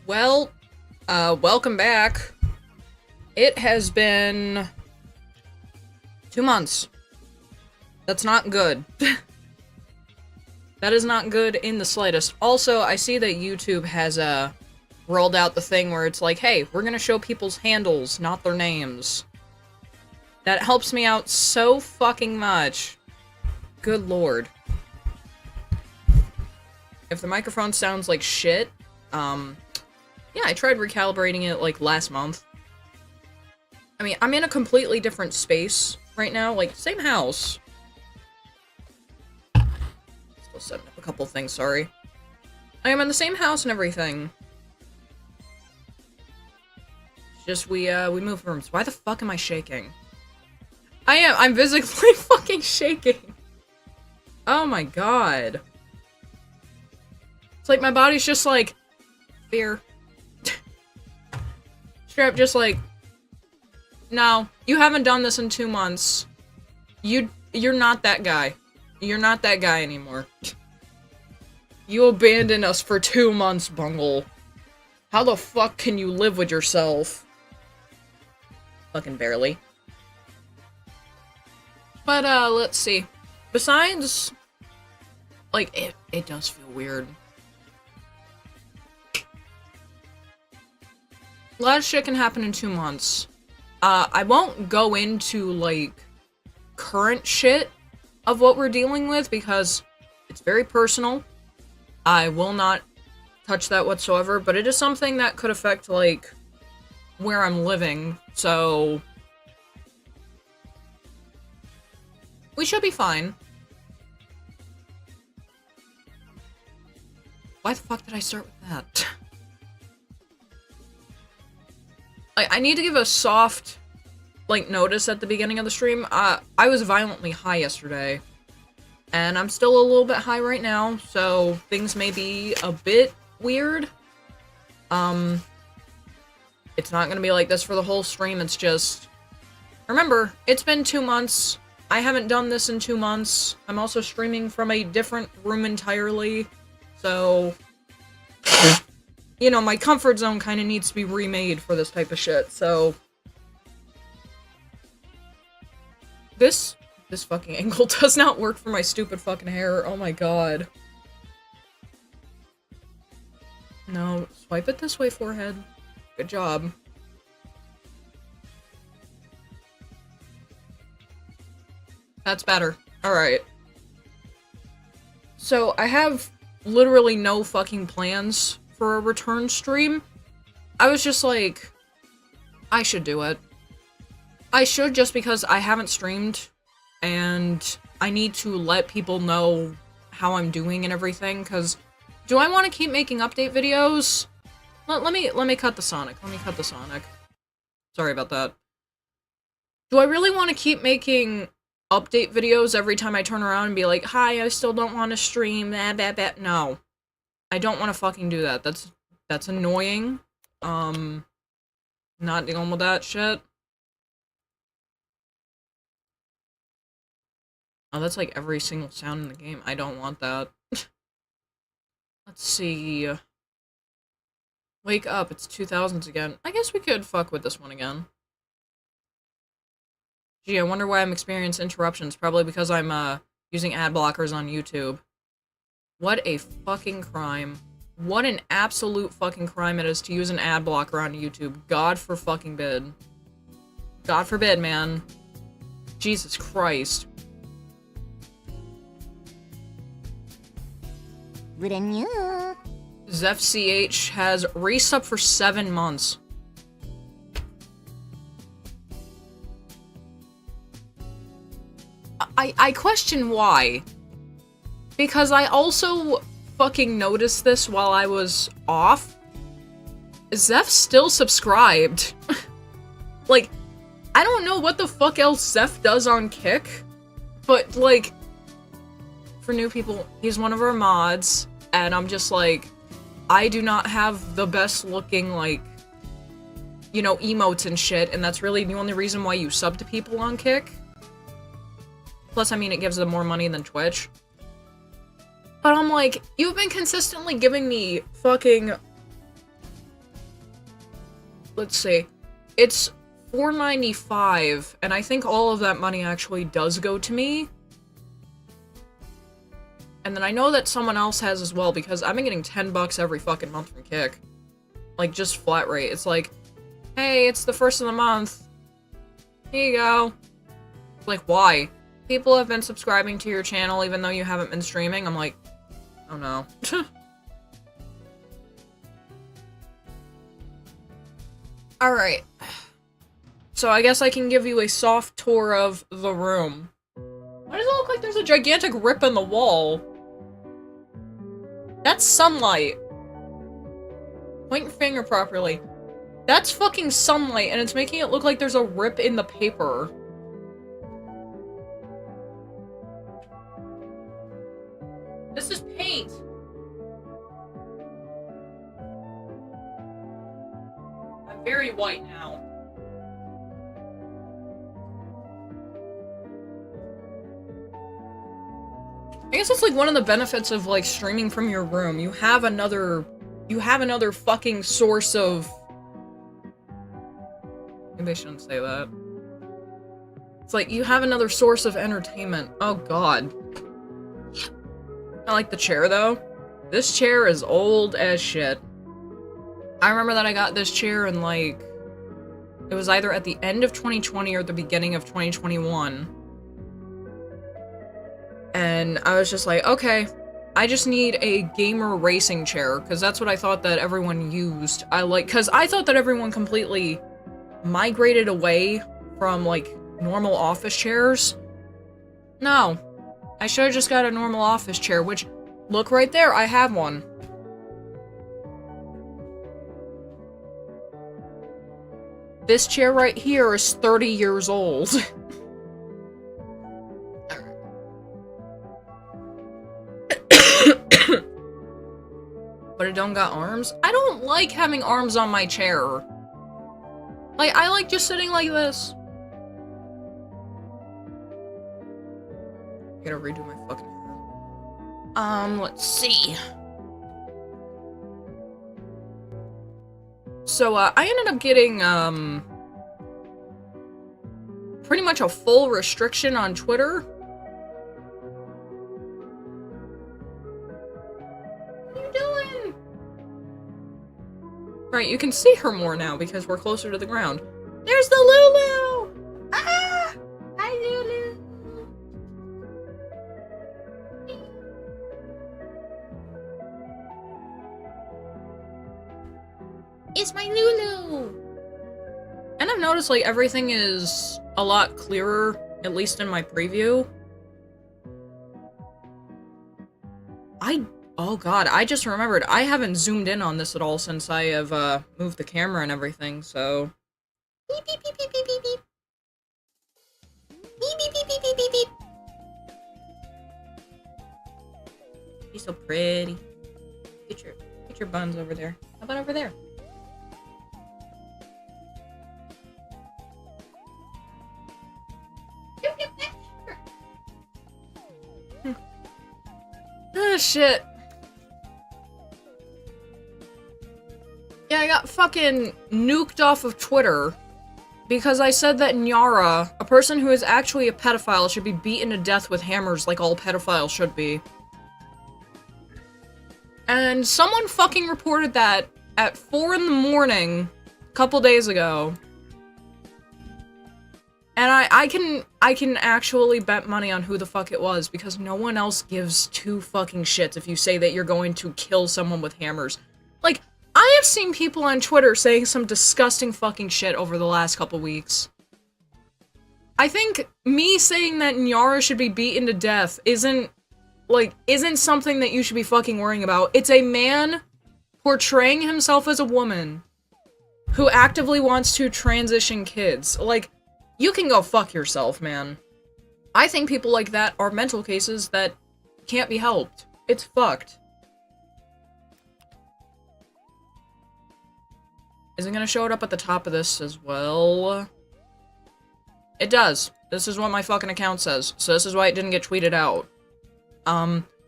Well, welcome back. It has been 2 months. That's not good. That is not good in the slightest. Also, I see that YouTube has, rolled out the thing where it's like, hey, we're gonna show people's handles, not their names. That helps me out so fucking much. Good lord. If the microphone sounds like shit, yeah, I tried recalibrating it, like, last month. I mean, I'm in a completely different space right now, like, same house. Still setting up a couple things, sorry. I am in the same house and everything. It's just, we moved rooms. Why the fuck am I shaking? I'm physically fucking shaking. Oh my god. It's like my body's just like, fear. Straight up just like, no, you haven't done this in 2 months. You're not that guy. You're not that guy anymore. You abandoned us for 2 months, Bungle. How the fuck can you live with yourself? Fucking barely. But, let's see. Besides, like, it does feel weird. A lot of shit can happen in 2 months. I won't go into, like, current shit of what we're dealing with because it's very personal. I will not touch that whatsoever, but it is something that could affect, like, where I'm living, so we should be fine. Why the fuck did I start with that? I need to give a soft, like, notice at the beginning of the stream. I was violently high yesterday. And I'm still a little bit high right now, so things may be a bit weird. It's not gonna be like this for the whole stream, it's just... Remember, it's been 2 months. I haven't done this in 2 months. I'm also streaming from a different room entirely, so... You know, my comfort zone kind of needs to be remade for this type of shit, so... This fucking angle does not work for my stupid fucking hair, oh my god. No, swipe it this way, forehead. Good job. That's better. Alright. So, I have literally no fucking plans for a return stream. I was just like, I should do it. I should just because I haven't streamed, and I need to let people know how I'm doing and everything, because do I want to keep making update videos? Let me cut the Sonic. Let me cut the Sonic. Sorry about that. Do I really want to keep making update videos every time I turn around and be like, hi, I still don't want to stream, No. I don't want to fucking do that. That's annoying. Not dealing with that shit. Oh, that's like every single sound in the game. I don't want that. Let's see. Wake up, it's 2000s again. I guess we could fuck with this one again. Gee, I wonder why I'm experiencing interruptions. Probably because I'm, using ad blockers on YouTube. What a fucking crime. What an absolute fucking crime it is to use an ad blocker on YouTube. God for fucking bid. God forbid, man. Jesus Christ. ZefCH has resub for 7 months. I question why. Because I also fucking noticed this while I was off. Zeph still subscribed. Like, I don't know what the fuck else Zeph does on Kick, but, like, for new people, he's one of our mods, and I'm just like, I do not have the best looking, like, you know, emotes and shit, and that's really the only reason why you sub to people on Kick. Plus, I mean, it gives them more money than Twitch. But I'm like, you've been consistently giving me fucking let's see. It's $4.95, and I think all of that money actually does go to me. And then I know that someone else has as well, because I've been getting $10 every fucking month from Kick. Like, just flat rate. It's like, hey, it's the first of the month. Here you go. Like, why? People have been subscribing to your channel even though you haven't been streaming. I'm like, oh no. Alright. So I guess I can give you a soft tour of the room. Why does it look like there's a gigantic rip in the wall? That's sunlight. Point your finger properly. That's fucking sunlight, and it's making it look like there's a rip in the paper. This is paint. I'm very white now. I guess it's like one of the benefits of like streaming from your room. You have another fucking source of... Maybe I shouldn't say that. It's like you have another source of entertainment. Oh god. I like the chair though. This chair is old as shit. I remember that I got this chair in like... It was either at the end of 2020 or the beginning of 2021. And I was just like, okay, I just need a gamer racing chair, because that's what I thought that everyone used. Because I thought that everyone completely migrated away from, like, normal office chairs. No. I should have just got a normal office chair, which, look right there, I have one. This chair right here is 30 years old. But it don't got arms? I don't like having arms on my chair. Like, I like just sitting like this. I gotta redo my fucking hair. Let's see. So, I ended up getting, pretty much a full restriction on Twitter. Right, you can see her more now because we're closer to the ground. There's the Lulu! Ah! Hi, Lulu! It's my Lulu! And I've noticed, like, everything is a lot clearer, at least in my preview. Oh god, I just remembered, I haven't zoomed in on this at all since I have, moved the camera and everything, so... Beep beep beep beep beep beep beep. Beep beep beep beep beep beep beep. She's so pretty. Get your buns over there. How about over there? Oh shit. Yeah, I got fucking nuked off of Twitter because I said that Nyara, a person who is actually a pedophile, should be beaten to death with hammers like all pedophiles should be. And someone fucking reported that at 4 in the morning a couple days ago. And I can actually bet money on who the fuck it was, because no one else gives two fucking shits if you say that you're going to kill someone with hammers. Like, I have seen people on Twitter saying some disgusting fucking shit over the last couple weeks. I think me saying that Nyara should be beaten to death isn't something that you should be fucking worrying about. It's a man portraying himself as a woman who actively wants to transition kids. Like, you can go fuck yourself, man. I think people like that are mental cases that can't be helped. It's fucked. Is it gonna show it up at the top of this as well? It does. This is what my fucking account says, so this is why it didn't get tweeted out.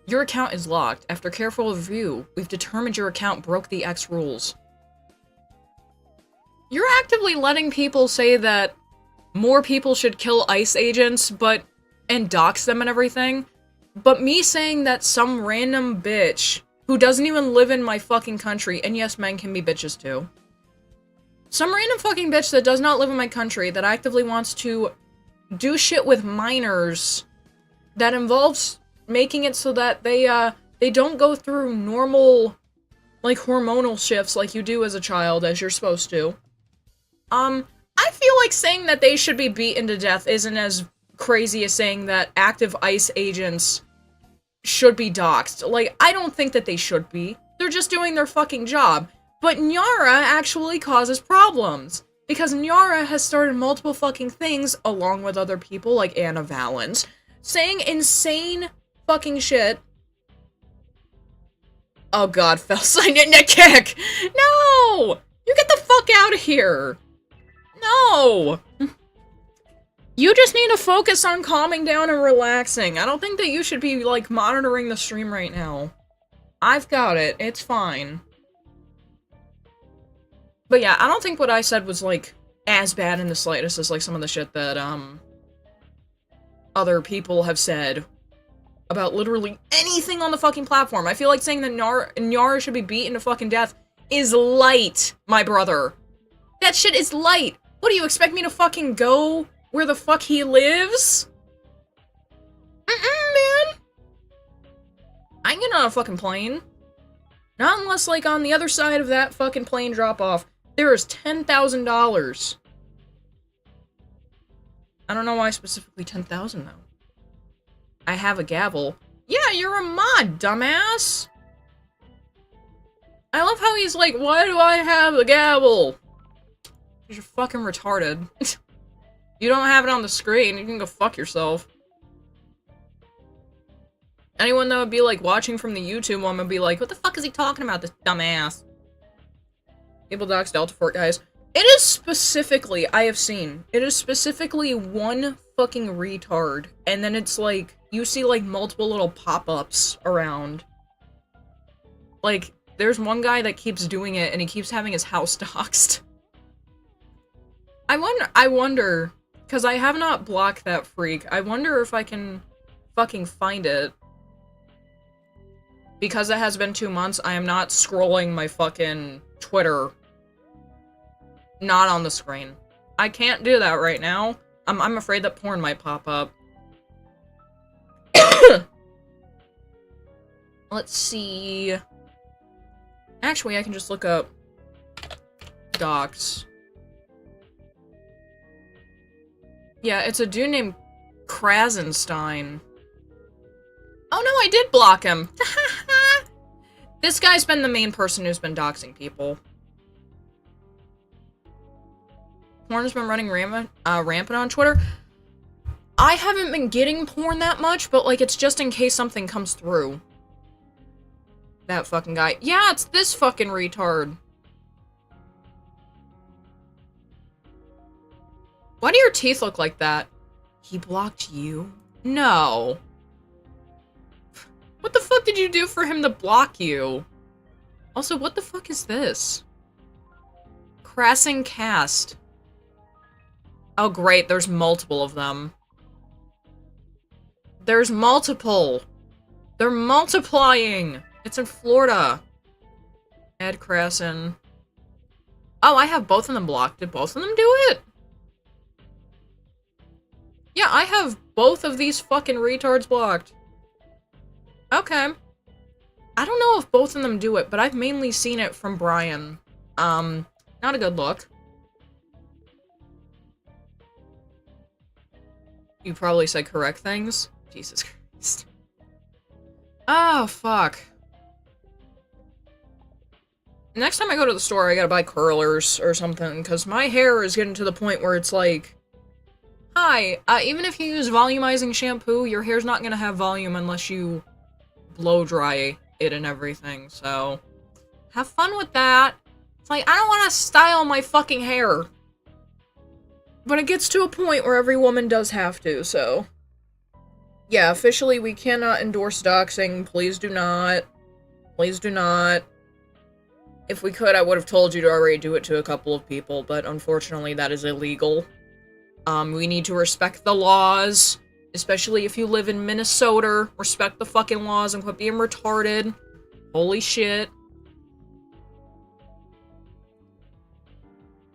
Your account is locked. After careful review, we've determined your account broke the X rules. You're actively letting people say that more people should kill ICE agents, and dox them and everything. But me saying that some random bitch who doesn't even live in my fucking country, and yes, men can be bitches too. Some random fucking bitch that does not live in my country that actively wants to do shit with minors that involves making it so that they don't go through normal, like, hormonal shifts like you do as a child, as you're supposed to. I feel like saying that they should be beaten to death isn't as crazy as saying that active ICE agents should be doxxed. Like, I don't think that they should be. They're just doing their fucking job. But Nyara actually causes problems. Because Nyara has started multiple fucking things, along with other people like Anna Valens, saying insane fucking shit. Oh god, Fels, I need a kick! No! You get the fuck out of here! No! You just need to focus on calming down and relaxing. I don't think that you should be, like, monitoring the stream right now. I've got it. It's fine. But yeah, I don't think what I said was, like, as bad in the slightest as, like, some of the shit that, other people have said about literally anything on the fucking platform. I feel like saying that Nyara should be beaten to fucking death is light, my brother. That shit is light. What, do you expect me to fucking go where the fuck he lives? Man. I ain't getting on a fucking plane. Not unless, like, on the other side of that fucking plane drop-off, there is $10,000. I don't know why specifically 10,000 though. I have a gavel. Yeah, you're a mod, dumbass! I love how he's like, why do I have a gavel? Because you're fucking retarded. You don't have it on the screen, you can go fuck yourself. Anyone that would be, like, watching from the YouTube one would be like, what the fuck is he talking about, this dumbass? People dox Delta Fort, guys. It is specifically, I have seen, it is specifically one fucking retard. And then it's like, you see, like, multiple little pop-ups around. Like, there's one guy that keeps doing it, and he keeps having his house doxed. I wonder, because I have not blocked that freak, I wonder if I can fucking find it. Because it has been 2 months, I am not scrolling my fucking Twitter. Not on the screen. I can't do that right now. I'm afraid that porn might pop up. Let's see. Actually, I can just look up docs. Yeah, it's a dude named Krasenstein. Oh no, I did block him! This guy's been the main person who's been doxing people. Porn's been running rampant on Twitter. I haven't been getting porn that much, but, like, it's just in case something comes through. That fucking guy. Yeah, it's this fucking retard. Why do your teeth look like that? He blocked you? No. What the fuck did you do for him to block you? Also, what the fuck is this? Crassing cast. Oh great, there's multiple of them. There's multiple! They're multiplying! It's in Florida. Ed Krasen. Oh, I have both of them blocked. Did both of them do it? Yeah, I have both of these fucking retards blocked. Okay. I don't know if both of them do it, but I've mainly seen it from Brian. Not a good look. You probably said correct things? Jesus Christ. Oh, fuck. Next time I go to the store, I gotta buy curlers or something, because my hair is getting to the point where it's like, hi, even if you use volumizing shampoo, your hair's not gonna have volume unless you blow dry it and everything, so have fun with that. It's like, I don't want to style my fucking hair. But it gets to a point where every woman does have to, so. Yeah, officially we cannot endorse doxing. Please do not. Please do not. If we could, I would have told you to already do it to a couple of people, but unfortunately that is illegal. We need to respect the laws, especially if you live in Minnesota. Respect the fucking laws and quit being retarded. Holy shit.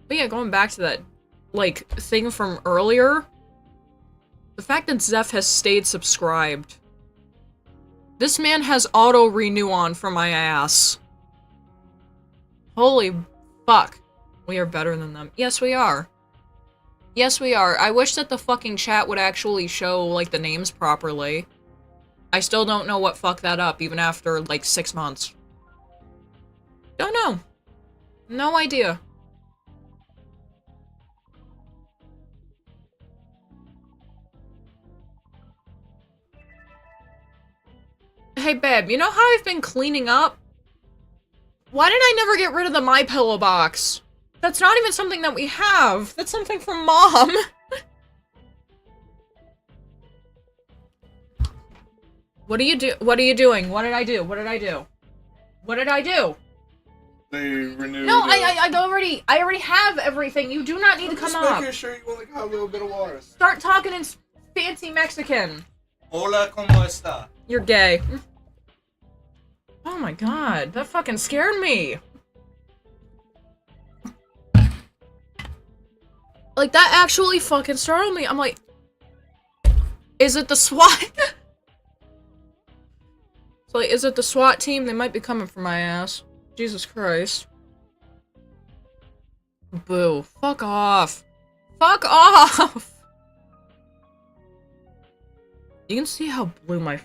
But yeah, going back to that, like, thing from earlier, the fact that Zeph has stayed subscribed. This man has auto-renew on for my ass. Holy fuck. We are better than them. Yes, we are. Yes, we are. I wish that the fucking chat would actually show, like, the names properly. I still don't know what fucked that up, even after, like, 6 months. Don't know. No idea. Hey, babe, you know how I've been cleaning up? Why did I never get rid of the MyPillow box? That's not even something that we have. That's something from Mom. What are you doing? What are you doing? What did I do? What did I do? What did I do? They renewed. No, I already have everything. You do not need to come up. I'm just making sure you only got a little bit of water. Start talking in fancy Mexican. Hola, ¿cómo está? You're gay. Oh my god, that fucking scared me. Like, that actually fucking startled me. I'm like, is it the SWAT? It's like, is it the SWAT team? They might be coming for my ass. Jesus Christ. Boo. Fuck off. Fuck off! You can see how blue my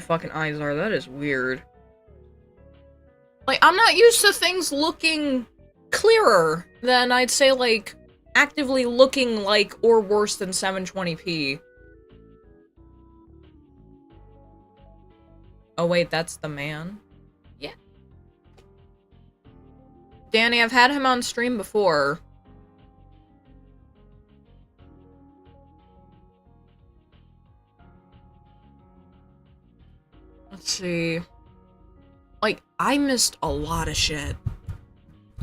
fucking eyes are. That is weird. Like, I'm not used to things looking clearer than, I'd say, like, actively looking like or worse than 720p. Oh wait, that's the man? Yeah. Danny, I've had him on stream before. Let's see. Like, I missed a lot of shit.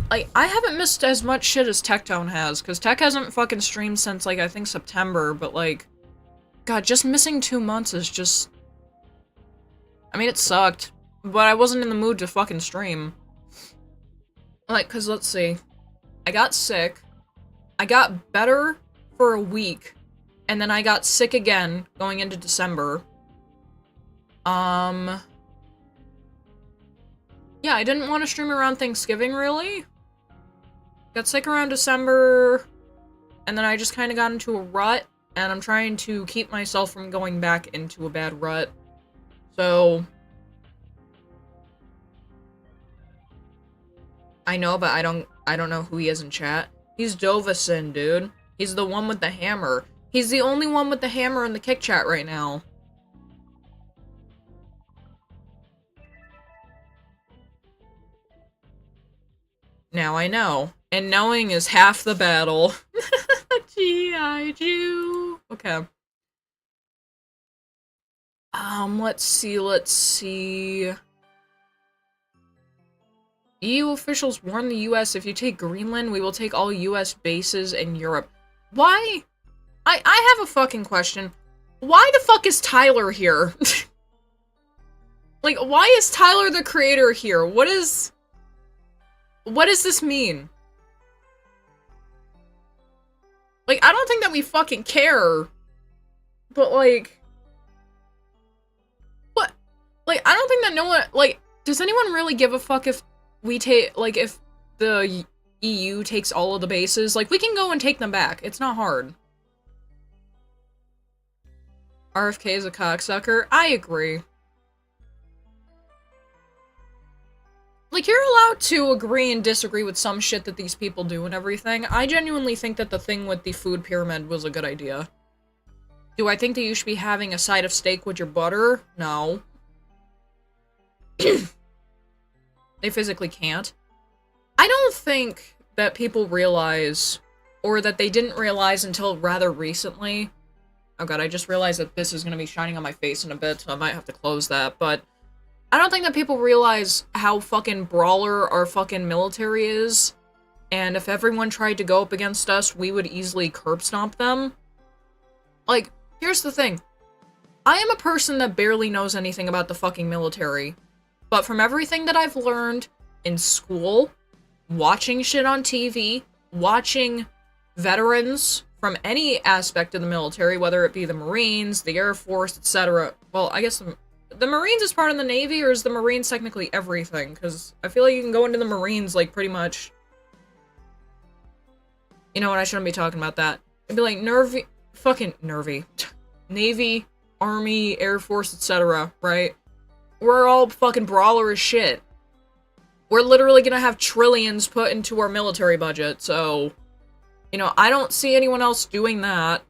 Like, I haven't missed as much shit as Tectone has, because Tech hasn't fucking streamed since, like, I think September, but, like, God, just missing 2 months is just... I mean, it sucked, but I wasn't in the mood to fucking stream. Like, because, let's see. I got sick. I got better for a week, and then I got sick again going into December. Yeah, I didn't want to stream around Thanksgiving, really. Got sick around December, and then I just kind of got into a rut, and I'm trying to keep myself from going back into a bad rut. So... I know, but I don't know who he is in chat. He's Dovison, dude. He's the one with the hammer. He's the only one with the hammer in the kick chat right now. Now I know. And knowing is half the battle. G.I. Jew. Okay. Let's see. EU officials warn the US if you take Greenland, we will take all US bases in Europe. Why? I have a fucking question. Why the fuck is Tyler here? Like, why is Tyler the creator here? What does this mean? Like, I don't think that we fucking care. But, like... What? Like, I don't think that no one... Like, does anyone really give a fuck if we take... Like, if the EU takes all of the bases? Like, we can go and take them back. It's not hard. RFK is a cocksucker? I agree. Like, you're allowed to agree and disagree with some shit that these people do and everything. I genuinely think that the thing with the food pyramid was a good idea. Do I think that you should be having a side of steak with your butter? No. They physically can't. I don't think that people realize, or that they didn't realize until rather recently. Oh god, I just realized that this is gonna be shining on my face in a bit, so I might have to close that, but I don't think that people realize how fucking brawler our fucking military is, and if everyone tried to go up against us, we would easily curb stomp them. Like, here's the thing. I am a person that barely knows anything about the fucking military, but from everything that I've learned in school, watching shit on TV, watching veterans from any aspect of the military, whether it be the Marines, the Air Force, etc. Well, I guess the Marines is part of the Navy, or is the Marines technically everything? Because I feel like you can go into the Marines, like, pretty much... You know what, I shouldn't be talking about that. It'd be like Navy, Army, Air Force, etc., right? We're all fucking brawler as shit. We're literally gonna have trillions put into our military budget, so... You know, I don't see anyone else doing that.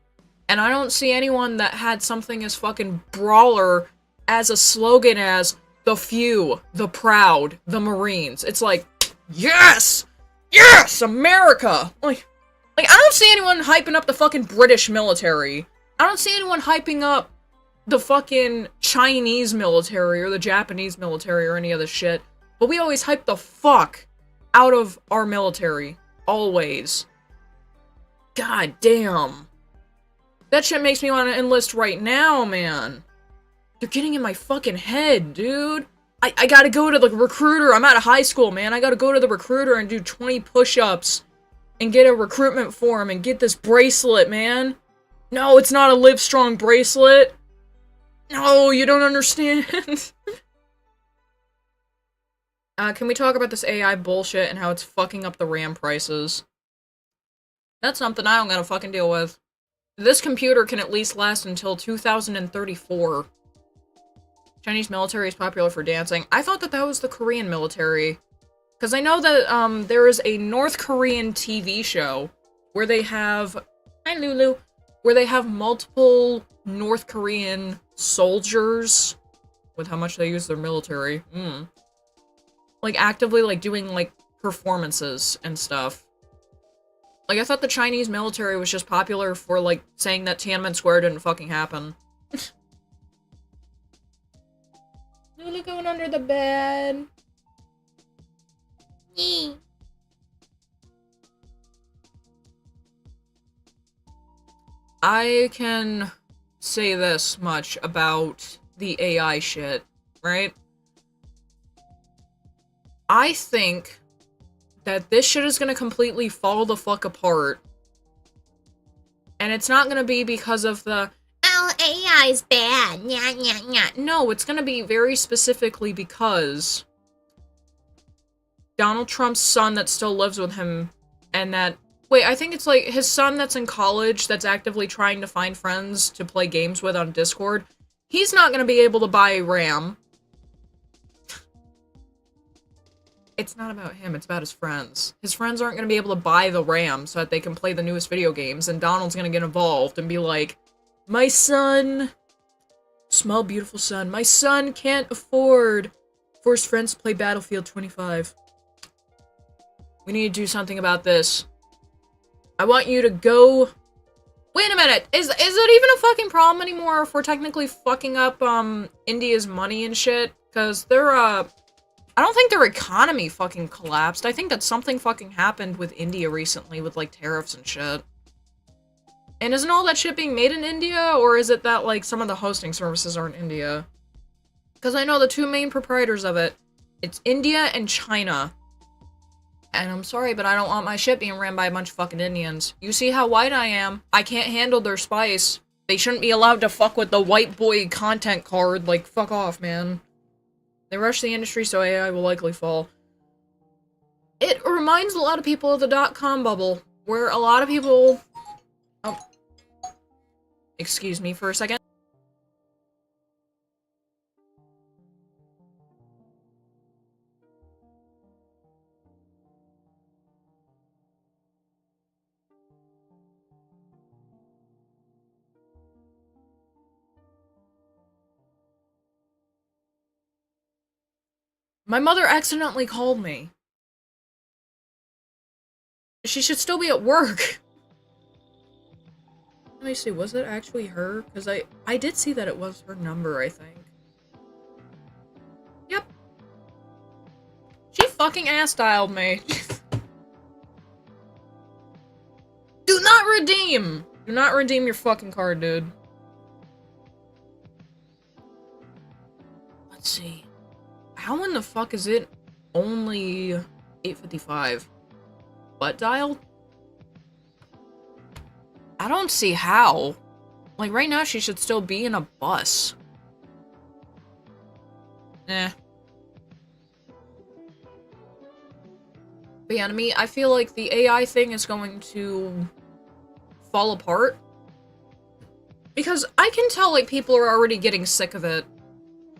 And I don't see anyone that had something as fucking brawler as a slogan as the few, the proud, the Marines. It's like, yes! Yes! America! Like, I don't see anyone hyping up the fucking British military. I don't see anyone hyping up the fucking Chinese military or the Japanese military or any of this shit. But we always hype the fuck out of our military. Always. God damn. That shit makes me want to enlist right now, man. They're getting in my fucking head, dude. I gotta go to the recruiter. I'm out of high school, man. I gotta go to the recruiter and do 20 push-ups and get a recruitment form and get this bracelet, man. No, it's not a Livestrong bracelet. No, you don't understand. Can we talk about this AI bullshit and how it's fucking up the RAM prices? That's something I don't gotta fucking deal with. This computer can at least last until 2034. Chinese military is popular for dancing. I thought that that was the Korean military. Because I know that, there is a North Korean TV show where they have... Hi, Lulu. Where they have multiple North Korean soldiers with how much they use their military. Like, actively, like, doing, like, performances and stuff. Like, I thought the Chinese military was just popular for, like, saying that Tiananmen Square didn't fucking happen. Lulu going under the bed. I can say this much about the AI shit, right? I think that this shit is gonna completely fall the fuck apart. And it's not gonna be because of the, oh, AI's bad, nya, nya, nya. No, it's gonna be very specifically because Donald Trump's son that still lives with him, and that, wait, I think it's like his son that's in college that's actively trying to find friends to play games with on Discord, he's not gonna be able to buy RAM. It's not about him, it's about his friends. His friends aren't gonna be able to buy the RAM so that they can play the newest video games, and Donald's gonna get involved and be like, my son, small beautiful son, my son can't afford for his friends to play Battlefield 25. We need to do something about this. I want you to go... Wait a minute, is it even a fucking problem anymore if we're technically fucking up, India's money and shit? Because they're, I don't think their economy fucking collapsed. I think that something fucking happened with India recently with, like, tariffs and shit. And isn't all that shit being made in India? Or is it that, like, some of the hosting services are in India? Because I know the two main proprietors of it. It's India and China. And I'm sorry, but I don't want my shit being ran by a bunch of fucking Indians. You see how white I am? I can't handle their spice. They shouldn't be allowed to fuck with the white boy content card. Like, fuck off, man. They rush the industry, so AI will likely fall. It reminds a lot of people of the dot-com bubble, where a lot of people... Oh. Excuse me for a second. My mother accidentally called me. She should still be at work. Let me see, was it actually her? Because I did see that it was her number, I think. Yep, fucking ass dialed me. Do not redeem! Do not redeem your fucking card, dude. Let's see. How in the fuck is it only 8:55? What dialed? I don't see how. Like, right now she should still be in a bus. Eh. But yeah, to me, I feel like the AI thing is going to fall apart. Because I can tell, like, people are already getting sick of it.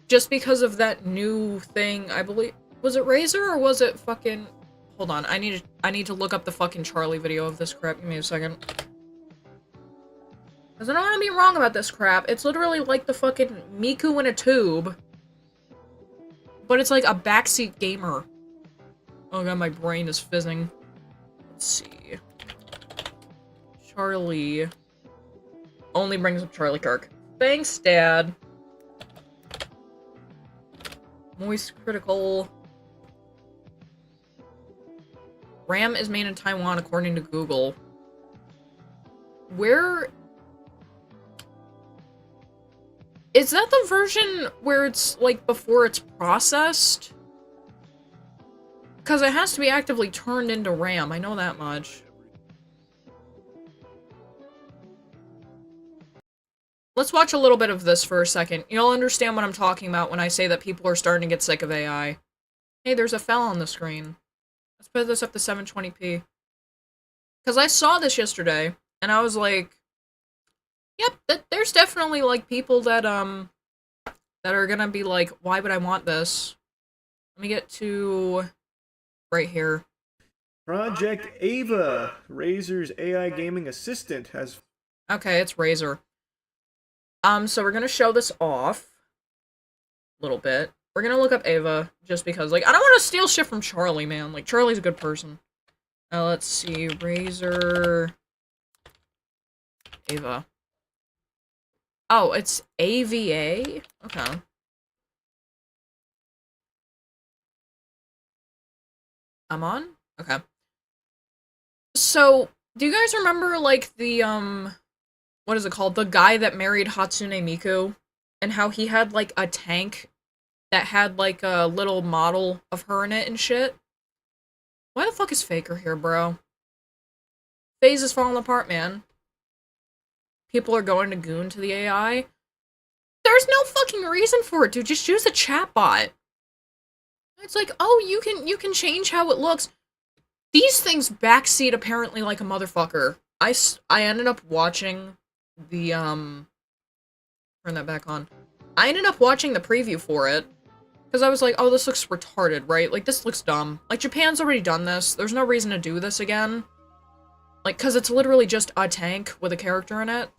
Just because of that new thing, I believe. Was it Razor or was it fucking... Hold on, I need to look up the fucking Charlie video of this crap. Give me a second. Because I don't want to be wrong about this crap. It's literally like the fucking Miku in a tube. But it's like a backseat gamer. Oh god, my brain is fizzing. Let's see. Charlie. Only brings up Charlie Kirk. Thanks, Dad. Moist critical. RAM is made in Taiwan, according to Google. Where... Is that the version where it's, like, before it's processed? Because it has to be actively turned into RAM, I know that much. Let's watch a little bit of this for a second. You'll understand what I'm talking about when I say that people are starting to get sick of AI. Hey, there's a fell on the screen. Let's put this up to 720p. Because I saw this yesterday, and I was like, yep, there's definitely, like, people that are gonna be like, why would I want this? Let me get to right here. Project Ava, Razer's AI gaming assistant, has... Okay, it's Razor. So we're gonna show this off a little bit. We're gonna look up Ava, just because, like, I don't want to steal shit from Charlie, man. Like, Charlie's a good person. Let's see, Razor... Ava. Oh, it's AVA? Okay. I'm on? Okay. So, do you guys remember, like, the, what is it called? The guy that married Hatsune Miku? And how he had, like, a tank that had, like, a little model of her in it and shit? Why the fuck is Faker here, bro? FaZe is falling apart, man. People are going to goon to the AI. There's no fucking reason for it, dude. Just use a chatbot. It's like, oh, you can change how it looks. These things backseat apparently like a motherfucker. I ended up watching the, turn that back on. I ended up watching the preview for it. Because I was like, oh, this looks retarded, right? Like, this looks dumb. Like, Japan's already done this. There's no reason to do this again. Like, because it's literally just a tank with a character in it.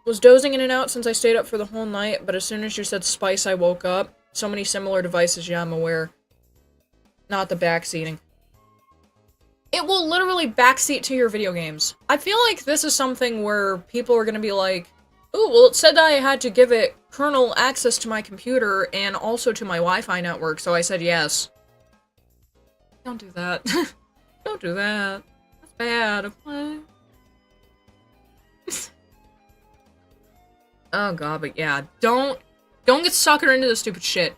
Was dozing in and out since I stayed up for the whole night, but as soon as you said spice, I woke up. So many similar devices, yeah, I'm aware. Not the backseating. It will literally backseat to your video games. I feel like this is something where people are gonna be like, ooh, well, it said that I had to give it kernel access to my computer and also to my Wi-Fi network, so I said yes. Don't do that. Don't do that. That's bad. What? Oh god, but yeah, don't get suckered into this stupid shit.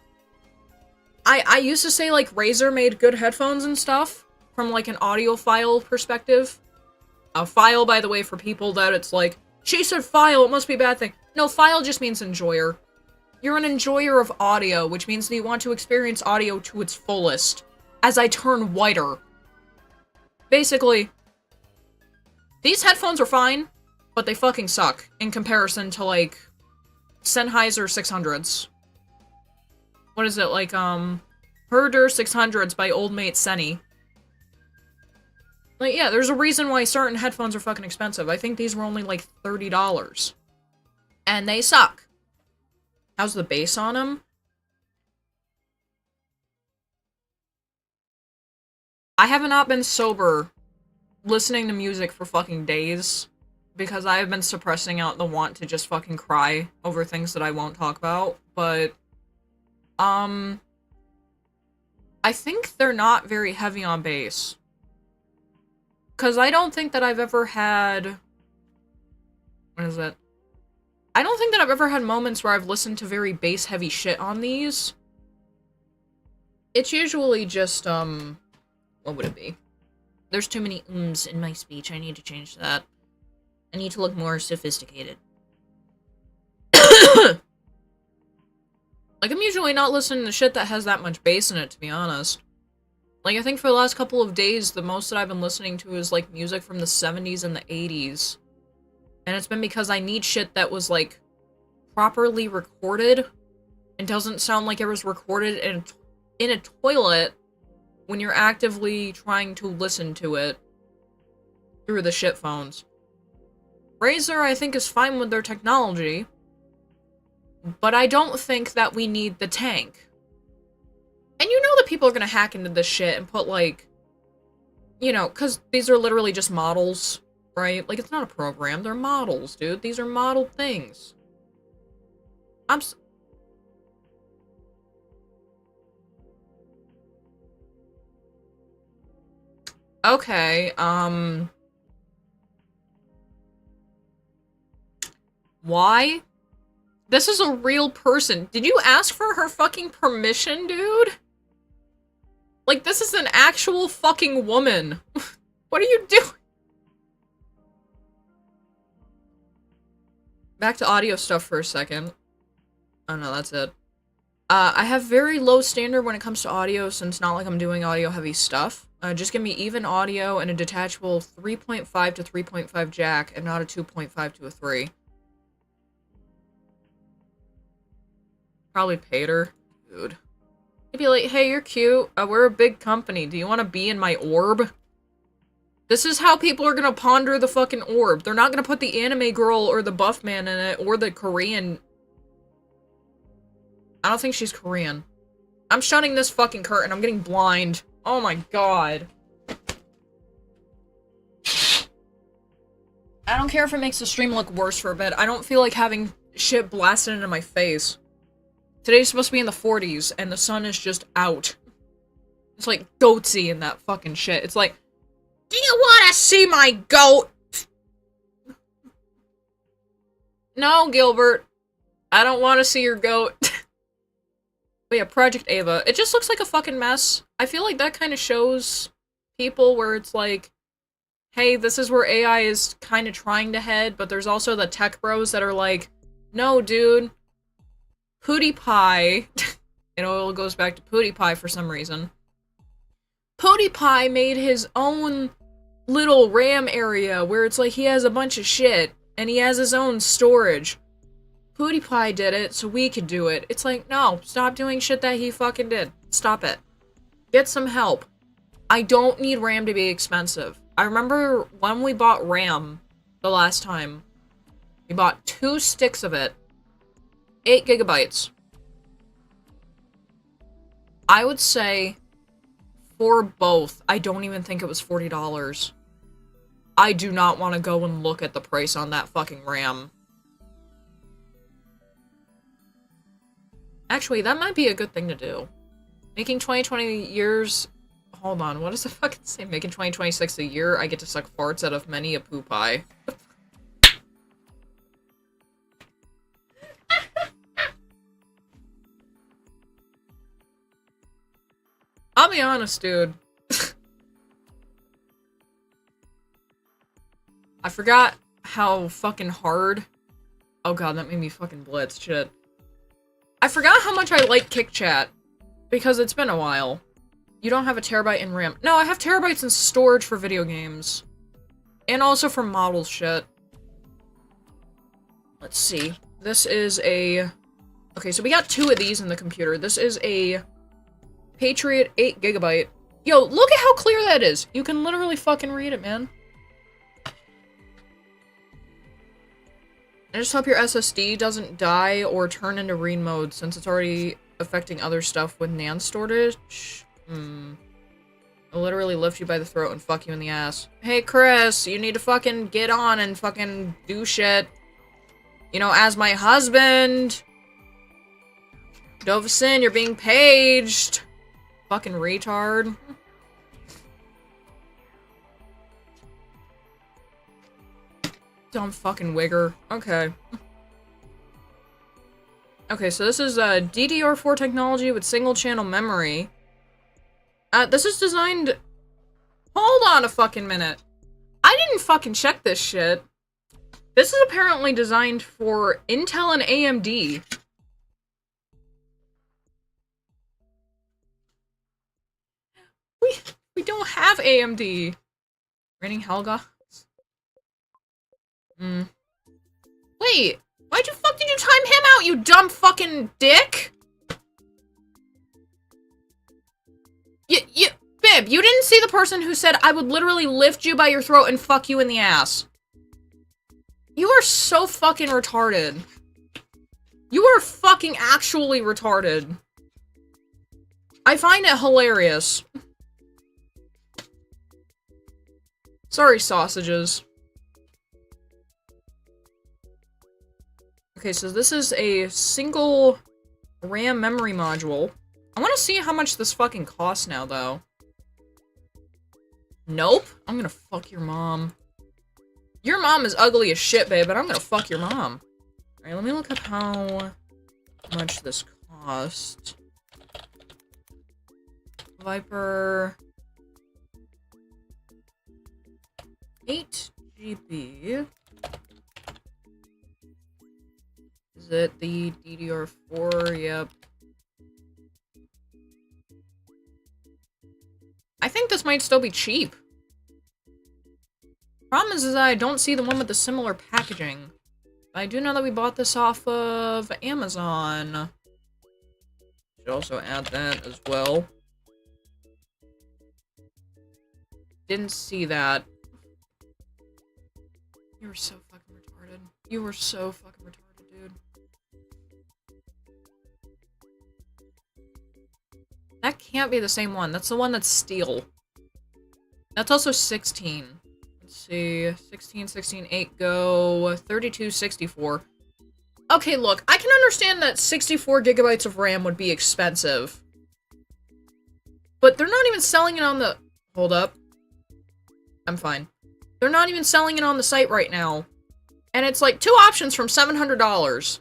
I used to say, like, Razer made good headphones and stuff, from, like, an audiophile perspective. A file, by the way, for people that it's like, she said file, it must be a bad thing. No, file just means enjoyer. You're an enjoyer of audio, which means that you want to experience audio to its fullest. As I turn whiter. Basically, these headphones are fine, but they fucking suck in comparison to, like, Sennheiser 600s. What is it, like, Herder 600s by old mate Senny. Like, yeah, there's a reason why certain headphones are fucking expensive. I think these were only, like, $30. And they suck. How's the bass on them? I have not been sober listening to music for fucking days because I have been suppressing out the want to just fucking cry over things that I won't talk about, but I think they're not very heavy on bass. Because I don't think that I've ever had... What is it? I don't think that I've ever had moments where I've listened to very bass-heavy shit on these. It's usually just, what would it be? There's too many ums in my speech. I need to change that. I need to look more sophisticated. Like, I'm usually not listening to shit that has that much bass in it, to be honest. Like, I think for the last couple of days, the most that I've been listening to is, like, music from the 70s and the 80s. And it's been because I need shit that was, like, properly recorded and doesn't sound like it was recorded in a toilet when you're actively trying to listen to it through the shit phones. Razer, I think, is fine with their technology, but I don't think that we need the tank. And you know that people are gonna hack into this shit and put, like, you know, because these are literally just models, right? Like, it's not a program, they're models, dude. These are modeled things. Okay, why? This is a real person. Did you ask for her fucking permission, dude? Like, this is an actual fucking woman. What are you doing? Back to audio stuff for a second. Oh no, that's it. I have very low standard when it comes to audio, since not like I'm doing audio heavy stuff. Just give me even audio and a detachable 3.5 to 3.5 jack, and not a 2.5 to a 3. Probably paid her. Dude. He'd be like, hey, you're cute. We're a big company. Do you want to be in my orb? This is how people are gonna ponder the fucking orb. They're not gonna put the anime girl or the buff man in it, or the Korean... I don't think she's Korean. I'm shutting this fucking curtain. I'm getting blind. Oh my god. I don't care if it makes the stream look worse for a bit. I don't feel like having shit blasted into my face. Today's supposed to be in the 40s, and the sun is just out. It's like goatsy in that fucking shit. It's like, do you wanna see my goat? No, Gilbert. I don't want to see your goat. But yeah, Project Ava. It just looks like a fucking mess. I feel like that kind of shows people where it's like, hey, this is where AI is kind of trying to head, but there's also the tech bros that are like, no, dude. PewDiePie. It all goes back to PewDiePie for some reason. PewDiePie made his own little RAM area where it's like he has a bunch of shit, and he has his own storage. PewDiePie did it, so we could do it. It's like, no, stop doing shit that he fucking did. Stop it. Get some help. I don't need RAM to be expensive. I remember when we bought RAM the last time, we bought 2 sticks of it. 8 gigabytes. I would say, for both, I don't even think it was $40. I do not want to go and look at the price on that fucking RAM. Actually, that might be a good thing to do. Making 2020 years... Hold on, what does it fucking say? Making 2026 a year, I get to suck farts out of many a poo pie. I'll be honest, dude. I forgot how fucking hard... Oh god, that made me fucking blitz, shit. I forgot how much I like Kick Chat, because it's been a while. You don't have a terabyte in RAM. No, I have terabytes in storage for video games. And also for model shit. Let's see. This is a... Okay, so we got 2 of these in the computer. This is a Patriot 8 gigabyte. Yo, look at how clear that is! You can literally fucking read it, man. I just hope your SSD doesn't die or turn into read mode, since it's already affecting other stuff with NAND storage. I'll literally lift you by the throat and fuck you in the ass. Hey, Chris, you need to fucking get on and fucking do shit. You know, as my husband. Dovison, you're being paged. Fucking retard. Dumb fucking wigger. Okay. Okay, so this is DDR4 technology with single-channel memory. This is designed... Hold on a fucking minute. I didn't fucking check this shit. This is apparently designed for Intel and AMD. We don't have AMD. Raining Helga. Wait, why'd you fuck did you time him out, you dumb fucking dick? Babe, you didn't see the person who said I would literally lift you by your throat and fuck you in the ass. You are so fucking retarded. You are fucking actually retarded. I find it hilarious. Sorry, sausages. Okay, so this is a single RAM memory module. I want to see how much this fucking costs now, though. Nope. I'm gonna fuck your mom. Your mom is ugly as shit, babe, but I'm gonna fuck your mom. Alright, let me look up how much this cost. Viper... 8 GB. Is it the DDR4? Yep. I think this might still be cheap. Problem is that I don't see the one with the similar packaging. I do know that we bought this off of Amazon. Should also add that as well. Didn't see that. You were so fucking retarded. You were so fucking retarded, dude. That can't be the same one. That's the one that's steel. That's also 16. Let's see. 16, 16, 8, go. 32, 64. Okay, look. I can understand that 64 gigabytes of RAM would be expensive. But they're not even selling it on the... Hold up. I'm fine. They're not even selling it on the site right now. And it's like 2 options from $700.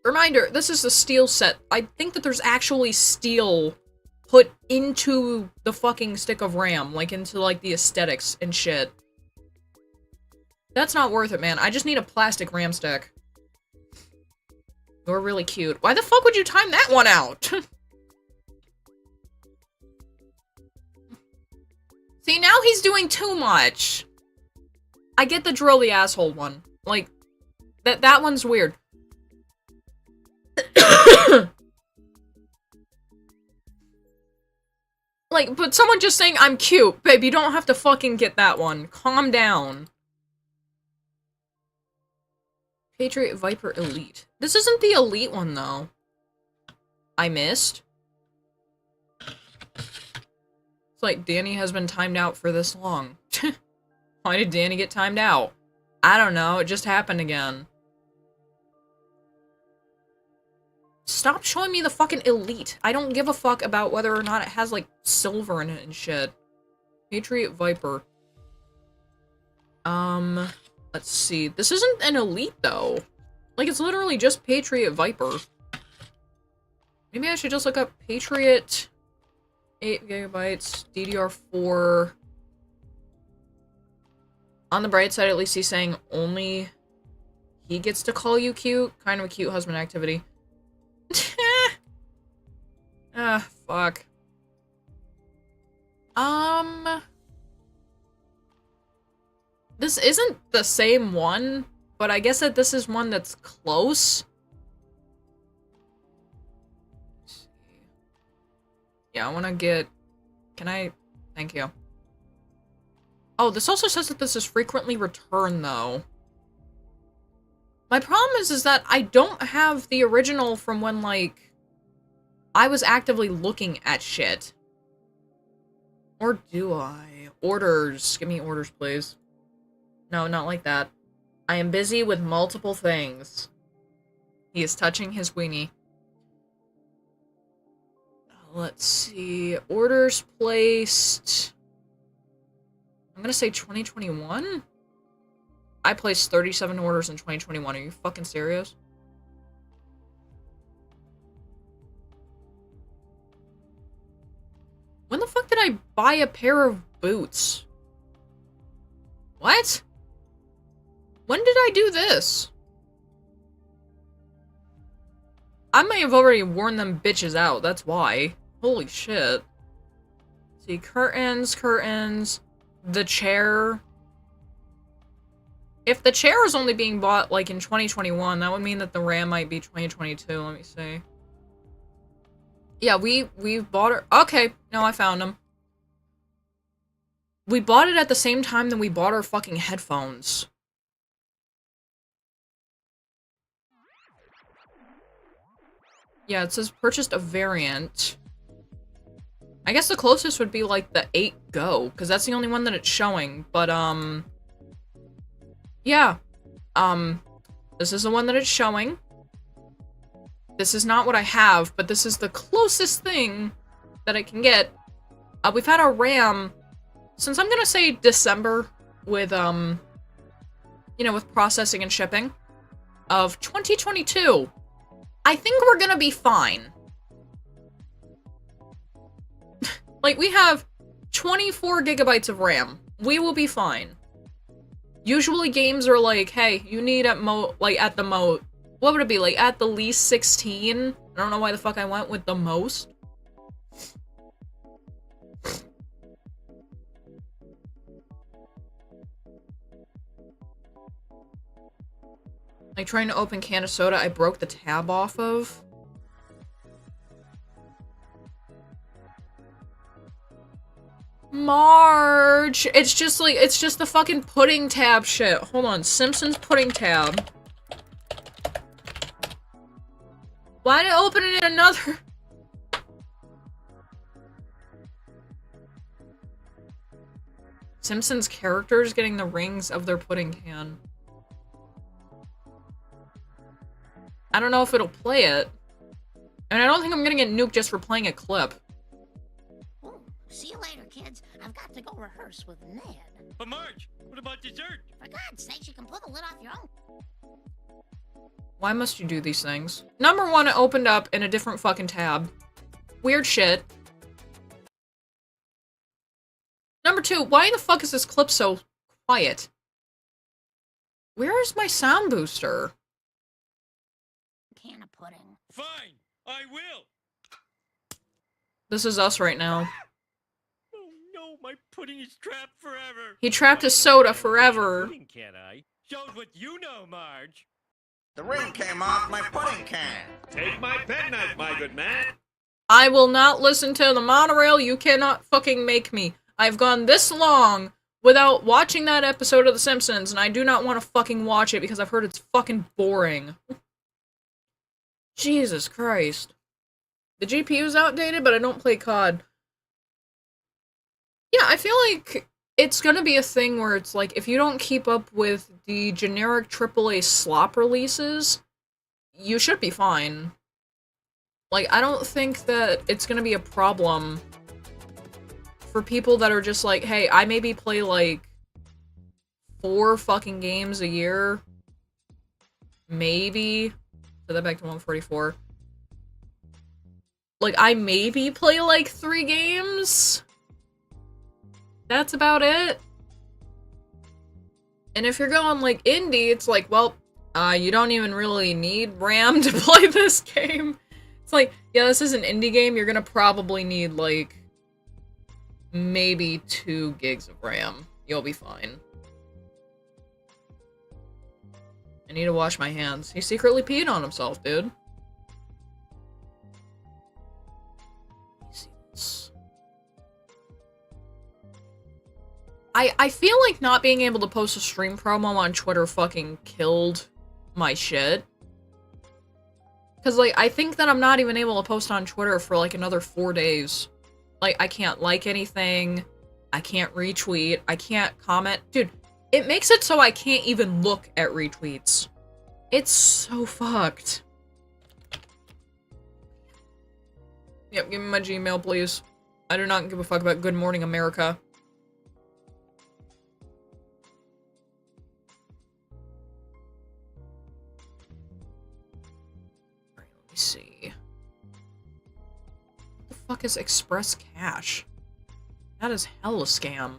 Reminder, this is the steel set. I think that there's actually steel put into the fucking stick of RAM. Like, into, like, the aesthetics and shit. That's not worth it, man. I just need a plastic RAM stick. You're really cute. Why the fuck would you time that one out? See, now he's doing too much. I get the drill the asshole one. Like, that one's weird. Like, but someone just saying I'm cute. Babe, you don't have to fucking get that one. Calm down. Patriot Viper Elite. This isn't the Elite one, though. I missed. It's like Danny has been timed out for this long. Why did Danny get timed out? I don't know, it just happened again. Stop showing me the fucking Elite. I don't give a fuck about whether or not it has, like, silver in it and shit. Patriot Viper. Let's see. This isn't an Elite, though. Like, it's literally just Patriot Viper. Maybe I should just look up Patriot... 8 gigabytes, DDR4. On the bright side, at least he's saying only he gets to call you cute. Kind of a cute husband activity. Ah, fuck. This isn't the same one, but I guess that this is one that's close. Yeah, I want to get... Can I... Thank you. Oh, this also says that this is frequently returned, though. My problem is that I don't have the original from when, like, I was actively looking at shit. Or do I? Orders. Give me orders, please. No, not like that. I am busy with multiple things. He is touching his weenie. Let's see. Orders placed. I'm gonna say 2021? I placed 37 orders in 2021. Are you fucking serious? When the fuck did I buy a pair of boots? What? When did I do this? I may have already worn them bitches out, that's why. Holy shit. See, curtains, curtains, the chair. If the chair is only being bought, like, in 2021, that would mean that the RAM might be 2022, let me see. Yeah, we bought it. Okay, no, I found them. We bought it at the same time that we bought our fucking headphones. Yeah, it says purchased a variant. I guess the closest would be like the 8 Go, because that's the only one that it's showing, but yeah. This is the one that it's showing. This is not what I have, but this is the closest thing that I can get. We've had our RAM since I'm gonna say December with, you know, with processing and shipping of 2022. I think we're gonna be fine. Like, we have 24 gigabytes of RAM. We will be fine. Usually games are like, hey, you need at what would it be, like, at the least 16? I don't know why the fuck I went with the most. Like, trying to open can of soda I broke the tab off of. Marge! It's just like, it's just the fucking pudding tab shit. Hold on, Simpsons pudding tab. Why did I open it in another? Simpsons characters getting the rings of their pudding can. I don't know if it'll play it. And I don't think I'm gonna get nuked just for playing a clip. Oh, see you later, kids. I've got to go rehearse with Ned. But Marge, what about dessert? For God's sakes, you can pull the lid off your own. Why must you do these things? Number one, it opened up in a different fucking tab. Weird shit. Number two, why the fuck is this clip so quiet? Where is my sound booster? Can of pudding. Fine, I will. This is us right now. Oh no, my pudding is trapped forever. He trapped his soda forever. Pudding, can't I? Shows what you know, Marge. The ring came off my pudding can. Take my penknife, my good man. I will not listen to the monorail. You cannot fucking make me. I've gone this long without watching that episode of The Simpsons, and I do not want to fucking watch it because I've heard it's fucking boring. Jesus Christ. The GPU's outdated, but I don't play COD. Yeah, I feel like it's gonna be a thing where it's like, if you don't keep up with the generic AAA slop releases, you should be fine. Like, I don't think that it's gonna be a problem for people that are just like, hey, I maybe play like 4 fucking games a year. Maybe. Set that back to 144. Like, I maybe play like 3 games. That's about it. And if you're going like indie, it's like, well, you don't even really need RAM to play this game. It's like, yeah, this is an indie game. You're gonna probably need like maybe 2 gigs of RAM. You'll be fine. I need to wash my hands. He secretly peed on himself, dude. Let me see this. I feel like not being able to post a stream promo on Twitter fucking killed my shit. Cause like, I think that I'm not even able to post on Twitter for like another 4 days. Like, I can't like anything. I can't retweet. I can't comment. Dude, it makes it so I can't even look at retweets. It's so fucked. Yep, give me my Gmail, please. I do not give a fuck about Good Morning America. Alright, let me see. What the fuck is Express Cash? That is hell a scam.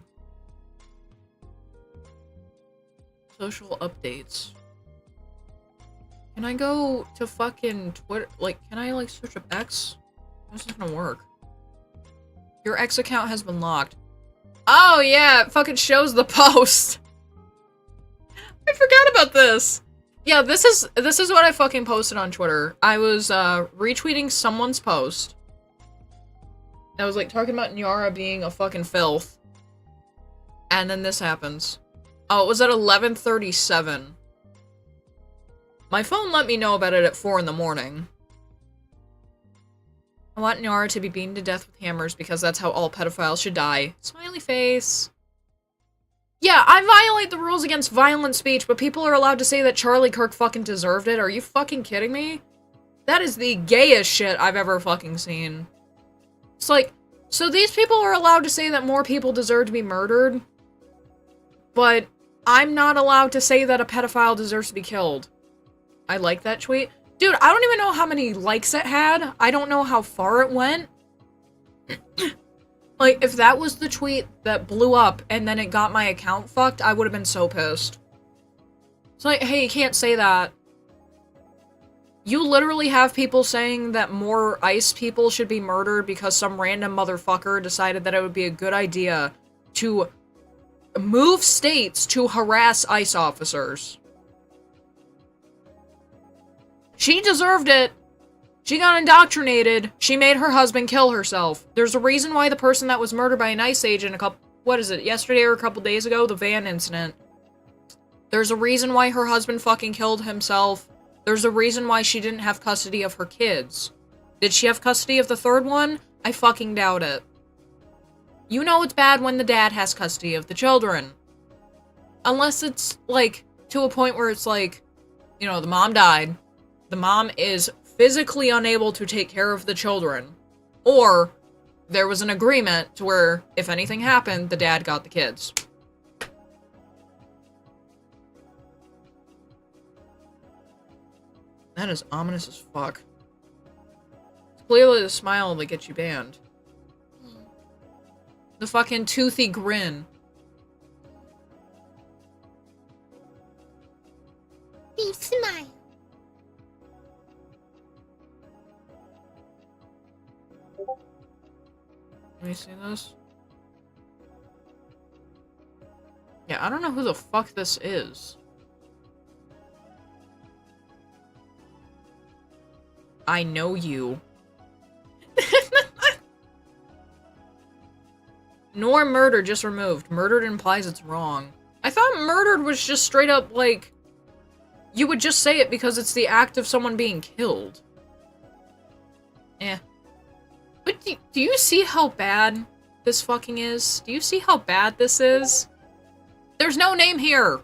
Social updates. Can I go to fucking Twitter? Like, can I, like, search up X? How's this gonna work? Your X account has been locked. Oh, yeah, it fucking shows the post. I forgot about this. Yeah, this is what I fucking posted on Twitter. I was, retweeting someone's post. I was, like, talking about Nyara being a fucking filth. And then this happens. Oh, it was at 11:37. My phone let me know about it at 4 in the morning. I want Nyara to be beaten to death with hammers because that's how all pedophiles should die. Smiley face. Yeah, I violate the rules against violent speech, but people are allowed to say that Charlie Kirk fucking deserved it. Are you fucking kidding me? That is the gayest shit I've ever fucking seen. It's like, so these people are allowed to say that more people deserve to be murdered, but I'm not allowed to say that a pedophile deserves to be killed. I like that tweet. Dude, I don't even know how many likes it had. I don't know how far it went. Like, if that was the tweet that blew up and then it got my account fucked, I would have been so pissed. It's like, hey, you can't say that. You literally have people saying that more ICE people should be murdered because some random motherfucker decided that it would be a good idea to move states to harass ICE officers. She deserved it. She got indoctrinated. She made her husband kill herself. There's a reason why the person that was murdered by an ICE agent yesterday or a couple days ago, the van incident. There's a reason why her husband fucking killed himself. There's a reason why she didn't have custody of her kids. Did she have custody of the third one? I fucking doubt it. You know it's bad when the dad has custody of the children. Unless it's, like, to a point where it's like, you know, the mom died. The mom is physically unable to take care of the children. Or there was an agreement to where, if anything happened, the dad got the kids. That is ominous as fuck. It's clearly the smile that gets you banned. The fucking toothy grin. Deep smile. Let me see this. Yeah, I don't know who the fuck this is. I know you. Nor murder, just removed. Murdered implies it's wrong. I thought murdered was just straight up, like, you would just say it because it's the act of someone being killed. Eh. But do you see how bad this fucking is? Do you see how bad this is? There's no name here!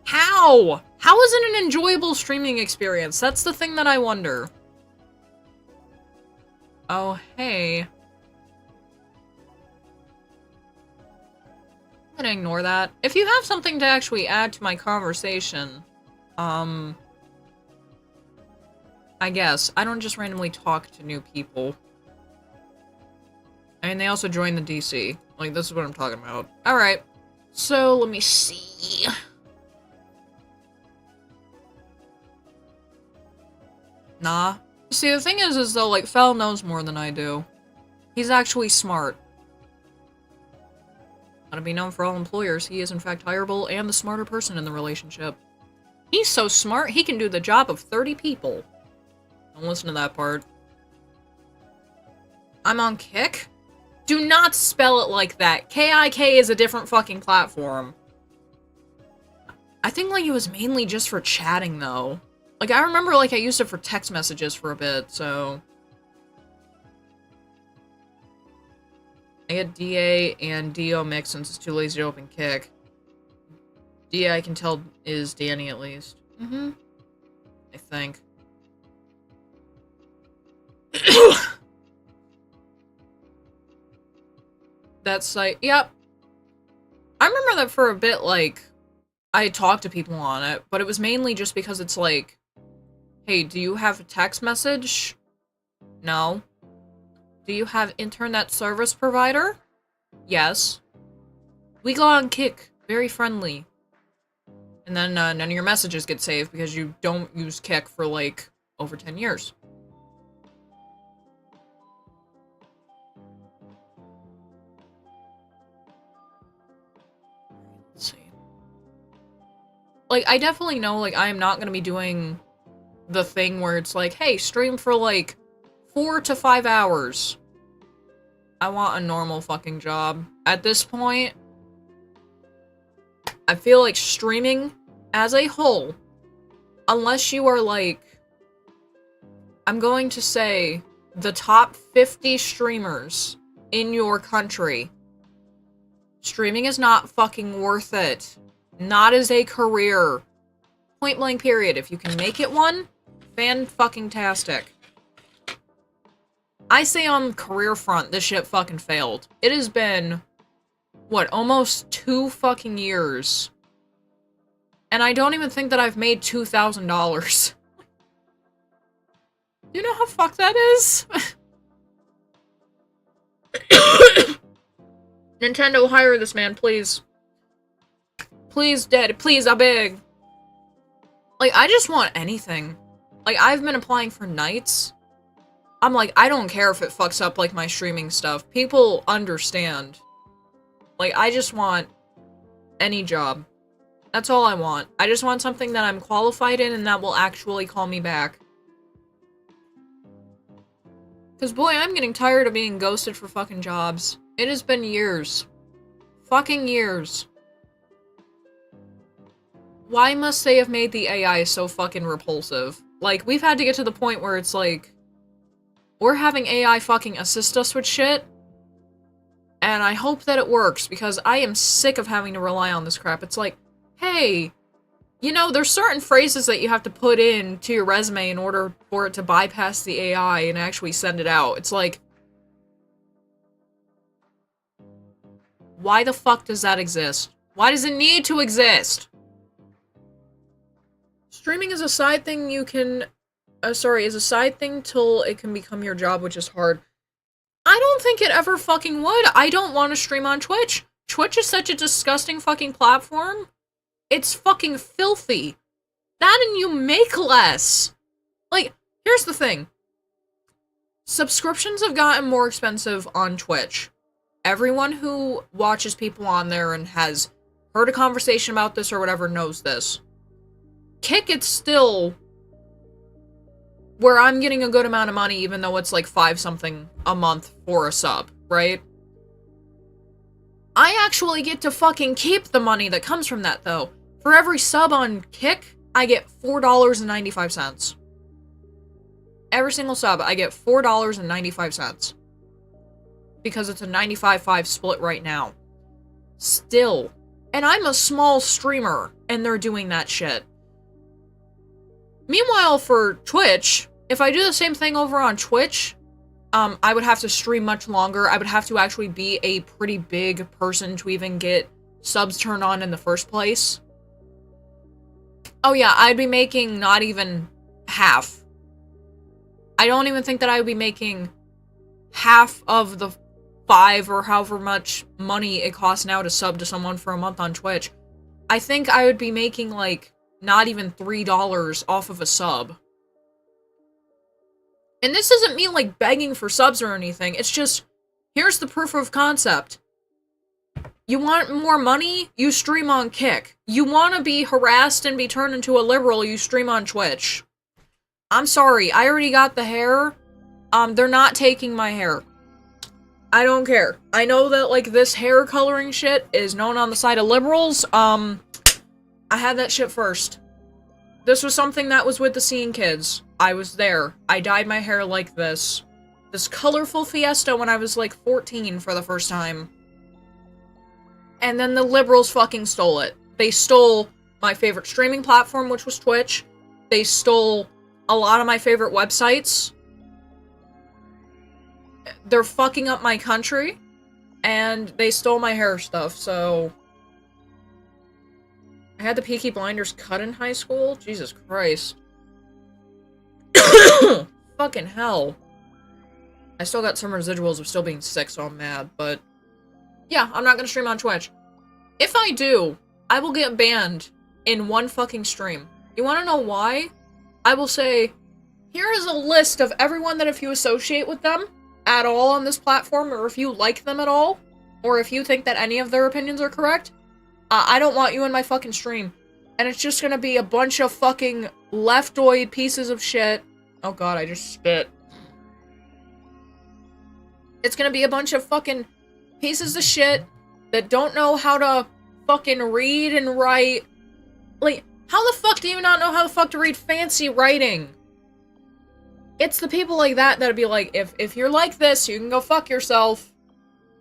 How? How is it an enjoyable streaming experience? That's the thing that I wonder. Oh, hey. I'm gonna ignore that. If you have something to actually add to my conversation, I guess. I don't just randomly talk to new people. And they also join the DC. Like, this is what I'm talking about. Alright. So, let me see. Nah. See, the thing is though, like, Fel knows more than I do. He's actually smart. Gotta be known for all employers, he is in fact hireable and the smarter person in the relationship. He's so smart, he can do the job of 30 people. Don't listen to that part. I'm on Kick? Do not spell it like that. K-I-K is a different fucking platform. I think, like, it was mainly just for chatting, though. Like, I remember, like, I used it for text messages for a bit, so... I get DA and DO mixed since it's too lazy to open Kick. DA, I can tell, is Danny, at least. Mm-hmm. I think. that site. Yep. I remember that for a bit, like, I talked to people on it, but it was mainly just because it's like, hey, do you have a text message? No. Do you have internet service provider? Yes. We go on Kick. Very friendly. And then none of your messages get saved because you don't use Kick for, like, over 10 years. Let's see. Like, I definitely know, like, I am not gonna be doing the thing where it's like, hey, stream for, like, 4 to 5 hours. I want a normal fucking job. At this point, I feel like streaming as a whole, unless you are, like, I'm going to say the top 50 streamers in your country, streaming is not fucking worth it. Not as a career. Point blank period. If you can make it one, fan-fucking-tastic. I say on the career front, this shit fucking failed. It has been, what, almost 2 fucking years. And I don't even think that I've made $2,000. Do you know how fucked that is? Nintendo, hire this man, please. Please, Daddy, please, I beg. Like, I just want anything. Like, I've been applying for nights. I'm like, I don't care if it fucks up, like, my streaming stuff. People understand. Like, I just want any job. That's all I want. I just want something that I'm qualified in and that will actually call me back. Because, boy, I'm getting tired of being ghosted for fucking jobs. It has been years. Fucking years. Why must they have made the AI so fucking repulsive? Like, we've had to get to the point where it's like, we're having AI fucking assist us with shit, and I hope that it works, because I am sick of having to rely on this crap. It's like, hey, you know, there's certain phrases that you have to put in to your resume in order for it to bypass the AI and actually send it out. It's like, why the fuck does that exist? Why does it need to exist? Streaming is a side thing you can... is a side thing till it can become your job, which is hard. I don't think it ever fucking would. I don't want to stream on Twitch. Twitch is such a disgusting fucking platform. It's fucking filthy. That and you make less. Like, here's the thing. Subscriptions have gotten more expensive on Twitch. Everyone who watches people on there and has heard a conversation about this or whatever knows this. Kick, it's still where I'm getting a good amount of money, even though it's like 5 something a month for a sub, right? I actually get to fucking keep the money that comes from that, though. For every sub on Kick, I get $4.95. Every single sub, I get $4.95. Because it's a 95-5 split right now. Still. And I'm a small streamer, and they're doing that shit. Meanwhile, for Twitch, if I do the same thing over on Twitch, I would have to stream much longer. I would have to actually be a pretty big person to even get subs turned on in the first place. Oh yeah, I'd be making not even half. I don't even think that I would be making half of the 5 or however much money it costs now to sub to someone for a month on Twitch. I think I would be making, like, not even $3 off of a sub. And this isn't me, like, begging for subs or anything. It's just, here's the proof of concept. You want more money? You stream on Kick. You want to be harassed and be turned into a liberal? You stream on Twitch. I'm sorry, I already got the hair. They're not taking my hair. I don't care. I know that, like, this hair coloring shit is known on the side of liberals. I had that shit first. This was something that was with the Scene Kids. I was there. I dyed my hair like this. This colorful fiesta when I was, like, 14 for the first time. And then the liberals fucking stole it. They stole my favorite streaming platform, which was Twitch. They stole a lot of my favorite websites. They're fucking up my country. and they stole my hair stuff, so... I had the Peaky Blinders cut in high school? Jesus Christ. Fucking hell. I still got some residuals of still being sick, so I'm mad, but... Yeah, I'm not gonna stream on Twitch. If I do, I will get banned in one fucking stream. You wanna know why? I will say, here is a list of everyone that if you associate with them at all on this platform, or if you like them at all, or if you think that any of their opinions are correct, I don't want you in my fucking stream. And it's just gonna be a bunch of fucking leftoid pieces of shit. Oh god, I just spit. It's gonna be a bunch of fucking pieces of shit that don't know how to fucking read and write. Like, how the fuck do you not know how the fuck to read fancy writing? It's the people like that that'd be like, if you're like this, you can go fuck yourself.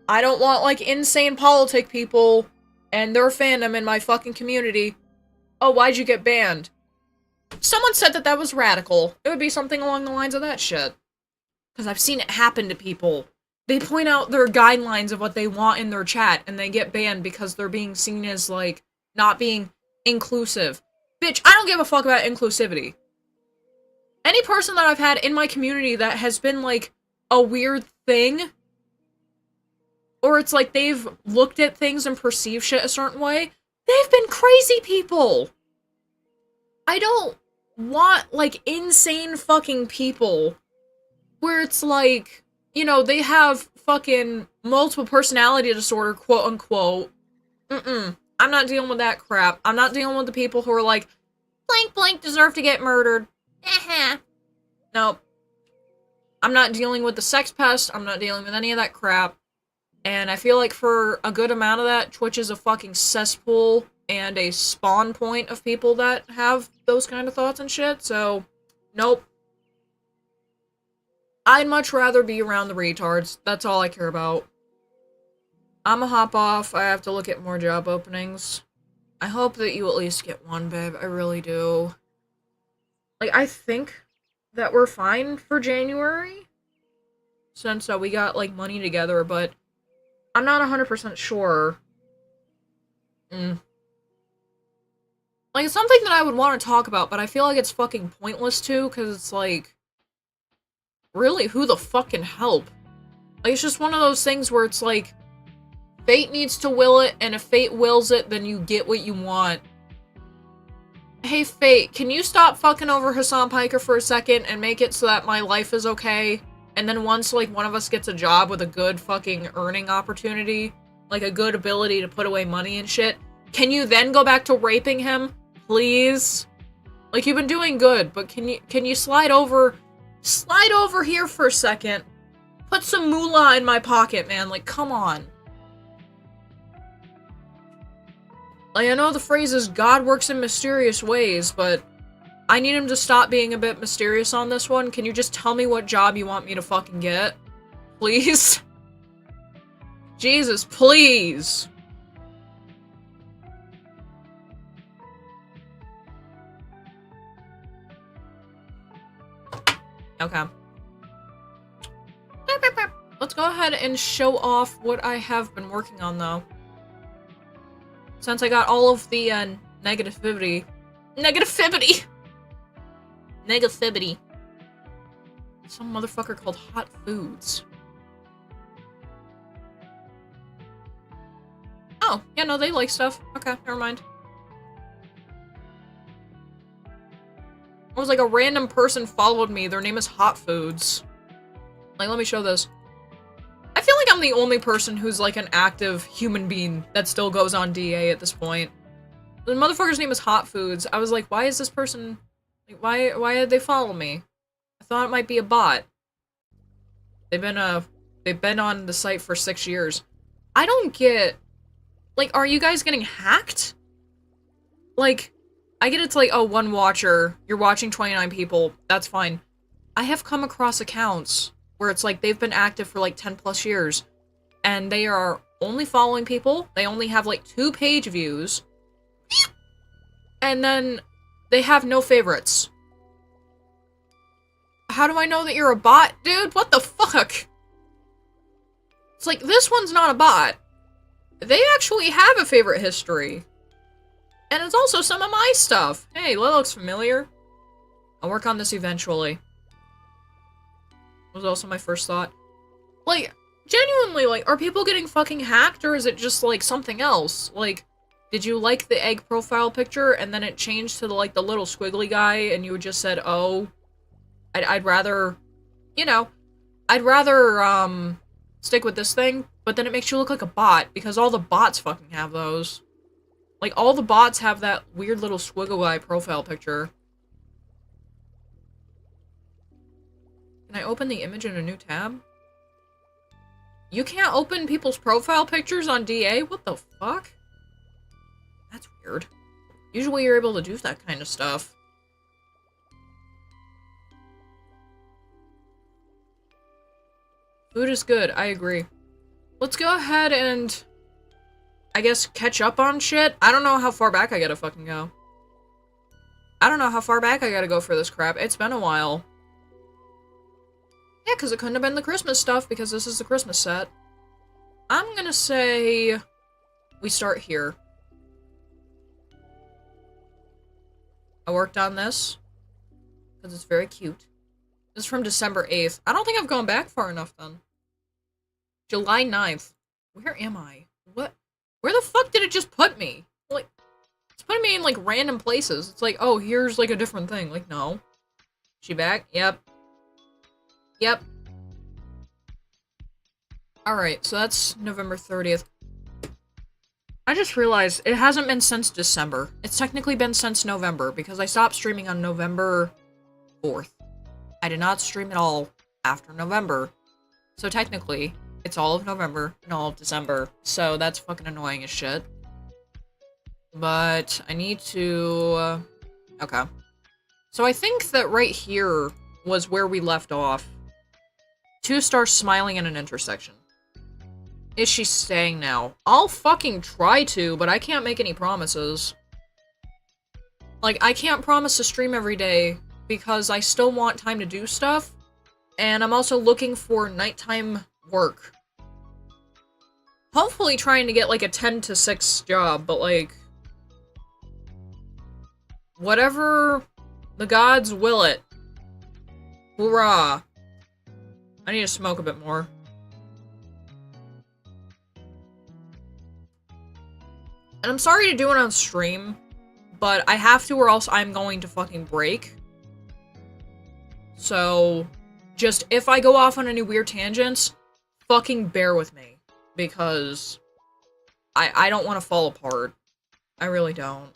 I don't want, like, insane politic people and their fandom in my fucking community. Oh, why'd you get banned? Someone said that that was radical. It would be something along the lines of that shit. Because I've seen it happen to people. They point out their guidelines of what they want in their chat, and they get banned because they're being seen as, like, not being inclusive. Bitch, I don't give a fuck about inclusivity. Any person that I've had in my community that has been, like, a weird thing, or it's like they've looked at things and perceived shit a certain way, they've been crazy people! I don't want, like, insane fucking people where it's like, you know, they have fucking multiple personality disorder, quote-unquote. I'm not dealing with that crap. I'm not dealing with the people who are like, blank blank deserve to get murdered. Nope. I'm not dealing with the sex pest. I'm not dealing with any of that crap. And I feel like for a good amount of that, Twitch is a fucking cesspool and a spawn point of people that have those kind of thoughts and shit, so, nope. I'd much rather be around the retards. That's all I care about. I'ma hop off. I have to look at more job openings. I hope that you at least get one, babe. I really do. Like, I think that we're fine for January, since we got, like, money together, but I'm not 100% sure. Like, it's something that I would want to talk about, but I feel like it's fucking pointless to, because it's like, really, who the fuck can help? Like, it's just one of those things where it's like, fate needs to will it, and if fate wills it, then you get what you want. Hey, Fate, can you stop fucking over Hassan Piker for a second and make it so that my life is okay? And then once, like, one of us gets a job with a good fucking earning opportunity, like a good ability to put away money and shit, can you then go back to raping him? Please? Like, you've been doing good, but can you slide over here for a second? Put some moolah in my pocket, man. Like, come on. Like, I know the phrase is God works in mysterious ways, but I need him to stop being a bit mysterious on this one. Can you just tell me what job you want me to fucking get? Please? Jesus, please! Okay. Let's go ahead and show off what I have been working on, though. Since I got all of the, negativity. Some motherfucker called Hot Foods. Oh, yeah, no, they like stuff. Okay, never mind. It was like a random person followed me. Their name is Hot Foods. Like, let me show this. I feel like I'm the only person who's like an active human being that still goes on DA at this point. The motherfucker's name is Hot Foods. I was like, why is this person... Like, why did they follow me? I thought it might be a bot. They've been on the site for 6 years. I don't get... Like, are you guys getting hacked? Like... I get it's like, oh, one watcher, you're watching 29 people, that's fine. I have come across accounts where it's like they've been active for like 10 plus years, and they are only following people, they only have like 2 page views, and then they have no favorites. How do I know that you're a bot, dude? What the fuck? It's like, this one's not a bot. They actually have a favorite history. And it's also some of my stuff. Hey, that looks familiar. I'll work on this eventually. Was also my first thought. Like, genuinely, like, are people getting fucking hacked, or is it just, like, something else? Like, did you like the egg profile picture, and then it changed to, the, like, the little squiggly guy, and you just said, oh, I'd rather, you know, I'd rather, stick with this thing, but then it makes you look like a bot, because all the bots fucking have those. Like, all the bots have that weird little squiggle guy profile picture. Can I open the image in a new tab? You can't open people's profile pictures on DA? What the fuck? That's weird. Usually you're able to do that kind of stuff. Food is good, I agree. Let's go ahead and, I guess, catch up on shit. I don't know how far back I gotta fucking go. I don't know how far back I gotta go for this crap. It's been a while. Yeah, because it couldn't have been the Christmas stuff, because this is the Christmas set. I'm gonna say we start here. I worked on this, because it's very cute. This is from December 8th. I don't think I've gone back far enough, then. July 9th. Where am I? What? Where the fuck did it just put me? Like, it's putting me in, like, random places. It's like, oh, here's, like, a different thing. Like, no. She back? Yep. Yep. Alright, so that's November 30th. I just realized it hasn't been since December. It's technically been since November, because I stopped streaming on November 4th. I did not stream at all after November. So technically, it's all of November and all of December. So that's fucking annoying as shit. But I need to... okay. So I think that right here was where we left off. 2 stars smiling in an intersection. Is she staying now? I'll fucking try to, but I can't make any promises. Like, I can't promise to stream every day, because I still want time to do stuff, and I'm also looking for nighttime work. Hopefully trying to get, like, a 10 to 6 job, but, like... whatever the gods will it. Hoorah. I need to smoke a bit more. And I'm sorry to do it on stream, but I have to or else I'm going to fucking break. So, just if I go off on any weird tangents, fucking bear with me. Because I don't want to fall apart. I really don't.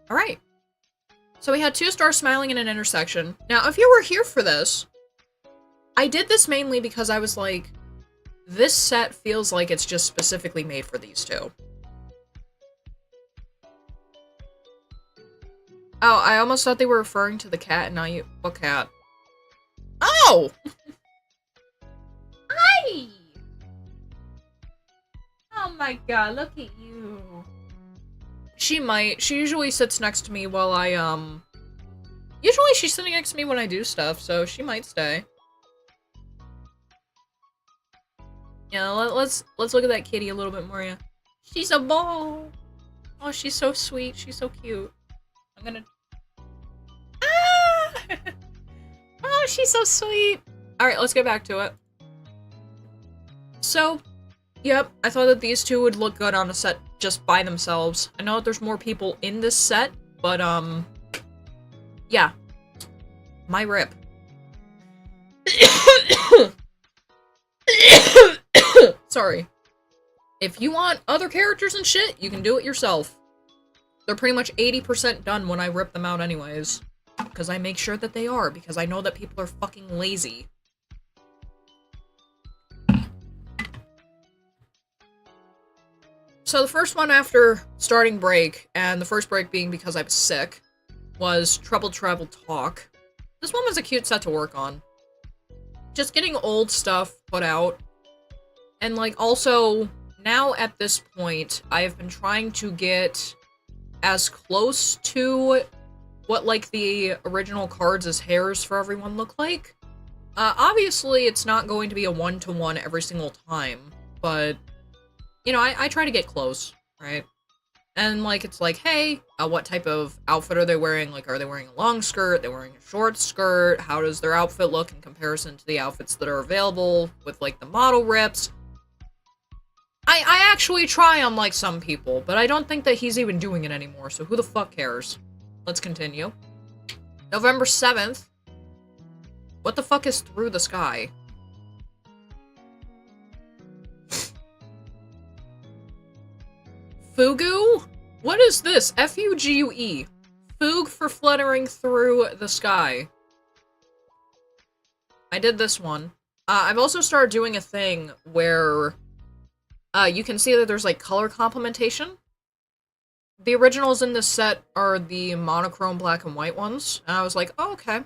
Alright. So we had 2 stars smiling in an intersection. Now, if you were here for this, I did this mainly because I was like, this set feels like it's just specifically made for these two. Oh, I almost thought they were referring to the cat, and now you... what cat? Oh! Hi! Oh my god, look at you. She might. She usually sits next to me while I, usually she's sitting next to me when I do stuff, so she might stay. Yeah, let's look at that kitty a little bit more, yeah. She's a ball! Oh, she's so sweet. She's so cute. I'm gonna... ah! Oh, she's so sweet! Alright, let's get back to it. So, yep, I thought that these two would look good on a set just by themselves. I know that there's more people in this set, but, yeah. My rip. Sorry. If you want other characters and shit, you can do it yourself. They're pretty much 80% done when I rip them out anyways. Because I make sure that they are, because I know that people are fucking lazy. So the first one after starting break, and the first break being because I was sick, was Trouble Travel Talk. This one was a cute set to work on. Just getting old stuff put out. And, like, also, now at this point, I have been trying to get as close to what, like, the original cards' hairs for everyone look like. Obviously, it's not going to be a one-to-one every single time, but, you know, I try to get close, right? And, like, it's like, hey, what type of outfit are they wearing? Like, are they wearing a long skirt? They're wearing a short skirt? How does their outfit look in comparison to the outfits that are available with, like, the model rips? I actually try on, like, some people, but I don't think that he's even doing it anymore, so who the fuck cares? Let's continue. November 7th. What the fuck is through the sky? Fugu? What is this? F-U-G-U-E. Fug for fluttering through the sky. I did this one. I've also started doing a thing where you can see that there's, like, color complementation. The originals in this set are the monochrome black and white ones, and I was like, oh, okay.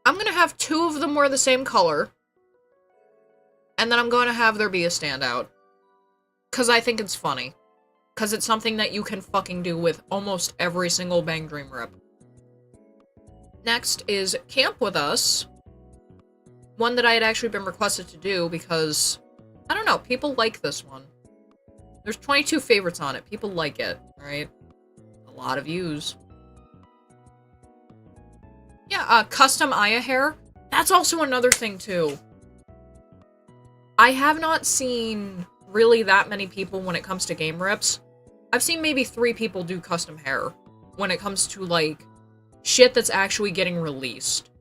I'm gonna have 2 of them wear the same color, and then I'm going to have there be a standout. Because I think it's funny. Because it's something that you can fucking do with almost every single Bang Dream rip. Next is Camp With Us. One that I had actually been requested to do because, I don't know, people like this one. There's 22 favorites on it. People like it, right? A lot of views. Yeah, custom Aya hair. That's also another thing, too. I have not seen really that many people when it comes to game rips. I've seen maybe 3 people do custom hair when it comes to, like, shit that's actually getting released.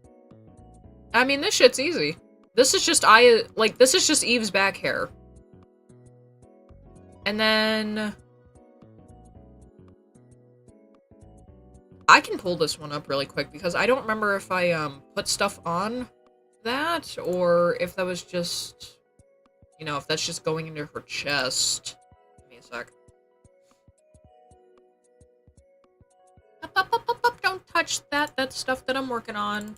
I mean, this shit's easy. This is just this is just Eve's back hair. And then I can pull this one up really quick because I don't remember if I put stuff on that or if that was just, you know, if that's just going into her chest. Give me a sec. Up, don't touch that. That's stuff that I'm working on.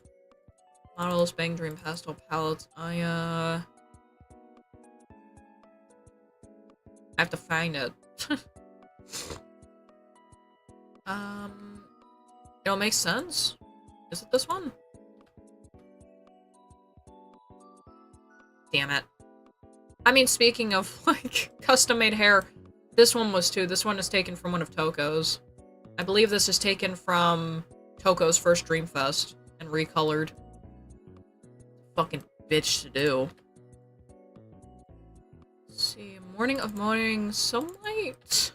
Models, Bang Dream Pastel Palettes. I have to find it. It'll make sense. Is it this one? Damn it. I mean, speaking of, like, custom-made hair, this one was too. This one is taken from one of Toko's. I believe this is taken from Toko's first Dreamfest and recolored. Fucking bitch to do. Let's see. Morning of Morning Sunlight?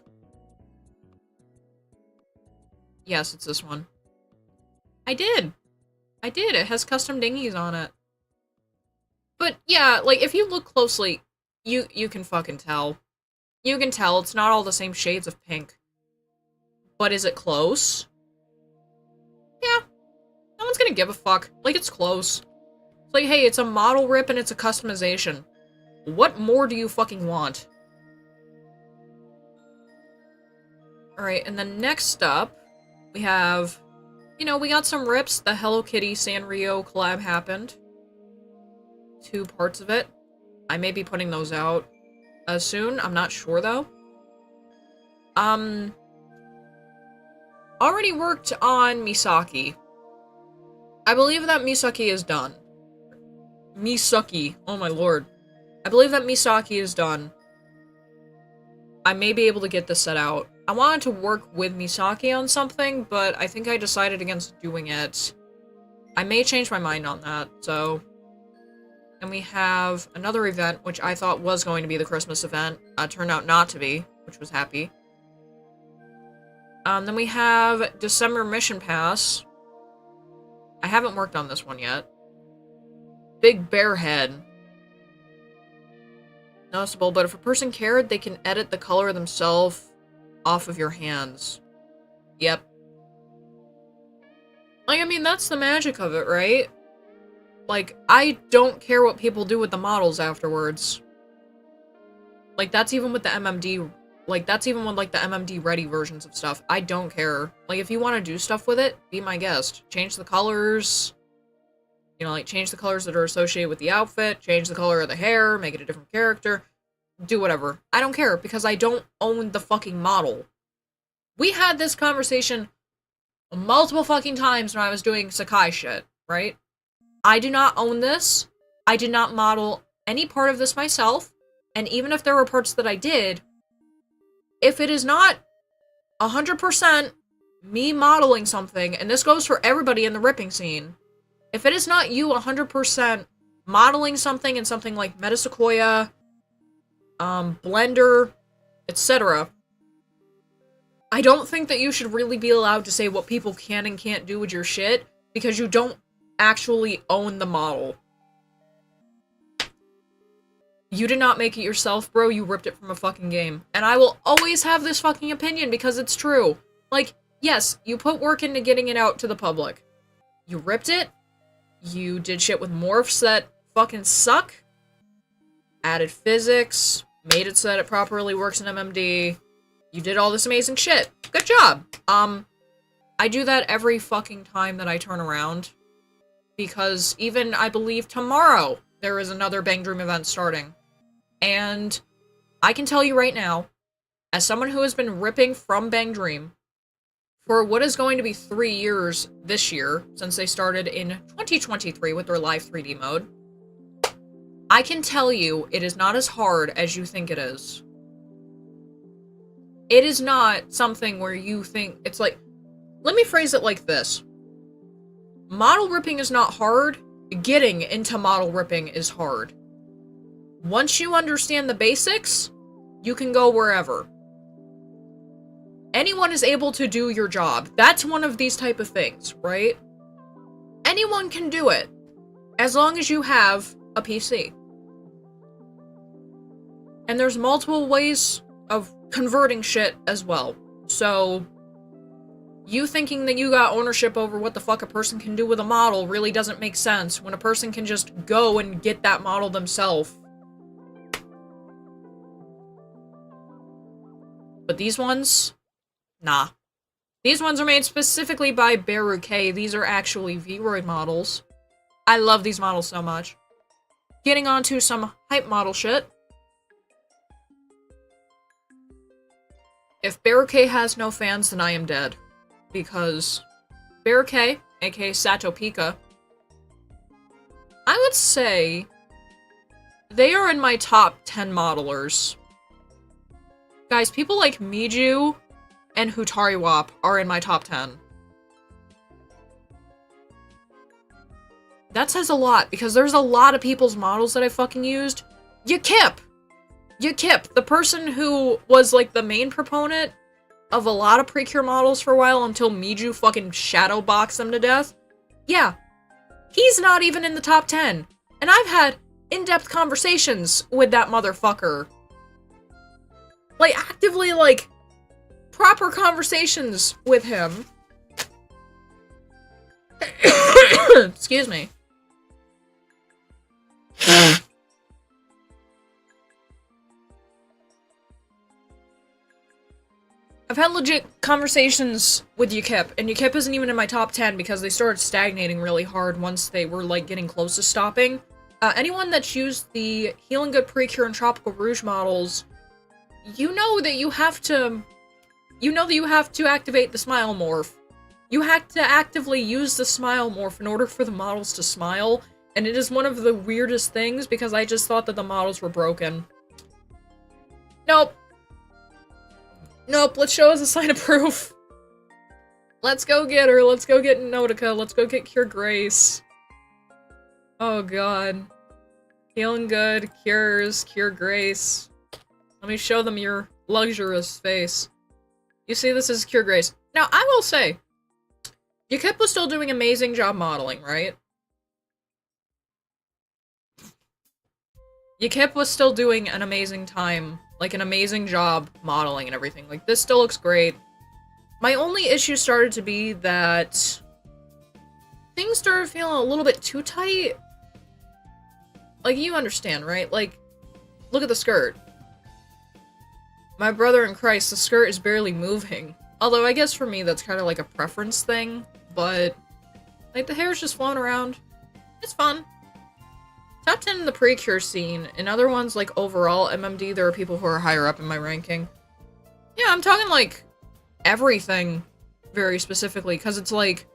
Yes, it's this one. I did! It has custom dinghies on it. But, yeah, like, if you look closely, you can fucking tell. You can tell it's not all the same shades of pink. But is it close? Yeah. No one's gonna give a fuck. Like, it's close. It's like, hey, it's a model rip and it's a customization. What more do you fucking want? Alright, and then next up, we have, you know, we got some rips. The Hello Kitty Sanrio collab happened. 2 parts of it. I may be putting those out soon. I'm not sure, though. Already worked on Misaki. I believe that Misaki is done. Misaki. Oh my lord. I believe that Misaki is done. I may be able to get this set out. I wanted to work with Misaki on something, but I think I decided against doing it. I may change my mind on that, so... And we have another event, which I thought was going to be the Christmas event. Turned out not to be, which was happy. Then we have December Mission Pass. I haven't worked on this one yet. Big Bear Head. Noticeable, but if a person cared, they can edit the color themselves off of your hands. Yep. Like, I mean, that's the magic of it, right? Like, I don't care what people do with the models afterwards. Like, that's even with the MMD, like, that's even with, like, the MMD ready versions of stuff. I don't care. Like, if you want to do stuff with it, be my guest. Change the colors. You know, like, change the colors that are associated with the outfit, change the color of the hair, make it a different character. do whatever. I don't care, because I don't own the fucking model. We had this conversation multiple fucking times when I was doing Sakai shit, right? I do not own this. I did not model any part of this myself, and even if there were parts that I did, if it is not 100% me modeling something, and this goes for everybody in the ripping scene, if it is not you 100% modeling something in something like Metasequoia, Blender, etc., I don't think that you should really be allowed to say what people can and can't do with your shit, because you don't actually own the model. You did not make it yourself, bro. You ripped it from a fucking game. And I will always have this fucking opinion because it's true. Like, yes, you put work into getting it out to the public. You ripped it. You did shit with morphs that fucking suck. Added physics. Made it so that it properly works in MMD. You did all this amazing shit. Good job. I do that every fucking time that I turn around. Because even, I believe, tomorrow, there is another Bang Dream event starting. And I can tell you right now, as someone who has been ripping from Bang Dream for what is going to be 3 years this year, since they started in 2023 with their live 3D mode, I can tell you it is not as hard as you think it is. It is not something where you think, it's like, let me phrase it like this. Model ripping is not hard, getting into model ripping is hard. Once you understand the basics, you can go wherever. Anyone is able to do your job. That's one of these type of things, right? Anyone can do it, as long as you have a PC. And there's multiple ways of converting shit as well. So, you thinking that you got ownership over what the fuck a person can do with a model really doesn't make sense when a person can just go and get that model themselves. But these ones? Nah. These ones are made specifically by Beru K. These are actually Vroid models. I love these models so much. Getting onto some hype model shit. If Beru K has no fans, then I am dead. Because Beru K, aka Sato Pika, I would say they are in my top 10 modelers. Guys, people like Miju and Hutari Wap are in my top 10. That says a lot, because there's a lot of people's models that I fucking used. Yakip, the person who was like the main proponent of a lot of Precure models for a while until Miju fucking shadowboxed them to death. Yeah, he's not even in the top 10. And I've had in-depth conversations with that motherfucker. Like, actively, like, proper conversations with him. Excuse me. I've had legit conversations with Yakip, and Yakip isn't even in my top 10 because they started stagnating really hard once they were, like, getting close to stopping. Anyone that's used the Healing Good Precure and Tropical Rouge models, you know that you have to activate the Smile Morph. You have to actively use the Smile Morph in order for the models to smile, and it is one of the weirdest things because I just thought that the models were broken. Nope. Nope, let's show us a sign of proof. Let's go get her, let's go get Nautica, let's go get Cure Grace. Oh god. Feeling good, Cures, Cure Grace. Let me show them your luxurious face. You see, this is Cure Grace. Now, I will say, Yakip was still doing an amazing job modeling, right? Yakip was still doing an amazing time, like an amazing job modeling and everything. Like, this still looks great. My only issue started to be that things started feeling a little bit too tight. Like, you understand, right? Like, look at the skirt. My brother in Christ, the skirt is barely moving. Although, I guess for me, that's kind of like a preference thing. But, like, the hair's just flowing around. It's fun. Top 10 in the pre-cure scene. In other ones, like overall MMD, there are people who are higher up in my ranking. Yeah, I'm talking like everything very specifically, because it's like,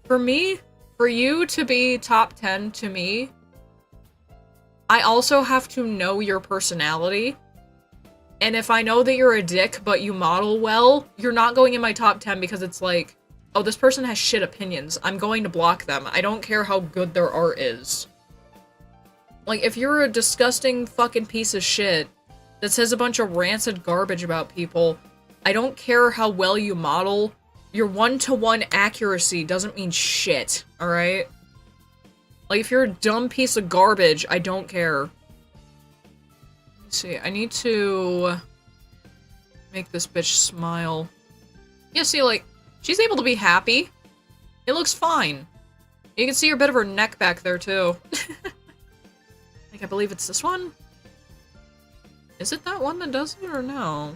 for me, for you to be top 10 to me, I also have to know your personality. And if I know that you're a dick, but you model well, you're not going in my top 10 because it's like, oh, this person has shit opinions. I'm going to block them. I don't care how good their art is. Like, if you're a disgusting fucking piece of shit that says a bunch of rancid garbage about people, I don't care how well you model. Your one-to-one accuracy doesn't mean shit, alright? Like, if you're a dumb piece of garbage, I don't care. Let's see, I need to make this bitch smile. Yeah, see, like, she's able to be happy. It looks fine. You can see a bit of her neck back there, too. Like, I believe it's this one? Is it that one that does it, or no?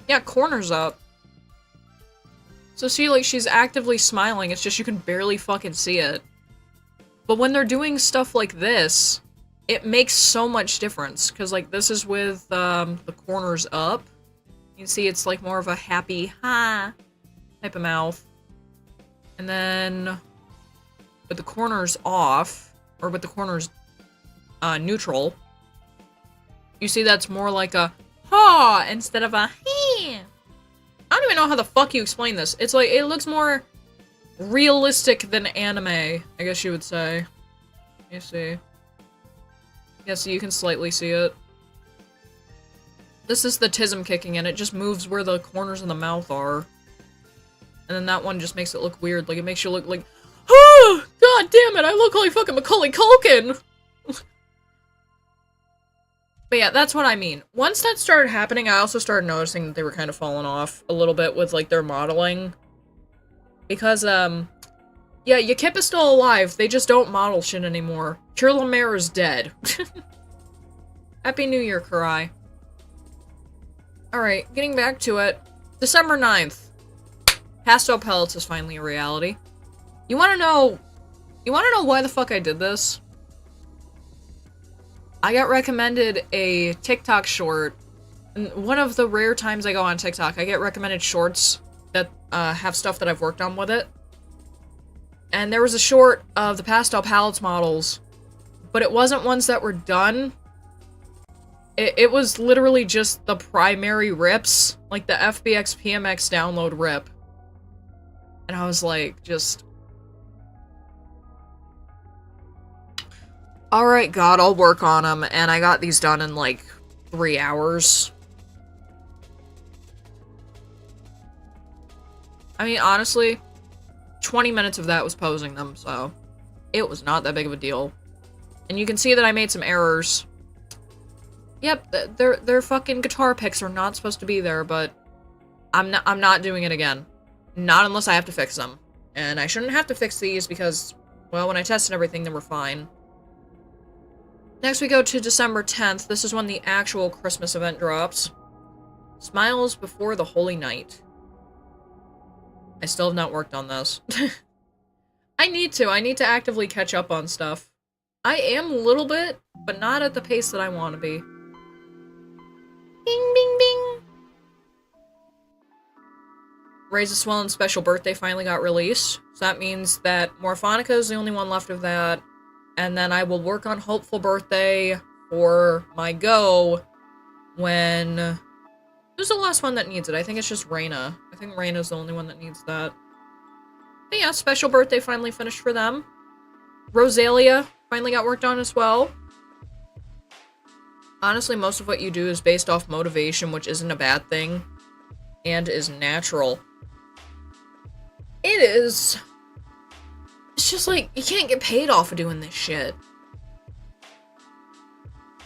Yeah, corner's up. So see, like, she's actively smiling, it's just you can barely fucking see it. But when they're doing stuff like this, it makes so much difference, because, like, this is with, the corners up. You can see it's, like, more of a happy, ha type of mouth. And then, with the corners off, or with the corners, neutral, you see that's more like a ha instead of a hee. I don't even know how the fuck you explain this. It's like, it looks more realistic than anime, I guess you would say. You see. Yeah, so you can slightly see it. This is the tism kicking in. It just moves where the corners in the mouth are. And then that one just makes it look weird. Like, it makes you look like, oh, god damn it, I look like fucking Macaulay Culkin! But yeah, that's what I mean. Once that started happening, I also started noticing that they were kind of falling off a little bit with, like, their modeling. Because, yeah, Yakip is still alive. They just don't model shit anymore. Pure Lemaire is dead. Happy New Year, Karai. Alright, getting back to it. December 9th. Pastel Pellets is finally a reality. You wanna know why the fuck I did this? I got recommended a TikTok short. And one of the rare times I go on TikTok, I get recommended shorts that have stuff that I've worked on with it. And there was a short of the pastel palettes models, but it wasn't ones that were done. It was literally just the primary rips, like the FBX PMX download rip. And I was like, just... Alright, God, I'll work on them, and I got these done in, like, 3 hours. I mean, honestly, 20 minutes of that was posing them, so it was not that big of a deal. And you can see that I made some errors. Yep, their fucking guitar picks are not supposed to be there, but I'm not doing it again. Not unless I have to fix them. And I shouldn't have to fix these because, well, when I tested everything, they were fine. Next we go to December 10th. This is when the actual Christmas event drops. Smiles Before the Holy Night. I still have not worked on this. I need to actively catch up on stuff. I am a little bit, but not at the pace that I want to be. Bing, bing, bing! Raise a Swellen's special birthday finally got released. So that means that Morphonica is the only one left of that. And then I will work on Hopeful Birthday for my go when... Who's the last one that needs it? I think it's just Reina. I think Reina's the only one that needs that. But yeah, Special Birthday finally finished for them. Rosalia finally got worked on as well. Honestly, most of what you do is based off motivation, which isn't a bad thing. And is natural. It is... It's just like, you can't get paid off of doing this shit.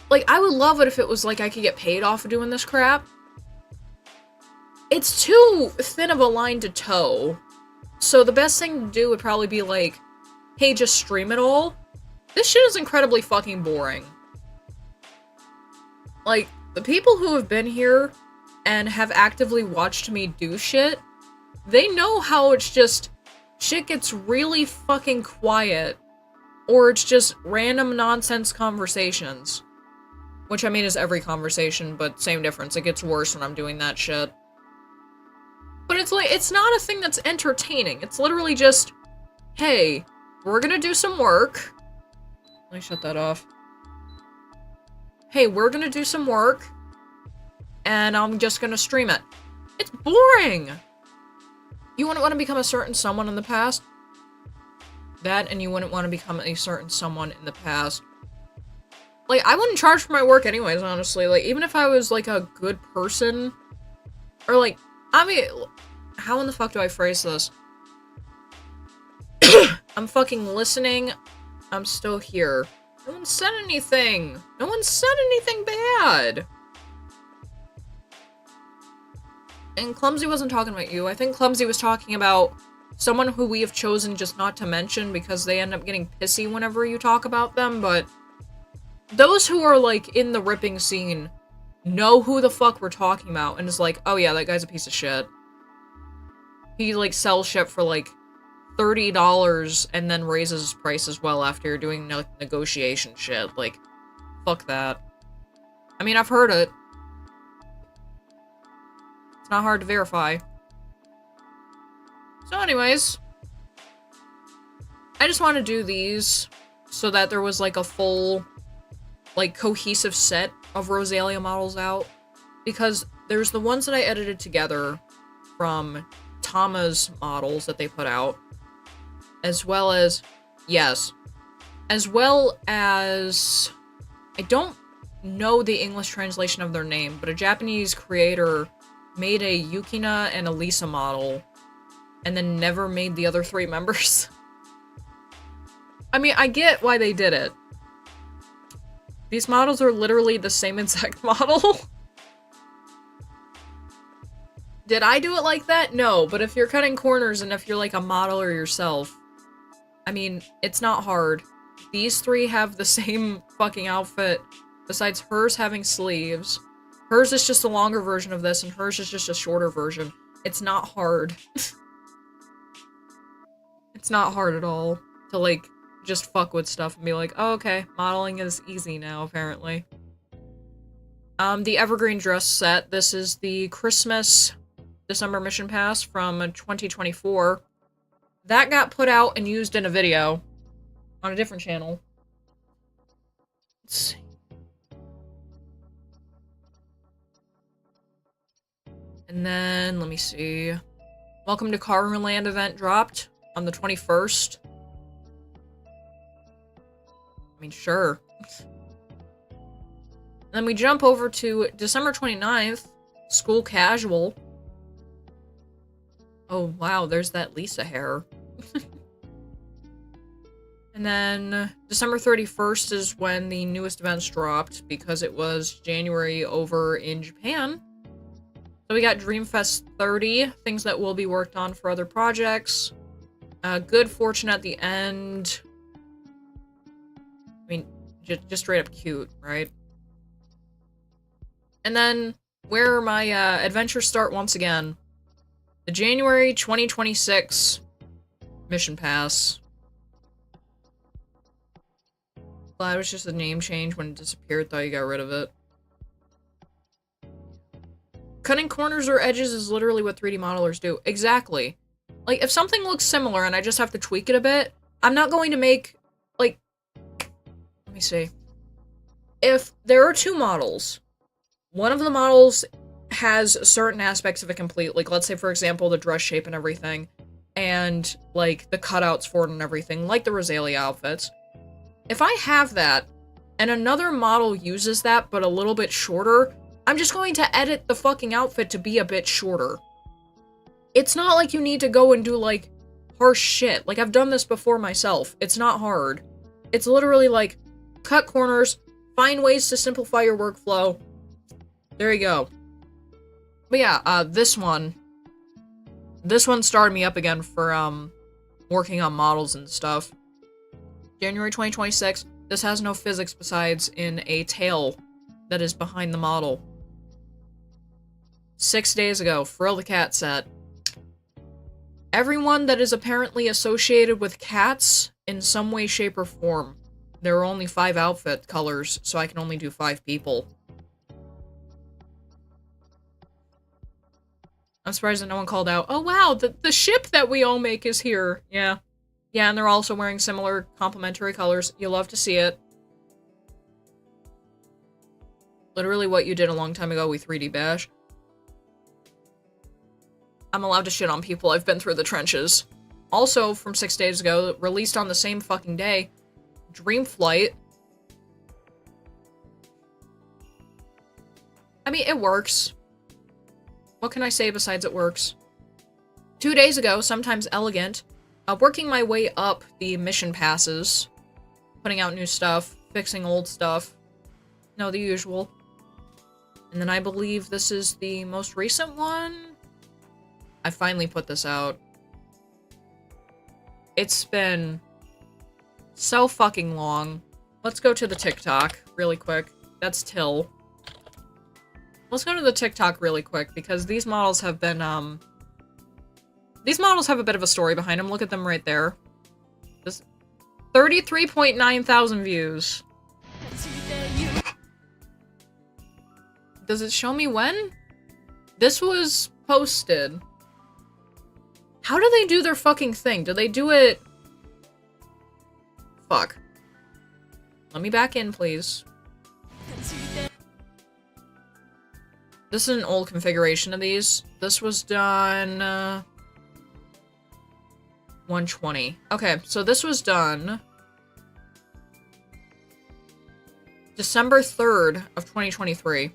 Like, I would love it if it was like I could get paid off of doing this crap. It's too thin of a line to toe. So the best thing to do would probably be like, hey, just stream it all. This shit is incredibly fucking boring. Like, the people who have been here and have actively watched me do shit, they know how it's just... Shit gets really fucking quiet or it's just random nonsense conversations. Which, I mean, is every conversation, but same difference. It gets worse when I'm doing that shit. But it's like, it's not a thing that's entertaining. It's literally just, hey, we're gonna do some work. Let me shut that off. Hey, we're gonna do some work, and I'm just gonna stream it. It's boring! You wouldn't want to become a certain someone in the past? That, and you wouldn't want to become a certain someone in the past. Like, I wouldn't charge for my work anyways, honestly. Like, even if I was, like, a good person, or, like, I mean, how in the fuck do I phrase this? I'm fucking listening. I'm still here. No one said anything. No one said anything bad. And Clumsy wasn't talking about you. I think Clumsy was talking about someone who we have chosen just not to mention because they end up getting pissy whenever you talk about them, but those who are, like, in the ripping scene know who the fuck we're talking about and is like, oh yeah, that guy's a piece of shit. He, like, sells shit for, like, $30 and then raises his price as well after you're doing negotiation shit. Like, fuck that. I mean, I've heard it. It's not hard to verify. So anyways, I just want to do these so that there was like a full, like, cohesive set of Rosalia models out. Because there's the ones that I edited together from Tama's models that they put out. As well as, yes, as well as, I don't know the English translation of their name, but a Japanese creator made a Yukina and a Lisa model, and then never made the other 3 members. I mean, I get why they did it. These models are literally the same exact model. Did I do it like that? No, but if you're cutting corners and if you're like a modeler yourself, I mean, it's not hard. These 3 have the same fucking outfit, besides hers having sleeves. Hers is just a longer version of this, and hers is just a shorter version. It's not hard. It's not hard at all to, like, just fuck with stuff and be like, oh, okay, modeling is easy now, apparently. The Evergreen Dress set. This is the Christmas December Mission Pass from 2024. That got put out and used in a video on a different channel. Let's see. And then, let me see. Welcome to Carverland event dropped on the 21st. I mean, sure. Then we jump over to December 29th, School Casual. Oh, wow, there's that Lisa hair. And then December 31st is when the newest events dropped, because it was January over in Japan. So we got Dreamfest 30, things that will be worked on for other projects. Good fortune at the end. I mean, just straight up cute, right? And then, where my adventures start once again. The January 2026 Mission Pass. Glad it was just a name change when it disappeared, thought you got rid of it. Cutting corners or edges is literally what 3D modelers do. Exactly. Like, if something looks similar and I just have to tweak it a bit, I'm not going to make, like, let me see. If there are 2 models, one of the models has certain aspects of it complete, like, let's say, for example, the dress shape and everything, and, like, the cutouts for it and everything, like the Rosalia outfits. If I have that, and another model uses that, but a little bit shorter, I'm just going to edit the fucking outfit to be a bit shorter. It's not like you need to go and do, like, harsh shit. Like, I've done this before myself. It's not hard. It's literally, like, cut corners, find ways to simplify your workflow. There you go. But yeah, this one started me up again for, working on models and stuff. January 2026, this has no physics besides in a tail that is behind the model. 6 days ago, Frill the Cat set. Everyone that is apparently associated with cats in some way, shape, or form. There are only 5 outfit colors, so I can only do 5 people. I'm surprised that no one called out, oh wow, the ship that we all make is here. Yeah. Yeah, and they're also wearing similar complementary colors. You'll love to see it. Literally what you did a long time ago with 3D Bash. I'm allowed to shit on people. I've been through the trenches. Also, from 6 days ago, released on the same fucking day, Dream Flight. I mean, it works. What can I say besides it works? 2 days ago, Sometimes Elegant, working my way up the mission passes, putting out new stuff, fixing old stuff. No, the usual. And then I believe this is the most recent one. I finally put this out. It's been so fucking long. Let's go to the TikTok really quick. That's Till. Let's go to the TikTok really quick because these models have been, these models have a bit of a story behind them. Look at them right there. This 33.9 thousand views. Does it show me when? This was posted. How do they do their fucking thing? Do they do it... Fuck. Let me back in, please. This is an old configuration of these. This was done... 120. Okay, so this was done... December 3rd of 2023.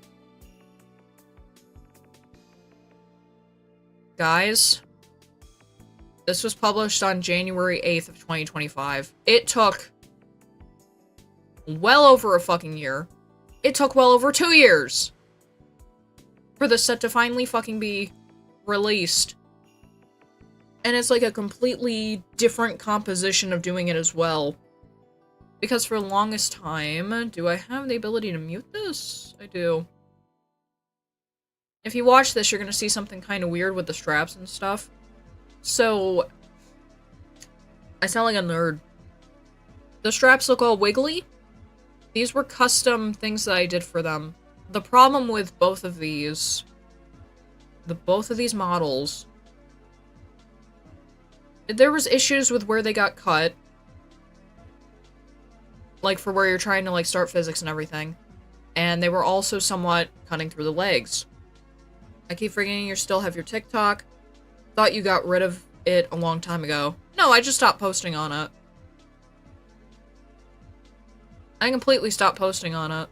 Guys... This was published on January 8th of 2025. It took well over a fucking year. It took well over 2 years for this set to finally fucking be released. And it's like a completely different composition of doing it as well. Because for the longest time, do I have the ability to mute this? I do. If you watch this, you're gonna see something kind of weird with the straps and stuff. So, I sound like a nerd. The straps look all wiggly. These were custom things that I did for them. The problem with both of these models, there was issues with where they got cut. Like for where you're trying to like start physics and everything. And they were also somewhat cutting through the legs. I keep forgetting you still have your TikTok. Thought you got rid of it a long time ago. No, I just stopped posting on it. I completely stopped posting on it.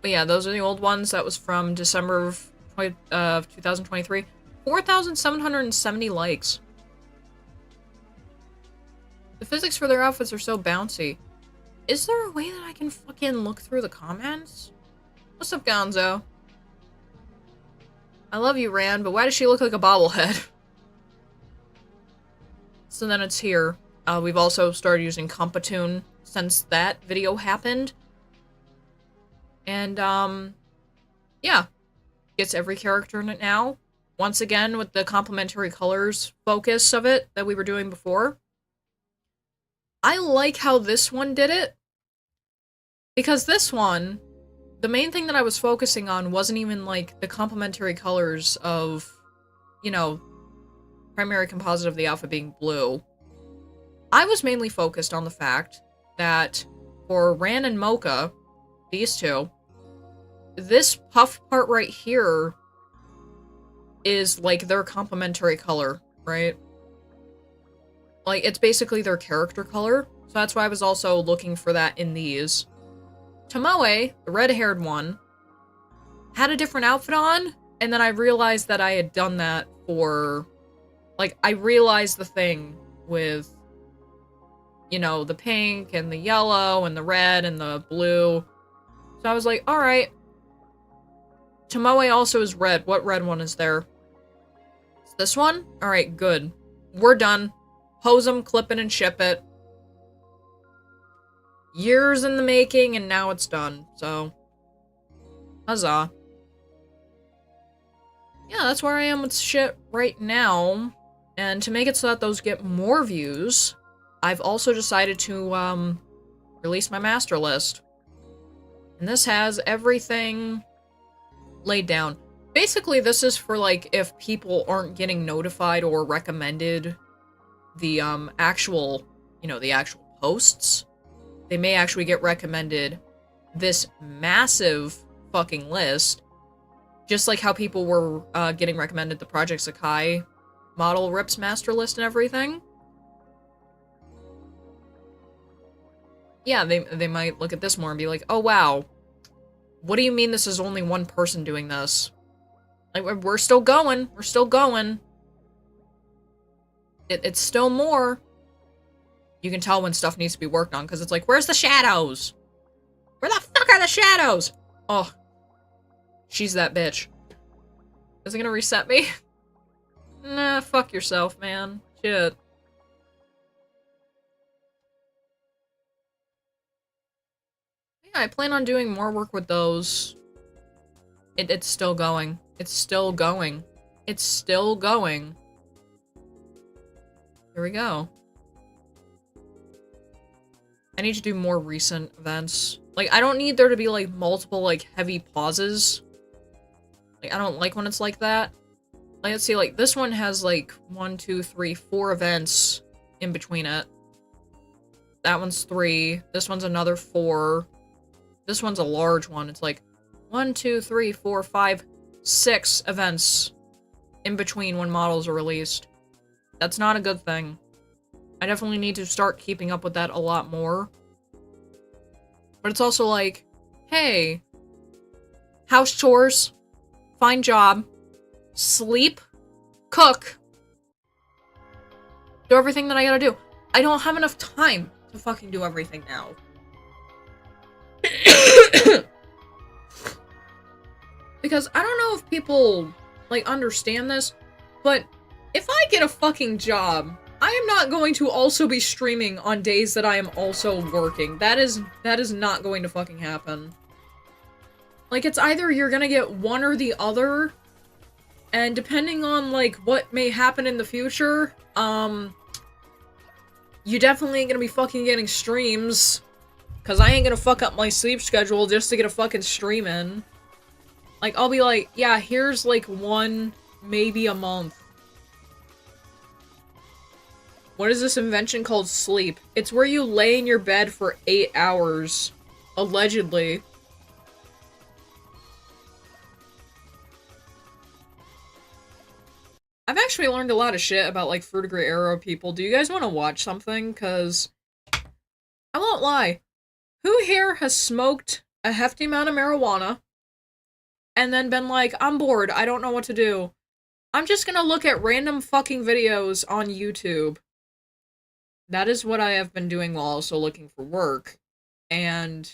But yeah, those are the old ones. That was from December of 2023. 4,770 likes. The physics for their outfits are so bouncy. Is there a way that I can fucking look through the comments? What's up, Gonzo? I love you, Rand, but why does she look like a bobblehead? So then it's here. We've also started using Compatoon since that video happened. And, yeah. Gets every character in it now. Once again, with the complementary colors focus of it that we were doing before. I like how this one did it. Because this one, the main thing that I was focusing on wasn't even, like, the complementary colors of, you know, primary composite of the outfit being blue. I was mainly focused on the fact that for Ran and Mocha, these two, this puff part right here is, like, their complementary color, right? Like, it's basically their character color, so that's why I was also looking for that in these. Tomoe, the red-haired one, had a different outfit on, and then I realized that I had done that for... Like, I realized the thing with, you know, the pink, and the yellow, and the red, and the blue. So I was like, alright. Tomoe also is red. What red one is there? It's this one? Alright, good. We're done. Hose them, clip it, and ship it. Years in the making, and now it's done, so... Huzzah. yeah, that's where I am with shit right now. And to make it so that those get more views, I've also decided to, release my master list. And this has everything laid down. Basically, this is for, like, if people aren't getting notified or recommended the, actual, you know, the actual posts, they may actually get recommended this massive fucking list, just like how people were, getting recommended the Project Sakai model rips master list and everything. Yeah, they might look at this more and be like, oh wow, what do you mean this is only one person doing this? Like, we're still going, we're still going. It's still more. You can tell when stuff needs to be worked on, because it's like, where's the shadows? Where the fuck are the shadows? Oh, she's that bitch. Is it gonna reset me? Nah, fuck yourself, man. Shit. Yeah, I plan on doing more work with those. It's still going. It's still going. It's still going. Here we go. I need to do more recent events. Like, I don't need there to be, like, multiple, like, heavy pauses. Like, I don't like when it's like that. Like, let's see, like, this one has, like, 1, 2, 3, 4 events in between it. That one's 3. This one's another 4. This one's a large one. It's like 1, 2, 3, 4, 5, 6 events in between when models are released. That's not a good thing. I definitely need to start keeping up with that a lot more. But it's also like, hey, house chores, find job, sleep, cook, do everything that I gotta do. I don't have enough time to fucking do everything now. Because I don't know if people, like, understand this, but if I get a fucking job, I am not going to also be streaming on days that I am also working. That is not going to fucking happen. Like, it's either you're gonna get one or the other, and depending on, like, what may happen in the future, you definitely ain't gonna be fucking getting streams, because I ain't gonna fuck up my sleep schedule just to get a fucking stream in. Like, I'll be like, yeah, here's, like, one, maybe a month. What is this invention called sleep? It's where you lay in your bed for 8 hours. Allegedly. I've actually learned a lot of shit about, like, Fruit Degree Arrow people. Do you guys want to watch something? Because I won't lie. Who here has smoked a hefty amount of marijuana and then been like, I'm bored, I don't know what to do. I'm just gonna look at random fucking videos on YouTube. That is what I have been doing while also looking for work. And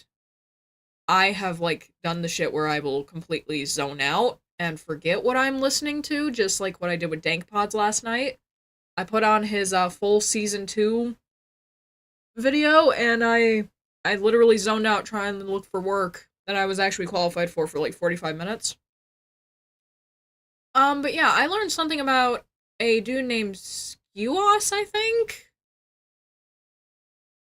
I have, like, done the shit where I will completely zone out and forget what I'm listening to, just like what I did with Dank Pods last night. I put on his full season 2 video, and I literally zoned out trying to look for work that I was actually qualified for like 45 minutes. But yeah, I learned something about a dude named Skewos, I think?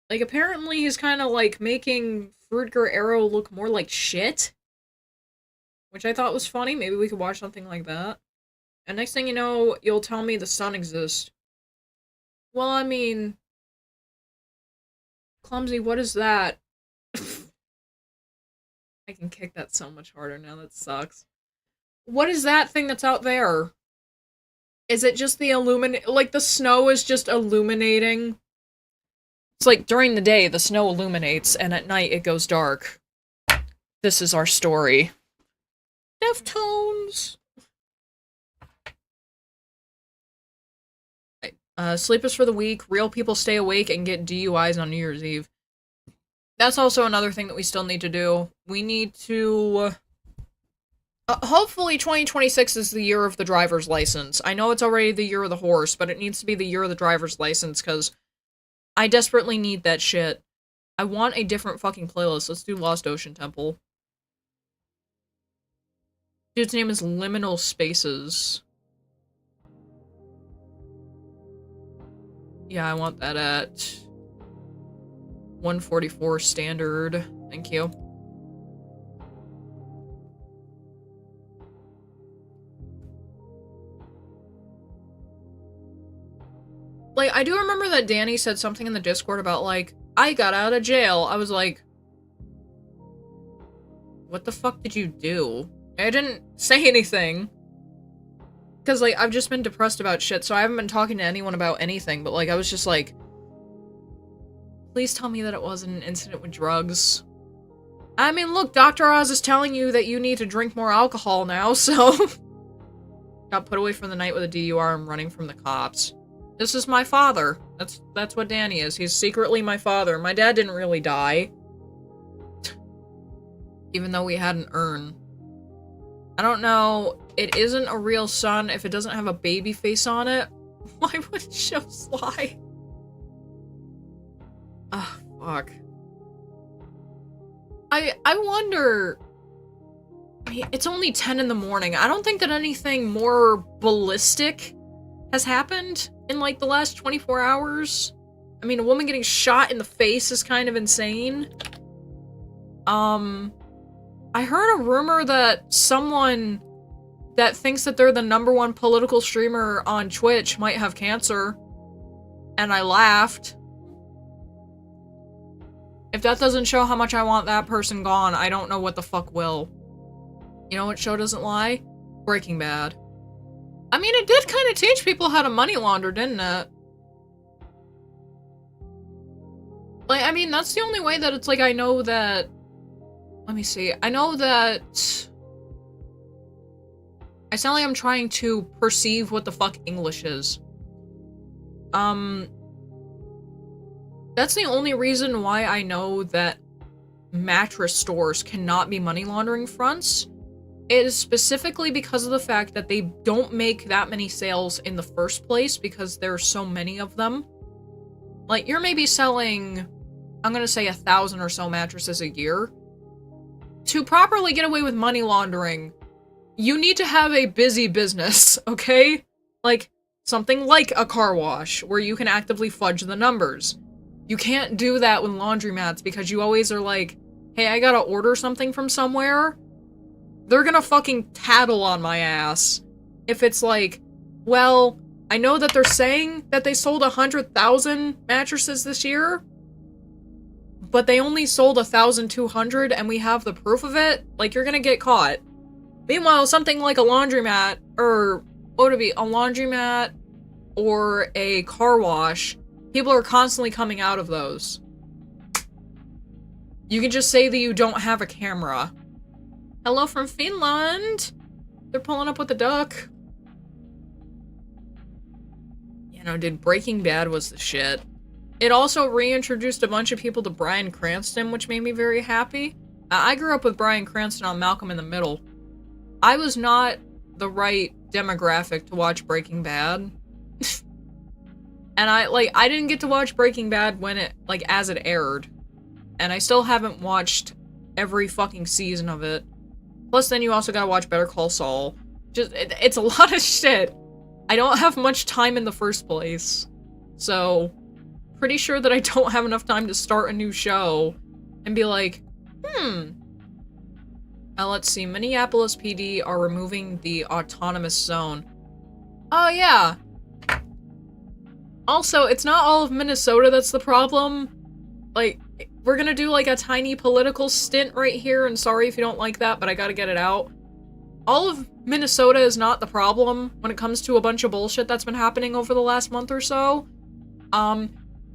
Like, apparently he's kind of, like, making Fruitger Arrow look more like shit. Which I thought was funny. Maybe we could watch something like that. And next thing you know, you'll tell me the sun exists. Well, I mean... Clumsy, what is that? I can kick that so much harder now, that sucks. What is that thing that's out there? Is it just the like, the snow is just illuminating? It's like, during the day, the snow illuminates, and at night, it goes dark. This is our story. Deftones! Sleep is for the weak. Real people stay awake and get DUIs on New Year's Eve. That's also another thing that we still need to do. We need to... hopefully 2026 is the year of the driver's license. I know it's already the year of the horse, but it needs to be the year of the driver's license, because I desperately need that shit. I want a different fucking playlist. Let's do Lost Ocean Temple. Dude's name is Liminal Spaces. Yeah, I want that at 144 standard. Thank you. Like, I do remember that Danny said something in the Discord about, like, I got out of jail. I was like, what the fuck did you do? I didn't say anything. Because, like, I've just been depressed about shit, so I haven't been talking to anyone about anything, but, like, I was just like, please tell me that it wasn't an incident with drugs. I mean, look, Dr. Oz is telling you that you need to drink more alcohol now, so... Got put away for the night with a DUR and running from the cops. This is my father. That's what Danny is. He's secretly my father. My dad didn't really die. Even though we had an urn. I don't know. It isn't a real son if it doesn't have a baby face on it. Why would it show Sly? Ah, fuck. I wonder... I mean, it's only 10 in the morning. I don't think that anything more ballistic has happened in, like, the last 24 hours. I mean, a woman getting shot in the face is kind of insane. I heard a rumor that someone that thinks that they're the #1 political streamer on Twitch might have cancer. And I laughed. If that doesn't show how much I want that person gone, I don't know what the fuck will. You know what show doesn't lie? Breaking Bad. I mean, it did kind of teach people how to money launder, didn't it? Like, I mean, that's the only way that it's like, I know that... Let me see. I know that... I sound like I'm trying to perceive what the fuck English is. That's the only reason why I know that mattress stores cannot be money laundering fronts. It is specifically because of the fact that they don't make that many sales in the first place because there are so many of them. Like, you're maybe selling, I'm gonna say 1,000 or so mattresses a year. To properly get away with money laundering, you need to have a busy business, okay? Like, something like a car wash, where you can actively fudge the numbers. You can't do that with laundromats because you always are like, hey, I gotta order something from somewhere. They're gonna fucking tattle on my ass. If it's like, well, I know that they're saying that they sold 100,000 mattresses this year, but they only sold 1,200 and we have the proof of it, like, you're gonna get caught. Meanwhile, something like a laundromat, or what would it be, a laundromat or a car wash, people are constantly coming out of those. You can just say that you don't have a camera. Hello from Finland! They're pulling up with the duck. You know, dude, Breaking Bad was the shit. It also reintroduced a bunch of people to Bryan Cranston, which made me very happy. I grew up with Bryan Cranston on Malcolm in the Middle. I was not the right demographic to watch Breaking Bad. And I didn't get to watch Breaking Bad when it, like, as it aired. And I still haven't watched every fucking season of it. Plus, then you also gotta watch Better Call Saul. Just, it's a lot of shit. I don't have much time in the first place. So, pretty sure that I don't have enough time to start a new show and be like, let's see. Minneapolis PD are removing the autonomous zone. Oh, yeah. Also, it's not all of Minnesota that's the problem. Like, we're gonna do, like, a tiny political stint right here, and sorry if you don't like that, but I gotta get it out. All of Minnesota is not the problem when it comes to a bunch of bullshit that's been happening over the last month or so.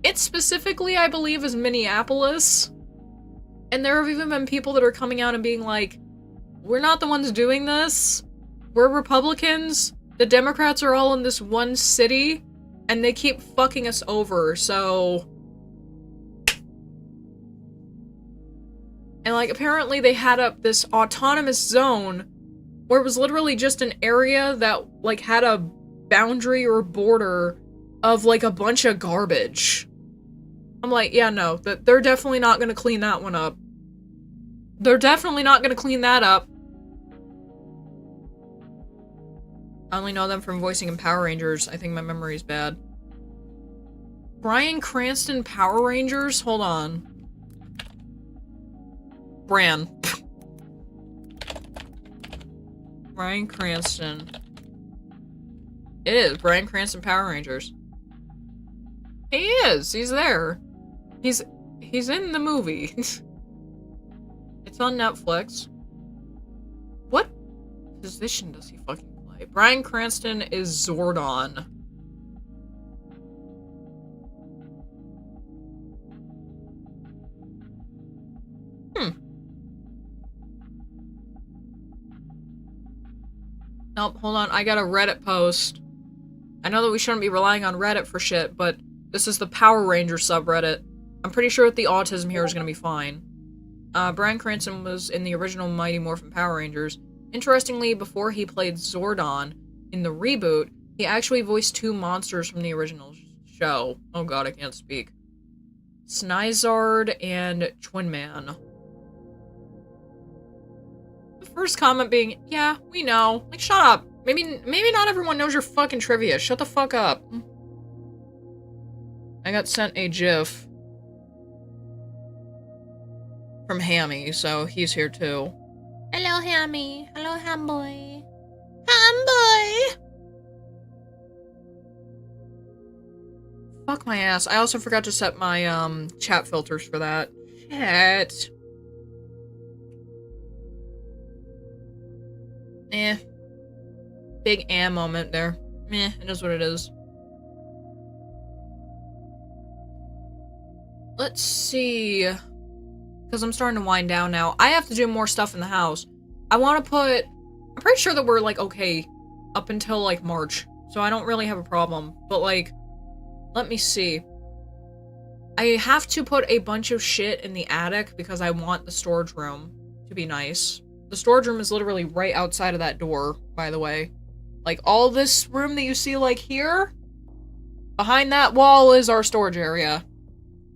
It specifically, I believe, is Minneapolis. And there have even been people that are coming out and being like, we're not the ones doing this. We're Republicans. The Democrats are all in this one city, and they keep fucking us over, so... And, like, apparently they had up this autonomous zone where it was literally just an area that, like, had a boundary or border of, like, a bunch of garbage. I'm like, yeah, no, they're definitely not gonna clean that one up. They're definitely not gonna clean that up. I only know them from voicing in Power Rangers. I think my memory's bad. Bryan Cranston Power Rangers? Hold on. Bran. Bryan Cranston. It is. Bryan Cranston Power Rangers. He is. He's there. He's in the movie. It's on Netflix. What position does he fucking play? Bryan Cranston is Zordon. Nope, hold on. I got a Reddit post. I know that we shouldn't be relying on Reddit for shit, but this is the Power Ranger subreddit. I'm pretty sure that the autism here is gonna be fine. Bryan Cranston was in the original Mighty Morphin Power Rangers. Interestingly, before he played Zordon in the reboot, he actually voiced 2 monsters from the original show. Oh god, I can't speak. Snizard and Twinman. The first comment being, yeah, we know. Like, shut up. Maybe not everyone knows your fucking trivia. Shut the fuck up. I got sent a GIF from Hammy, so he's here too. Hello, Hammy. Hello, Hamboy. Hamboy! Fuck my ass. I also forgot to set my, chat filters for that. Shit. Eh. Big moment there. Meh, it is what it is. Let's see. Because I'm starting to wind down now. I have to do more stuff in the house. I want to put... I'm pretty sure that we're, like, okay up until, like, March. So I don't really have a problem. But, like, let me see. I have to put a bunch of shit in the attic because I want the storage room to be nice. The storage room is literally right outside of that door, by the way. Like, all this room that you see, like, here, behind that wall is our storage area.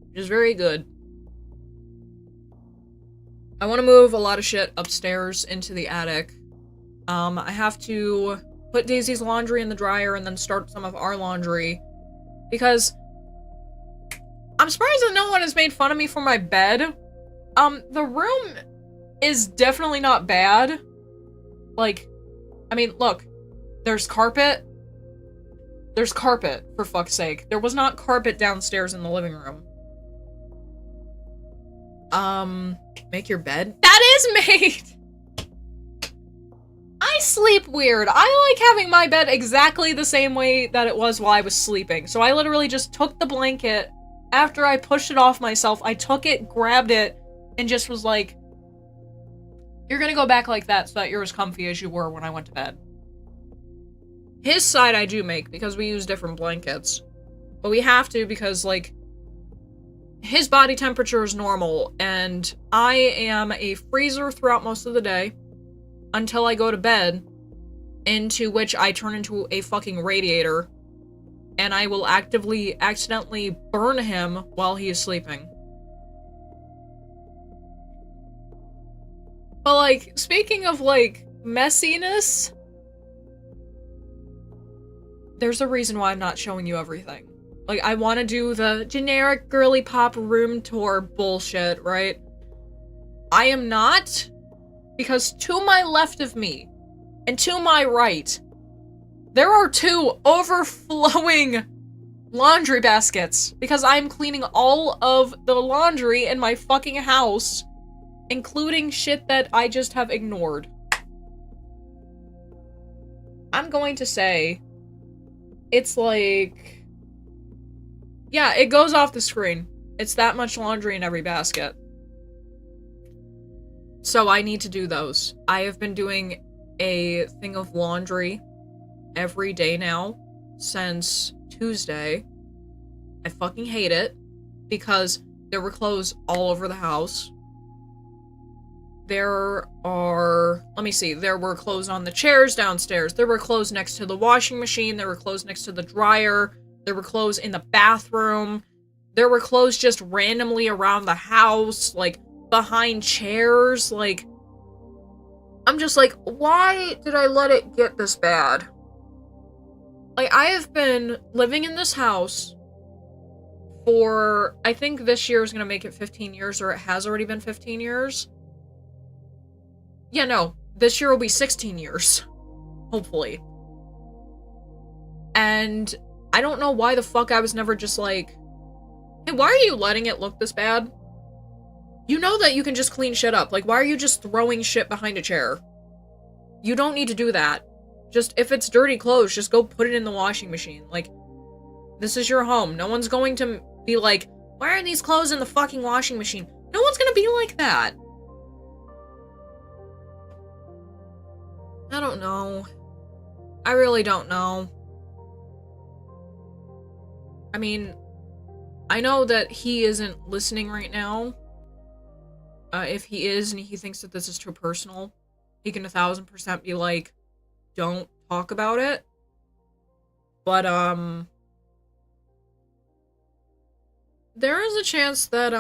Which is very good. I want to move a lot of shit upstairs into the attic. I have to put Daisy's laundry in the dryer and then start some of our laundry. Because I'm surprised that no one has made fun of me for my bed. The room is definitely not bad. Like, I mean, look. There's carpet. There's carpet, for fuck's sake. There was not carpet downstairs in the living room. Make your bed? That is made! I sleep weird. I like having my bed exactly the same way that it was while I was sleeping. So I literally just took the blanket, after I pushed it off myself, I took it, grabbed it, and just was like, you're gonna go back like that so that you're as comfy as you were when I went to bed. His side I do make, because we use different blankets. But we have to because, like, his body temperature is normal, and I am a freezer throughout most of the day, until I go to bed, into which I turn into a fucking radiator, and I will accidentally burn him while he is sleeping. But, like, speaking of, like, messiness... There's a reason why I'm not showing you everything. Like, I want to do the generic girly pop room tour bullshit, right? I am not, because to my left of me, and to my right, there are 2 overflowing laundry baskets, because I'm cleaning all of the laundry in my fucking house, including shit that I just have ignored. I'm going to say... It's like... Yeah, it goes off the screen. It's that much laundry in every basket. So I need to do those. I have been doing a thing of laundry every day now since Tuesday. I fucking hate it because there were clothes all over the house. There are, let me see, there were clothes on the chairs downstairs. There were clothes next to the washing machine. There were clothes next to the dryer. There were clothes in the bathroom. There were clothes just randomly around the house, like, behind chairs. Like, I'm just like, why did I let it get this bad? Like, I have been living in this house for, I think this year is gonna make it 15 years, or it has already been 15 years. Yeah, no. This year will be 16 years. Hopefully. And I don't know why the fuck I was never just like, hey, why are you letting it look this bad? You know that you can just clean shit up. Like, why are you just throwing shit behind a chair? You don't need to do that. Just, if it's dirty clothes, just go put it in the washing machine. Like, this is your home. No one's going to be like, why are these clothes in the fucking washing machine? No one's gonna be like that. I don't know. I really don't know. I mean, I know that he isn't listening right now. If he is and he thinks that this is too personal, he can 1000% be like, don't talk about it. But, there is a chance that,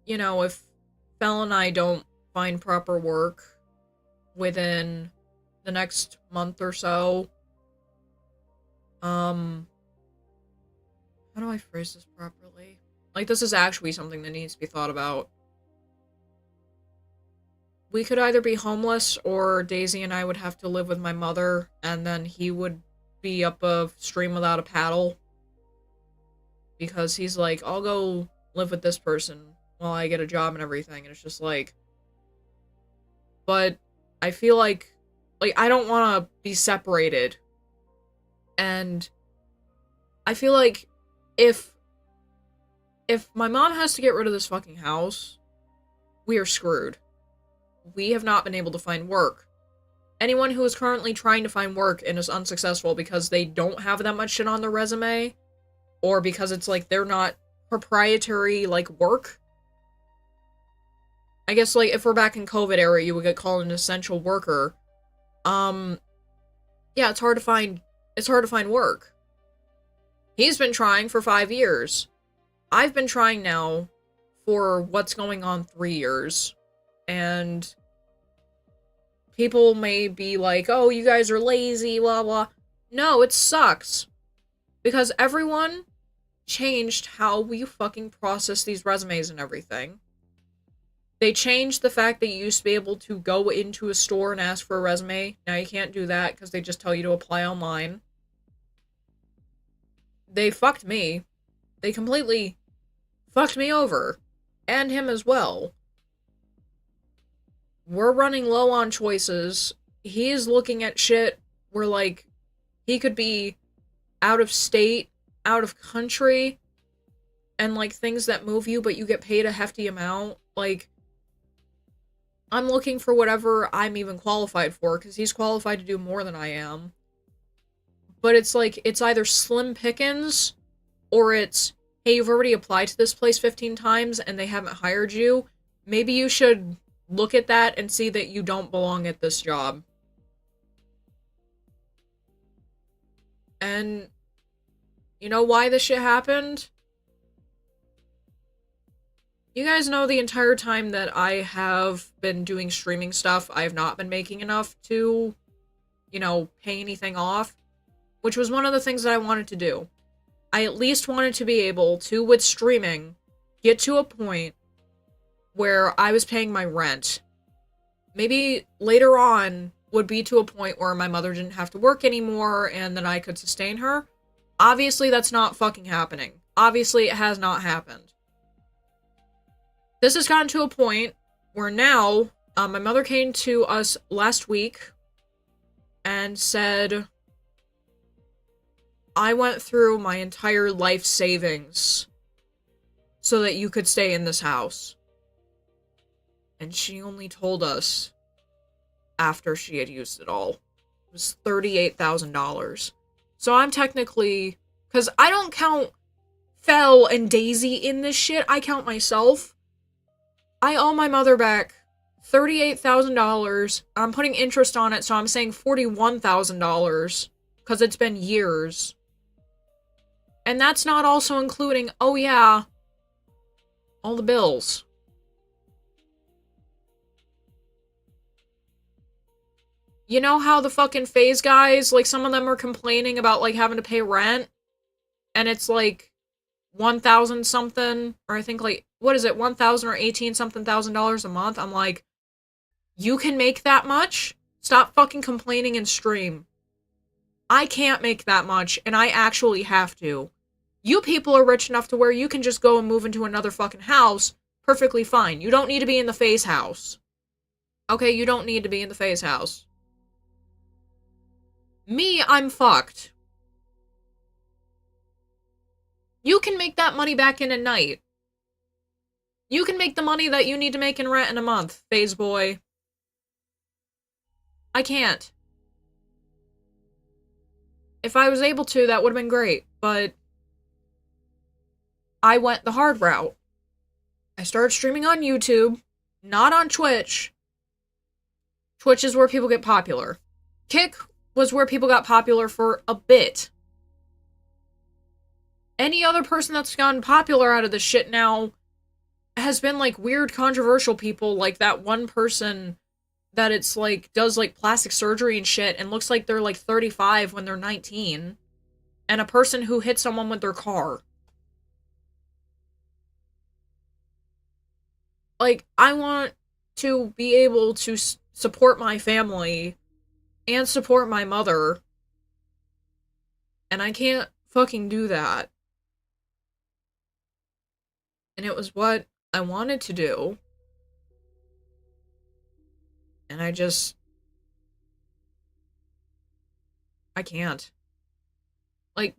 you know, if Fel and I don't find proper work within the next month or so, how do I phrase this properly? Like, this is actually something that needs to be thought about. We could either be homeless, or Daisy and I would have to live with my mother, and then he would be up a stream without a paddle. Because he's like, I'll go live with this person while I get a job and everything, and it's just like... But I feel like I don't want to be separated. And I feel like if my mom has to get rid of this fucking house, we are screwed. We have not been able to find work. Anyone who is currently trying to find work and is unsuccessful because they don't have that much shit on their resume, or because it's like they're not proprietary, like, work. I guess, like, if we're back in COVID era, you would get called an essential worker. Yeah, it's hard to find work. He's been trying for 5 years. I've been trying now for what's going on 3 years. And people may be like, oh, you guys are lazy, blah, blah. No, it sucks. Because everyone changed how we fucking process these resumes and everything. They changed the fact that you used to be able to go into a store and ask for a resume. Now you can't do that because they just tell you to apply online. They fucked me. They completely fucked me over. And him as well. We're running low on choices. He's looking at shit where, like, he could be out of state, out of country, and, like, things that move you, but you get paid a hefty amount. Like, I'm looking for whatever I'm even qualified for, because he's qualified to do more than I am. But it's like, it's either slim pickings, or it's, hey, you've already applied to this place 15 times, and they haven't hired you. Maybe you should look at that and see that you don't belong at this job. And you know why this shit happened? You guys know the entire time that I have been doing streaming stuff, I have not been making enough to, you know, pay anything off. Which was one of the things that I wanted to do. I at least wanted to be able to, with streaming, get to a point where I was paying my rent. Maybe later on would be to a point where my mother didn't have to work anymore and then I could sustain her. Obviously, that's not fucking happening. Obviously, it has not happened. This has gotten to a point where now, my mother came to us last week and said, I went through my entire life savings so that you could stay in this house. And she only told us after she had used it all. It was $38,000. So I'm technically, because I don't count Fel and Daisy in this shit, I count myself. I owe my mother back $38,000. I'm putting interest on it, so I'm saying $41,000. Because it's been years. And that's not also including, oh yeah, all the bills. You know how the fucking phase guys, like, some of them are complaining about, like, having to pay rent? And it's, like, 1,000 something, or I think, like, what is it, 1,000 or 18 something $1,000 a month? I'm like, you can make that much? Stop fucking complaining and stream. I can't make that much, and I actually have to. You people are rich enough to where you can just go and move into another fucking house perfectly fine. You don't need to be in the phase house. Okay, you don't need to be in the phase house. Me, I'm fucked. You can make that money back in a night. You can make the money that you need to make in rent in a month, phase boy. I can't. If I was able to, that would have been great, but I went the hard route. I started streaming on YouTube, not on Twitch. Twitch is where people get popular. Kick was where people got popular for a bit. Any other person that's gotten popular out of this shit now has been, like, weird controversial people, like that one person that it's, like, does, like, plastic surgery and shit and looks like they're, like, 35 when they're 19. And a person who hit someone with their car. Like, I want to be able to support my family and support my mother. And I can't fucking do that. And it was what I wanted to do. And I can't. Like,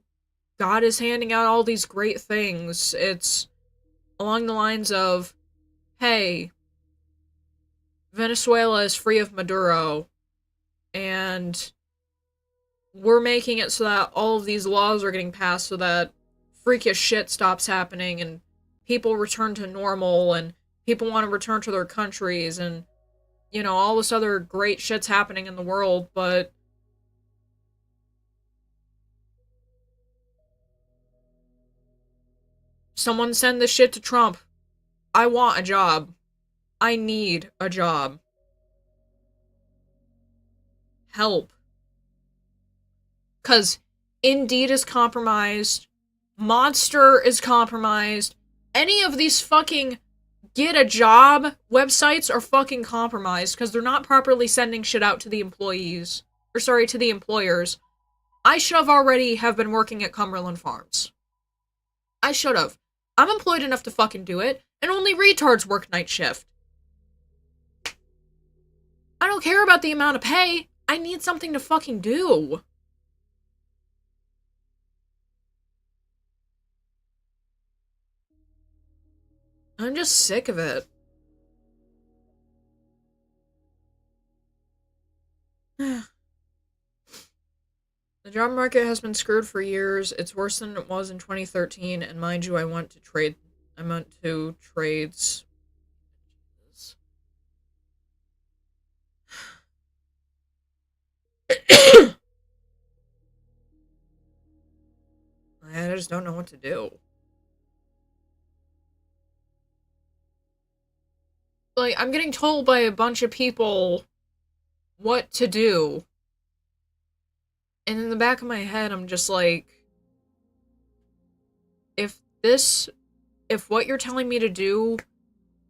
God is handing out all these great things. It's along the lines of, hey, Venezuela is free of Maduro, and we're making it so that all of these laws are getting passed so that freakish shit stops happening, and people return to normal, and people want to return to their countries, and, you know, all this other great shit's happening in the world, but someone send this shit to Trump. I want a job. I need a job. Help. 'Cause Indeed is compromised. Monster is compromised. Any of these fucking get a job websites are fucking compromised because they're not properly sending shit out to the employees. Or sorry, to the employers. I should have already have been working at Cumberland Farms. I should have. I'm employed enough to fucking do it, and only retards work night shift. I don't care about the amount of pay. I need something to fucking do. I'm just sick of it. The job market has been screwed for years. It's worse than it was in 2013, and mind you, I went to trades. I just don't know what to do. Like, I'm getting told by a bunch of people what to do. And in the back of my head, I'm just like, if what you're telling me to do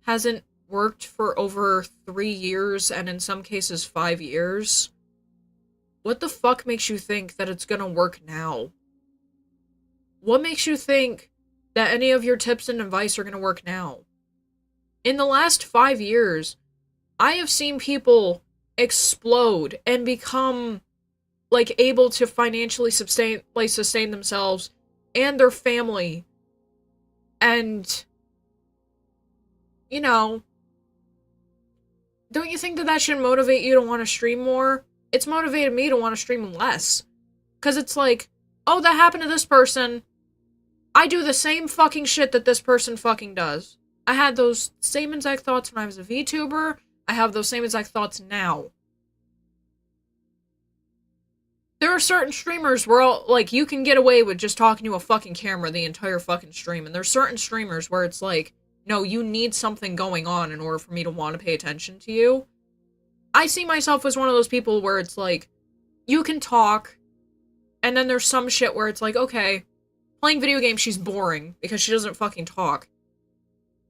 hasn't worked for over 3 years, and in some cases 5 years, what the fuck makes you think that it's gonna work now? What makes you think that any of your tips and advice are gonna work now? In the last 5 years, I have seen people explode and become, like, able to financially sustain themselves and their family. And, you know, don't you think that should motivate you to want to stream more? It's motivated me to want to stream less. Because it's like, oh, that happened to this person. I do the same fucking shit that this person fucking does. I had those same exact thoughts when I was a VTuber. I have those same exact thoughts now. There are certain streamers where, like, you can get away with just talking to a fucking camera the entire fucking stream. And there's certain streamers where it's like, no, you need something going on in order for me to want to pay attention to you. I see myself as one of those people where it's like, you can talk, and then there's some shit where it's like, okay, playing video games, she's boring because she doesn't fucking talk.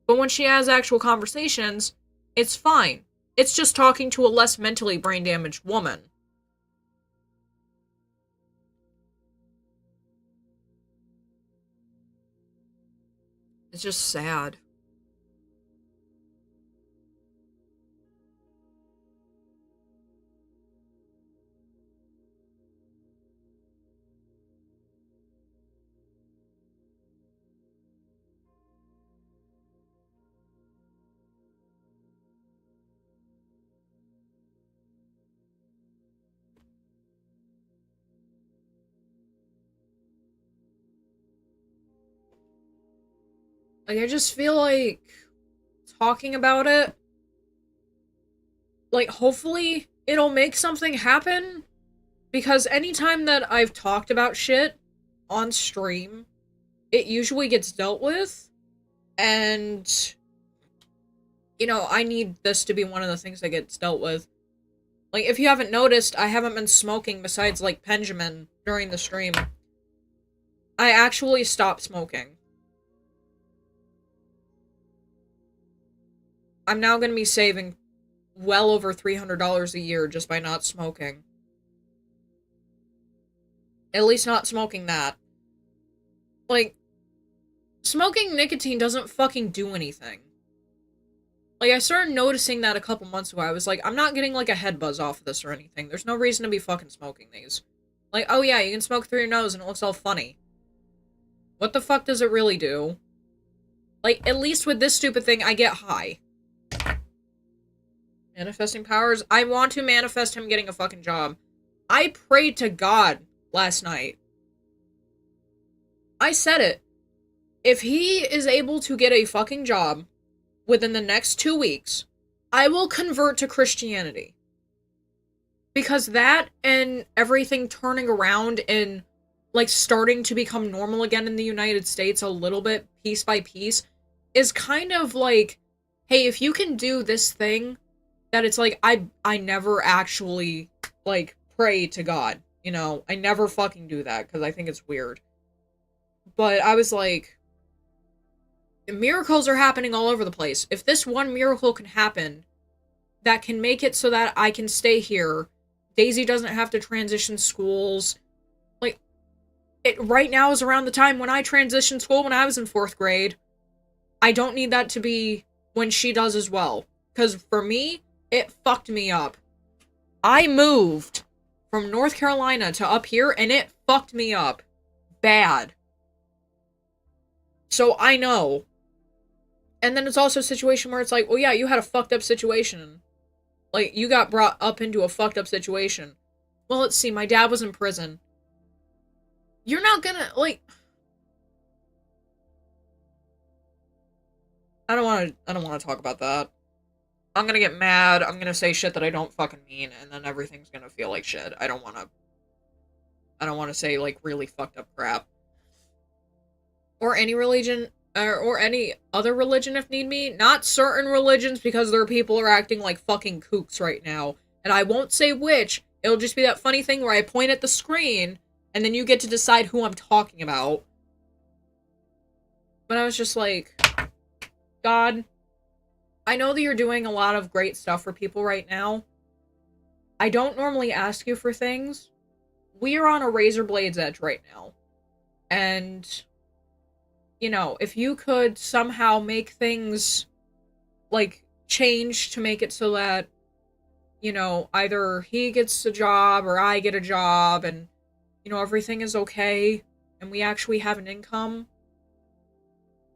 But when she has actual conversations, it's fine. It's just talking to a less mentally brain-damaged woman. It's just sad. Like, I just feel like talking about it, like, hopefully it'll make something happen, because anytime that I've talked about shit on stream, it usually gets dealt with, and, you know, I need this to be one of the things that gets dealt with. Like, if you haven't noticed, I haven't been smoking besides, like, Benjamin during the stream. I actually stopped smoking. I'm now gonna be saving well over $300 a year just by not smoking. At least not smoking that. Like, smoking nicotine doesn't fucking do anything. Like, I started noticing that a couple months ago. I was like, I'm not getting, like, a head buzz off of this or anything. There's no reason to be fucking smoking these. Like, oh yeah, you can smoke through your nose and it looks all funny. What the fuck does it really do? Like, at least with this stupid thing, I get high. Manifesting powers. I want to manifest him getting a fucking job. I prayed to God last night. I said it. If he is able to get a fucking job within the next 2 weeks, I will convert to Christianity. Because that and everything turning around and, like, starting to become normal again in the United States a little bit, piece by piece, is kind of like, hey, if you can do this thing, that it's like, I never actually, like, pray to God, you know? I never fucking do that, because I think it's weird. But I was like, miracles are happening all over the place. If this one miracle can happen, that can make it so that I can stay here, Daisy doesn't have to transition schools, like, it right now is around the time when I transitioned school when I was in 4th grade. I don't need that to be when she does as well. Because for me, it fucked me up. I moved from North Carolina to up here, and it fucked me up. Bad. So I know. And then it's also a situation where it's like, well, yeah, you had a fucked up situation. Like, you got brought up into a fucked up situation. Well, let's see, my dad was in prison. You're not gonna, like... I don't wanna talk about that. I'm gonna get mad, I'm gonna say shit that I don't fucking mean, and then everything's gonna feel like shit. I don't wanna say, like, really fucked up crap. Or any religion, or any other religion if need be. Not certain religions, because their people are acting like fucking kooks right now. And I won't say which, it'll just be that funny thing where I point at the screen, and then you get to decide who I'm talking about. But I was just like, God, I know that you're doing a lot of great stuff for people right now. I don't normally ask you for things. We are on a razor blade's edge right now. And, you know, if you could somehow make things, like, change to make it so that, you know, either he gets a job or I get a job and, you know, everything is okay and we actually have an income,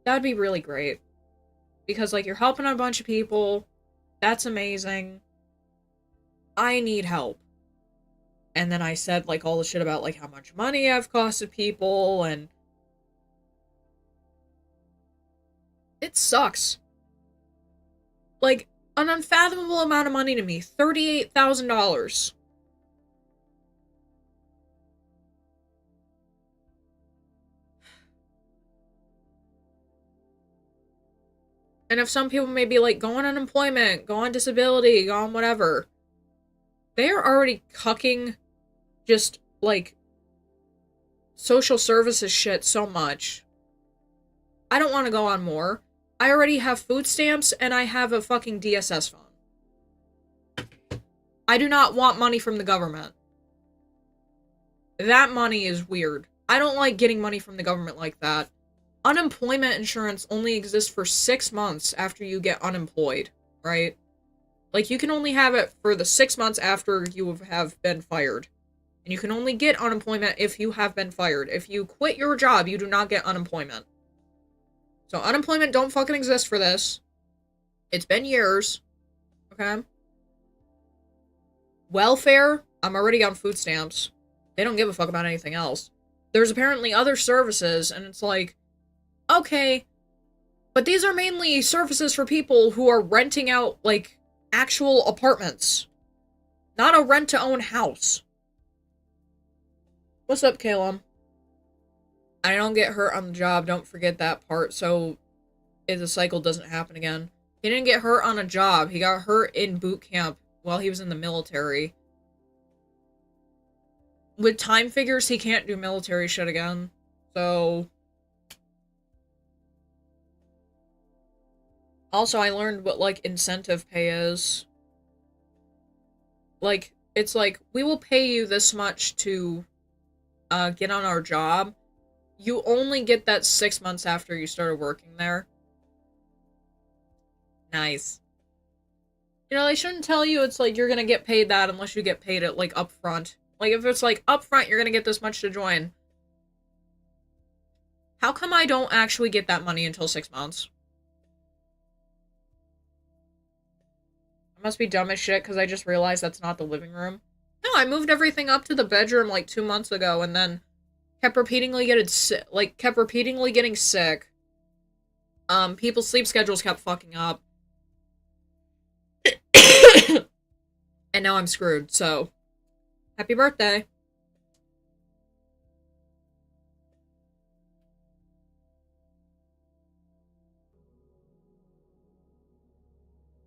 that'd be really great. Because, like, you're helping a bunch of people. That's amazing. I need help. And then I said, like, all the shit about, like, how much money I've costed people, and... it sucks. Like, an unfathomable amount of money to me. $38,000. And if some people may be like, go on unemployment, go on disability, go on whatever. they're already cucking just, like, social services shit so much. I don't want to go on more. I already have food stamps, and I have a fucking DSS phone. I do not want money from the government. That money is weird. I don't like getting money from the government like that. Unemployment insurance only exists for 6 months after you get unemployed, right? Like, you can only have it for the 6 months after you have been fired. And you can only get unemployment if you have been fired. If you quit your job, you do not get unemployment. So unemployment don't fucking exist for this. It's been years. Okay? Welfare, I'm already on food stamps. They don't give a fuck about anything else. There's apparently other services, and it's like, okay, but these are mainly services for people who are renting out, like, actual apartments. Not a rent-to-own house. What's up, Calum? I don't get hurt on the job, don't forget that part, so if the cycle doesn't happen again. He didn't get hurt on a job, he got hurt in boot camp while he was in the military. With time figures, he can't do military shit again, so... Also, I learned what, like, incentive pay is. Like, it's like, we will pay you this much to, get on our job. You only get that 6 months after you started working there. Nice. You know, they shouldn't tell you it's like, you're gonna get paid that unless you get paid it, like, up front. Like, if it's like, up front, you're gonna get this much to join. How come I don't actually get that money until 6 months? I must be dumb as shit, because I just realized that's not the living room. No, I moved everything up to the bedroom, like, 2 months ago, and then kept repeatedly getting sick. People's sleep schedules kept fucking up. And now I'm screwed, so... Happy birthday.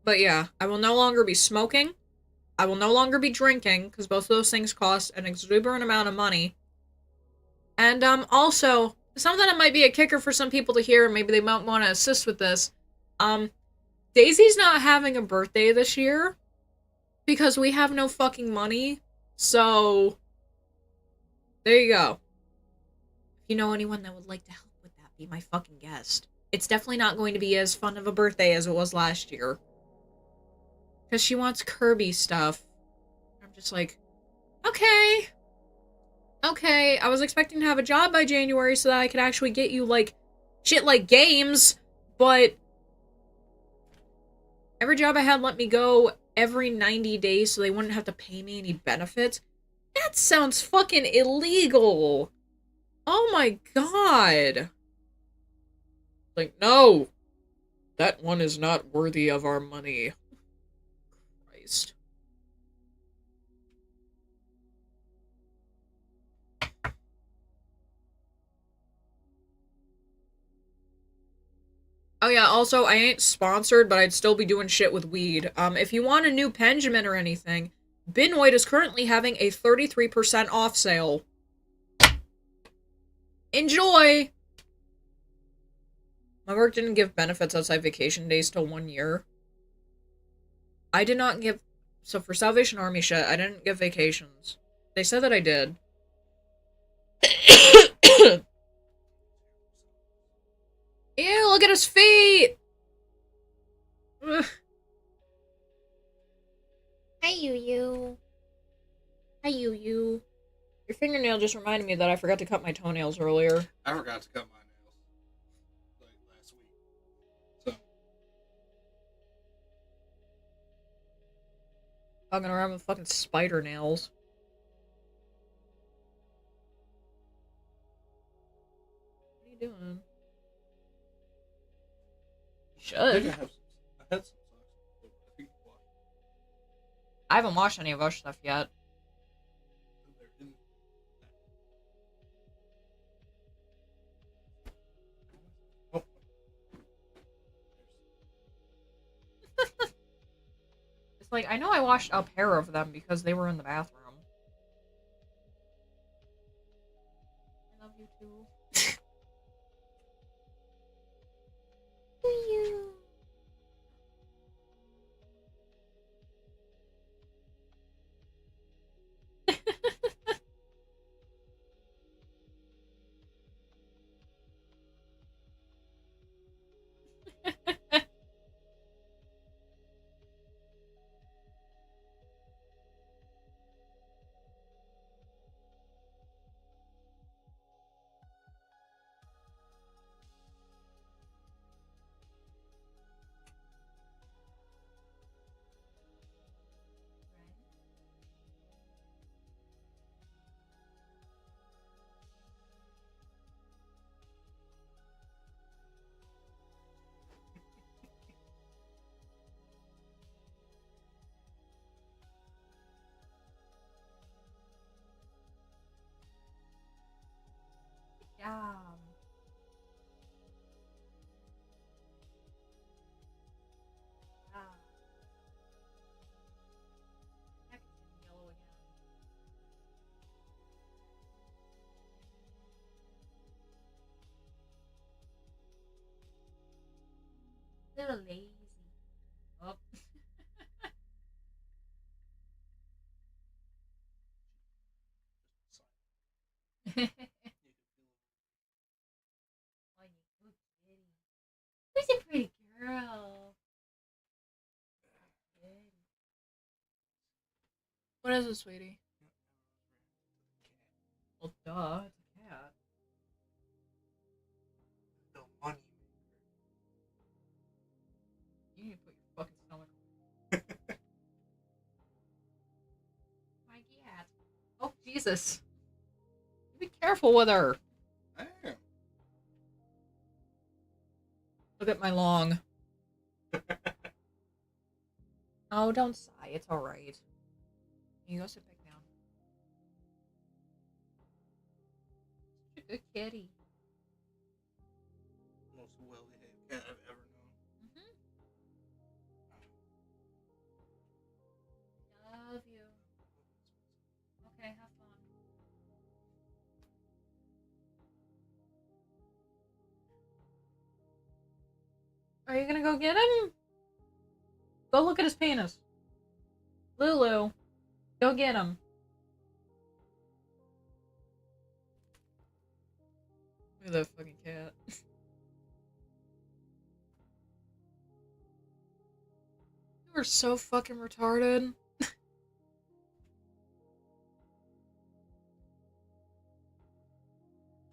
But yeah, I will no longer be smoking. I will no longer be drinking, because both of those things cost an exuberant amount of money. And, also, something that might be a kicker for some people to hear, maybe they might want to assist with this. Daisy's not having a birthday this year, because we have no fucking money. So, there you go. If you know anyone that would like to help with that, be my fucking guest. It's definitely not going to be as fun of a birthday as it was last year. Because she wants Kirby stuff. I'm just like, okay. Okay, I was expecting to have a job by January so that I could actually get you, like, shit like games, but every job I had let me go every 90 days so they wouldn't have to pay me any benefits. That sounds fucking illegal. Oh my god. Like, no. That one is not worthy of our money. Christ. Oh yeah, also, I ain't sponsored, but I'd still be doing shit with weed. If you want a new Benjamin or anything, Binoid is currently having a 33% off sale. Enjoy! My work didn't give benefits outside vacation days till 1 year. I did not give... So for Salvation Army shit, I didn't give vacations. They said that I did. Ew, look at his feet! Ugh. Hi, you. Hi, you. Your fingernail just reminded me that I forgot to cut my toenails earlier. I forgot to cut my nails like last week. So Fucking around with fucking spider nails. What are you doing? You I think should. I had some socks. I think I haven't washed any of our stuff yet. they're in that. Oh. like, I know I washed a pair of them because they were in the bathroom. I love you too. Do you? Yeah. Heck, it's yellow again. Little lazy. Oh. Who's a pretty girl? What is it, sweetie? Well, duh, it's a cat. The money You need to put your fucking stomach on. My cat. Oh, Jesus. Be careful with her. maker. I am. Look at my long. Oh, don't sigh. It's alright. You go sit back down. Such a good kitty. Most well-behaved cat I've ever known. Love you. Okay, have fun. Are you gonna go get him? Go look at his penis. Lulu, go get him. Look at that fucking cat. You are so fucking retarded.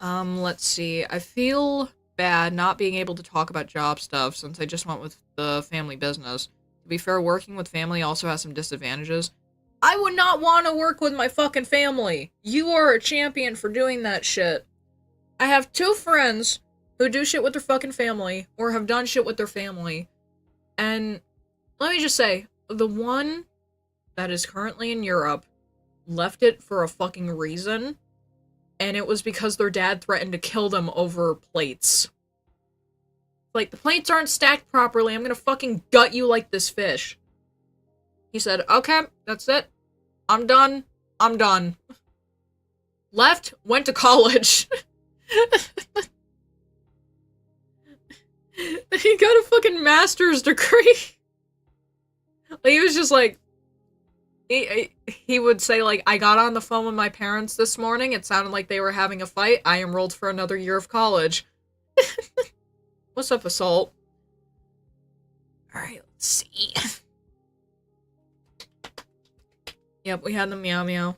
Let's see. I feel bad not being able to talk about job stuff since I just went with the family business. To be fair, working with family also has some disadvantages. I would not want to work with my fucking family. You are a champion for doing that shit. I have 2 friends who do shit with their fucking family, or have done shit with their family. And let me just say, the one that is currently in Europe left it for a fucking reason. And it was because their dad threatened to kill them over plates. Like, the plates aren't stacked properly, I'm gonna fucking gut you like this fish. He said, okay, that's it. I'm done. I'm done. Left, went to college. He got a fucking master's degree. Like, he was just like, he would say, like, I got on the phone with my parents this morning. It sounded like they were having a fight. I enrolled for another year of college. What's up, Assault? Alright, let's see. Yep, we had the meow meow.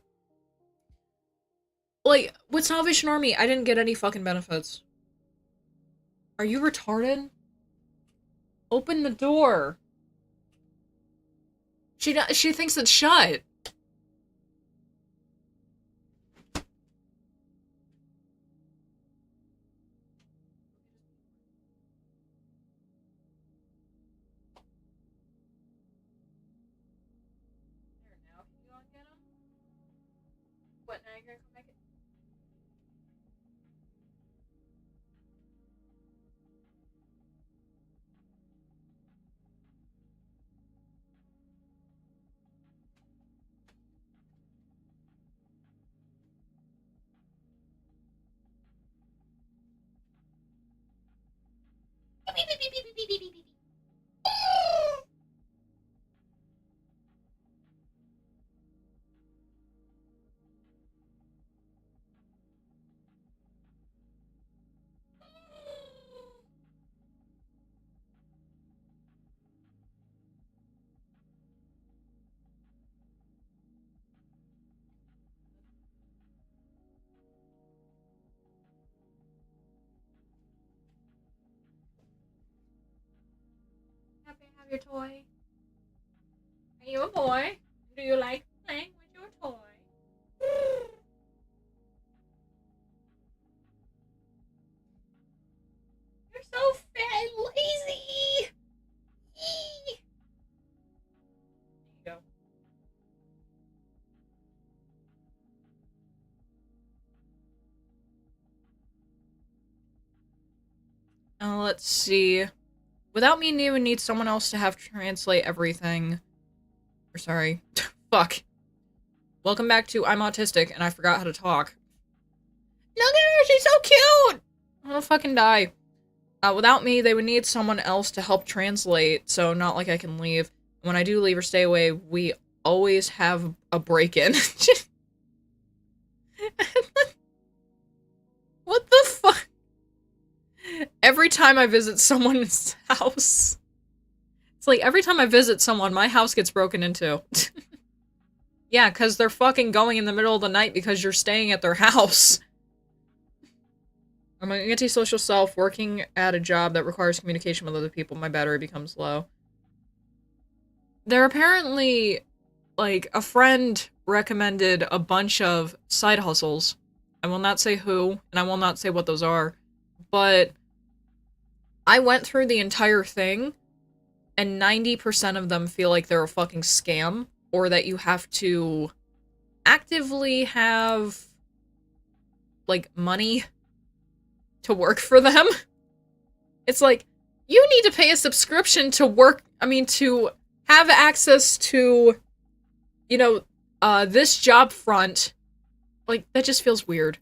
Like, with Salvation Army, I didn't get any fucking benefits. Are you retarded? Open the door. She thinks it's shut. There, now can you go and get him? What, now you're gonna come back? Happy to have your toy. Are you a boy? Do you like playing with your toy? You're so fat and lazy. Eee. There you go. Let's see. Without me, you would need someone else to have translate everything. Or sorry. Fuck. Welcome back to I'm Autistic and I forgot how to talk. Look at her, she's so cute! I'm gonna fucking die. Without me, they would need someone else to help translate, so not like I can leave. When I do leave or stay away, we always have a break-in. What the fuck? Every time I visit someone's house. It's like, every time I visit someone, my house gets broken into. Yeah, because they're fucking going in the middle of the night because you're staying at their house. I'm an antisocial self, working at a job that requires communication with other people, my battery becomes low. There apparently, like, a friend recommended a bunch of side hustles. I will not say who, and I will not say what those are, but I went through the entire thing, and 90% of them feel like they're a fucking scam, or that you have to actively have, like, money to work for them. It's like, you need to pay a subscription to work, to have access to, you know, this job front. Like, that just feels weird.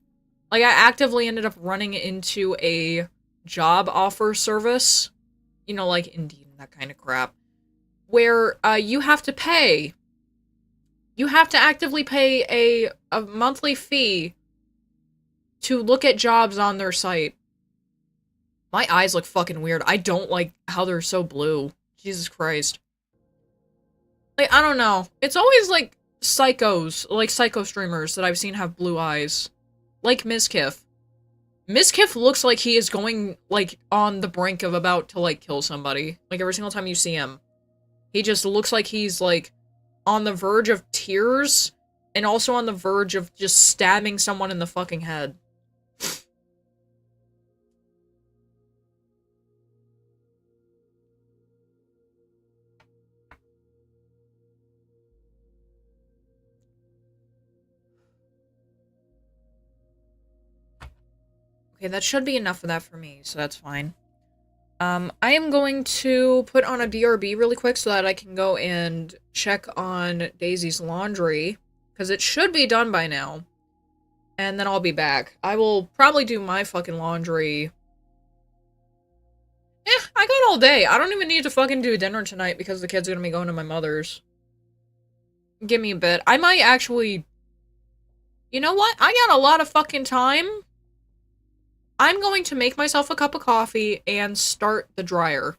Like, I actively ended up running into a job offer service, you know, like Indeed and that kind of crap, where, you have to pay. You have to actively pay a monthly fee to look at jobs on their site. My eyes look fucking weird. I don't like how they're so blue. Jesus Christ. Like, I don't know. It's always, like, psychos, like psycho streamers that I've seen have blue eyes. Like Mizkif. Mizkif looks like he is going, like, on the brink of about to, like, kill somebody. Like, every single time you see him. He just looks like he's, like, on the verge of tears, and also on the verge of just stabbing someone in the fucking head. Okay, that should be enough of that for me, so that's fine. I am going to put on a BRB really quick so that I can go and check on Daisy's laundry, because it should be done by now. And then I'll be back. I will probably do my fucking laundry. I got all day. I don't even need to fucking do dinner tonight because the kid's gonna be going to my mother's. Give me a bit. I might actually... You know what? I got a lot of fucking time. I'm going to make myself a cup of coffee and start the dryer.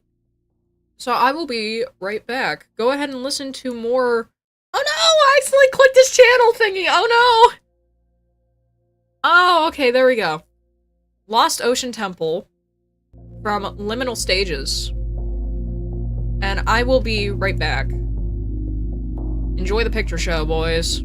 So I will be right back. Go ahead and listen to more... Oh no! I accidentally clicked this channel thingy! Oh no! Oh, okay, there we go. Lost Ocean Temple from Liminal Stages. And I will be right back. Enjoy the picture show, boys.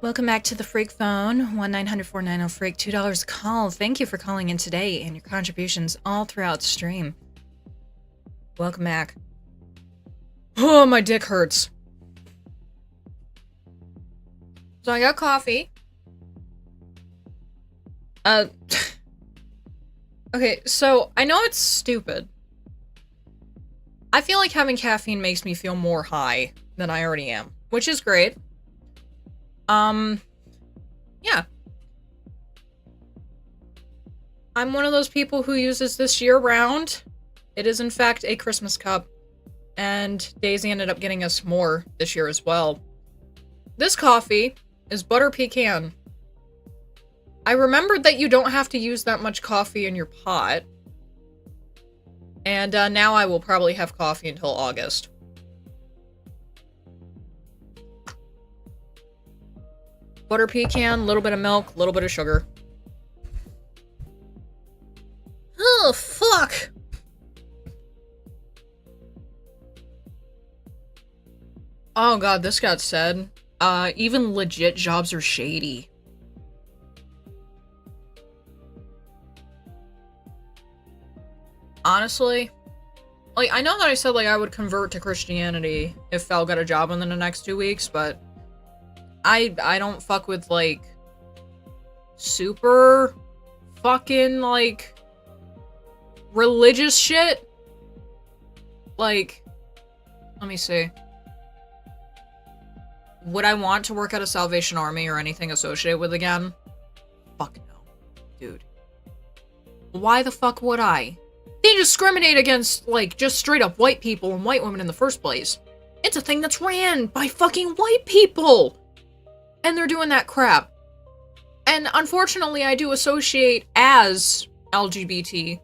Welcome back to the Freak Phone. 1-900-490-FREAK. $2 a call. Thank you for calling in today and your contributions all throughout the stream. Welcome back. Oh, my dick hurts. So I got coffee. Okay, so I know it's stupid. I feel like having caffeine makes me feel more high than I already am, which is great. Yeah. I'm one of those people who uses this year-round. It is, in fact, a Christmas cup, and Daisy ended up getting us more this year as well. This coffee is butter pecan. I remembered that you don't have to use that much coffee in your pot, and now I will probably have coffee until August. Butter pecan, little bit of milk, little bit of sugar. Oh, fuck! Oh god, this got said. Even legit jobs are shady. Honestly, like, I know that I said, like, I would convert to Christianity if Fel got a job within the next 2 weeks, but I don't fuck with, like, super fucking, like, religious shit. Like, let me see. Would I want to work at a Salvation Army or anything associated with again? Fuck no. Dude. Why the fuck would I? They discriminate against, like, just straight up white people and white women in the first place. It's a thing that's ran by fucking white people! And they're doing that crap. And unfortunately, I do associate as LGBT.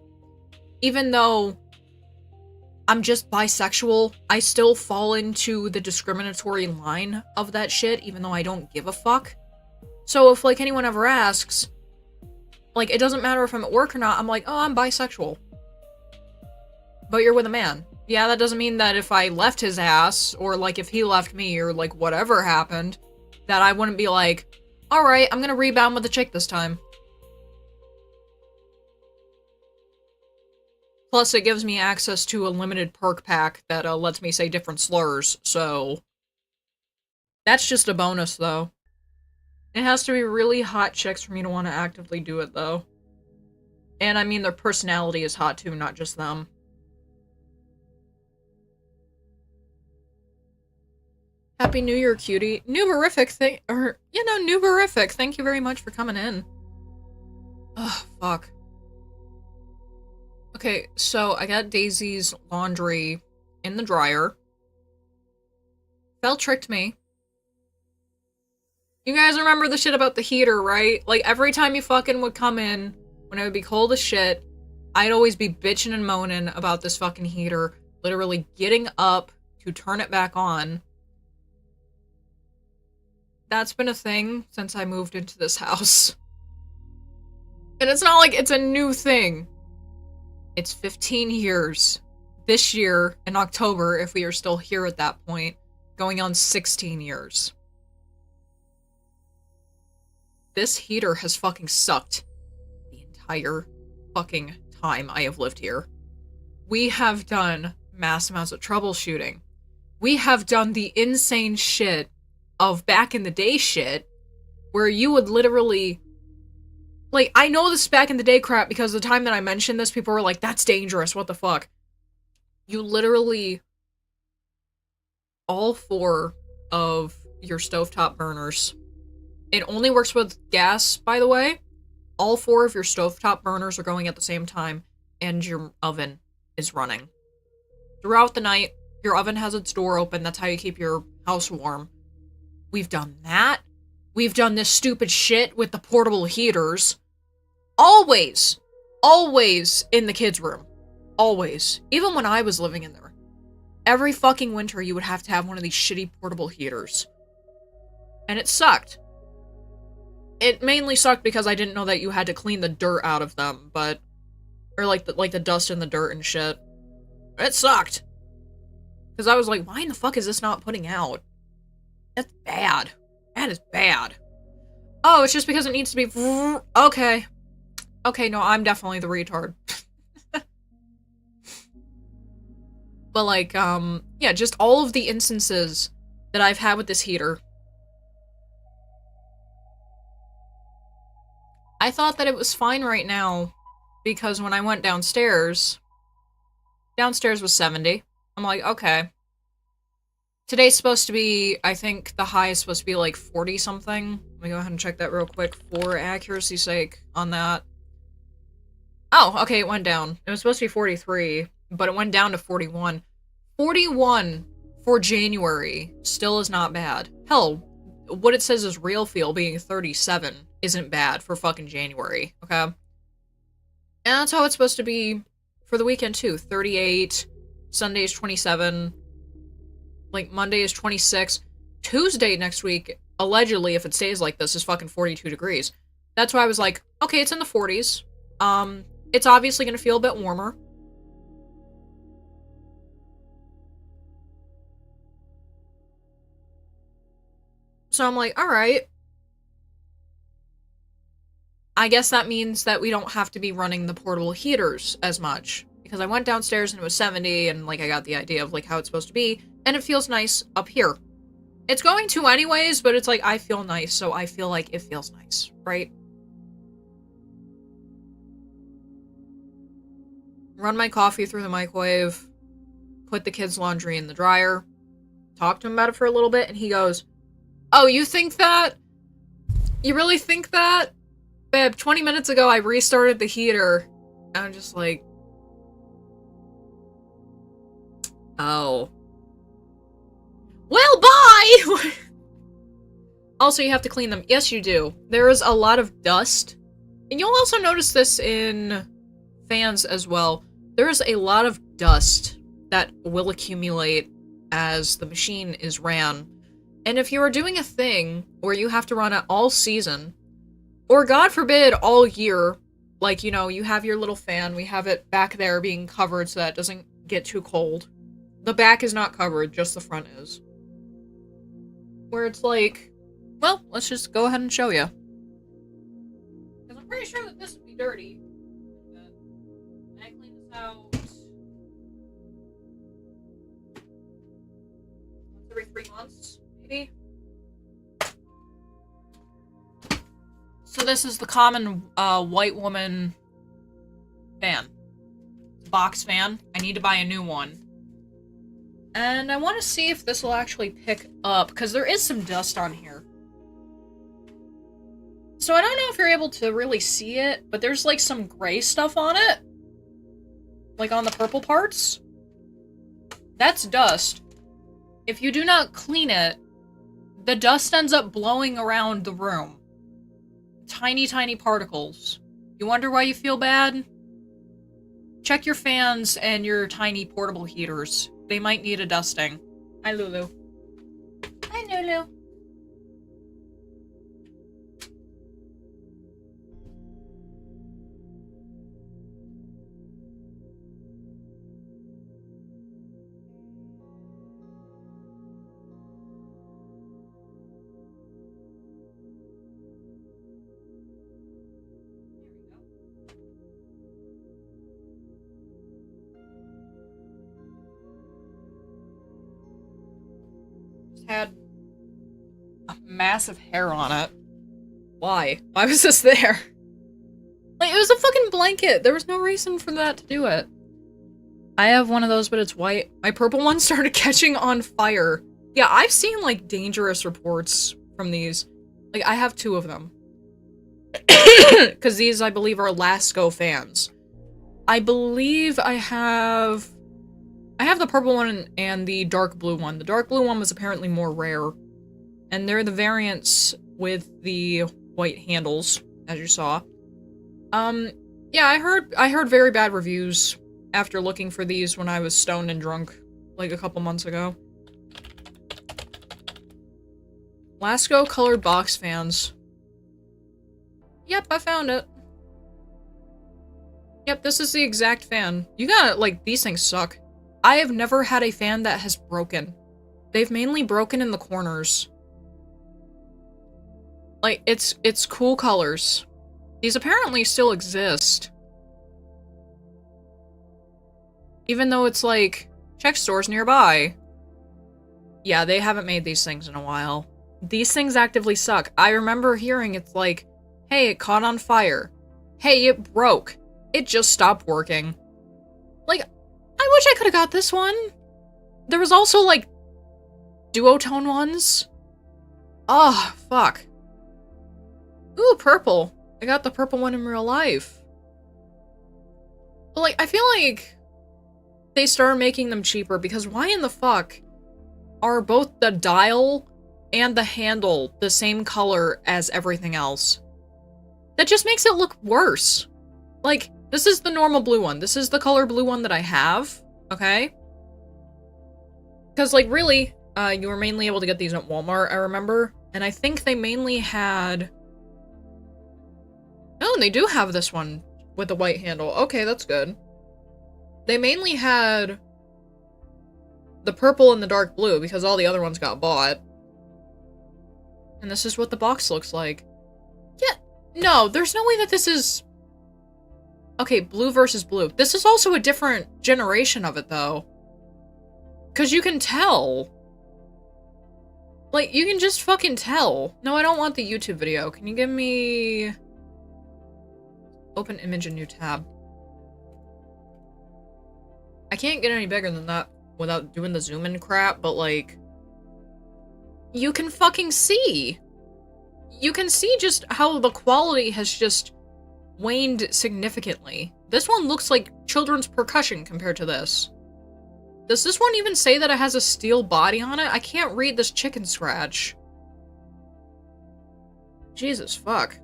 Even though I'm just bisexual, I still fall into the discriminatory line of that shit, even though I don't give a fuck. So if, like, anyone ever asks, like, it doesn't matter if I'm at work or not, I'm like, oh, I'm bisexual. But you're with a man. Yeah, that doesn't mean that if I left his ass, or, like, if he left me, or, like, whatever happened, that I wouldn't be like, alright, I'm gonna rebound with a chick this time. Plus, it gives me access to a limited perk pack that lets me say different slurs, so that's just a bonus, though. It has to be really hot chicks for me to want to actively do it, though. And I mean, their personality is hot, too, not just them. Happy New Year, cutie. Newberific, Newberific, thank you very much for coming in. Ugh, fuck. Okay, so I got Daisy's laundry in the dryer. Fel tricked me. You guys remember the shit about the heater, right? Like, every time you fucking would come in, when it would be cold as shit, I'd always be bitching and moaning about this fucking heater, literally getting up to turn it back on. That's been a thing since I moved into this house. And it's not like it's a new thing. It's 15 years. This year, in October, if we are still here at that point, going on 16 years. This heater has fucking sucked the entire fucking time I have lived here. We have done mass amounts of troubleshooting. We have done the insane shit of back in the day shit, where you would literally, like, I know this back in the day crap because the time that I mentioned this, people were like, that's dangerous, what the fuck? You literally, all 4 of your stovetop burners, it only works with gas, by the way, all 4 of your stovetop burners are going at the same time, and your oven is running. Throughout the night, your oven has its door open, that's how you keep your house warm. We've done that. We've done this stupid shit with the portable heaters. Always. Always in the kids' room. Always. Even when I was living in there. Every fucking winter you would have to have one of these shitty portable heaters. And it sucked. It mainly sucked because I didn't know that you had to clean the dirt out of them, but... Or like the dust and the dirt and shit. It sucked. Because I was like, why in the fuck is this not putting out? That's bad. That is bad. Oh, it's just because it needs to be... Okay. Okay, no, I'm definitely the retard. But, like, yeah, just all of the instances that I've had with this heater. I thought that it was fine right now, because when I went downstairs was 70. I'm like, okay. Today's supposed to be, I think the high is supposed to be like 40-something. Let me go ahead and check that real quick for accuracy's sake on that. Oh, okay, it went down. It was supposed to be 43, but it went down to 41. 41 for January still is not bad. Hell, what it says is real feel being 37 isn't bad for fucking January, okay? And that's how it's supposed to be for the weekend too. 38, Sunday is 27, like Monday is 26. Tuesday next week, allegedly, if it stays like this, is fucking 42 degrees. That's why I was like, okay, it's in the 40s. It's obviously gonna feel a bit warmer. So I'm like, alright. I guess that means that we don't have to be running the portable heaters as much. Because I went downstairs and it was 70, and, like, I got the idea of, like, how it's supposed to be. And it feels nice up here. It's going to anyways, but it's like, I feel nice, so I feel like it feels nice, right? Run my coffee through the microwave. Put the kids' laundry in the dryer. Talk to him about it for a little bit, and he goes, oh, you think that? You really think that? Babe, 20 minutes ago I restarted the heater. And I'm just like... Oh. Well, bye! Also, you have to clean them. Yes, you do. There is a lot of dust. And you'll also notice this in fans as well. There is a lot of dust that will accumulate as the machine is ran. And if you are doing a thing where you have to run it all season, or God forbid, all year, like, you know, you have your little fan, we have it back there being covered so that it doesn't get too cold. The back is not covered, just the front is. Where it's like, well, let's just go ahead and show you. Because I'm pretty sure that this would be dirty. Can I clean this out? Once every 3 months, maybe? So this is the common white woman fan. Box fan. I need to buy a new one. And I want to see if this will actually pick up, because there is some dust on here. So I don't know if you're able to really see it, but there's like some gray stuff on it. Like on the purple parts. That's dust. If you do not clean it, the dust ends up blowing around the room. Tiny, tiny particles. You wonder why you feel bad? Check your fans and your tiny portable heaters. They might need a dusting. Hi, Lulu. Hi, Lulu. Had a massive hair on it. Why? Why was this there? Like, it was a fucking blanket. There was no reason for that to do it. I have one of those, but it's white. My purple one started catching on fire. Yeah, I've seen, like, dangerous reports from these. Like, I have 2 of them. Because these, I believe, are Lasco fans. I believe I have the purple one and the dark blue one. The dark blue one was apparently more rare. And they're the variants with the white handles, as you saw. Yeah, I heard very bad reviews after looking for these when I was stoned and drunk, like a couple months ago. Lasco colored box fans. Yep, I found it. Yep, this is the exact fan. You gotta, like, these things suck. I have never had a fan that has broken. They've mainly broken in the corners. Like, it's cool colors. These apparently still exist. Even though it's like, check stores nearby. Yeah, they haven't made these things in a while. These things actively suck. I remember hearing it's like, hey, it caught on fire. Hey, it broke. It just stopped working. Like, I wish I could've got this one. There was also, like, duotone ones. Oh, fuck. Ooh, purple. I got the purple one in real life. But, like, I feel like they started making them cheaper because why in the fuck are both the dial and the handle the same color as everything else? That just makes it look worse. Like, this is the normal blue one. This is the color blue one that I have, okay? Because, like, really, you were mainly able to get these at Walmart, I remember. And I think they mainly had... Oh, and they do have this one with the white handle. Okay, that's good. They mainly had the purple and the dark blue because all the other ones got bought. And this is what the box looks like. Yeah, no, there's no way that this is... Okay, blue versus blue. This is also a different generation of it, though. Because you can tell. Like, you can just fucking tell. No, I don't want the YouTube video. Can you give me... Open image, a new tab. I can't get any bigger than that without doing the zoom in crap, but like... You can fucking see! You can see just how the quality has just waned significantly. This one looks like children's percussion compared to this. Does this one even say that it has a steel body on it? I can't read this chicken scratch. Jesus fuck.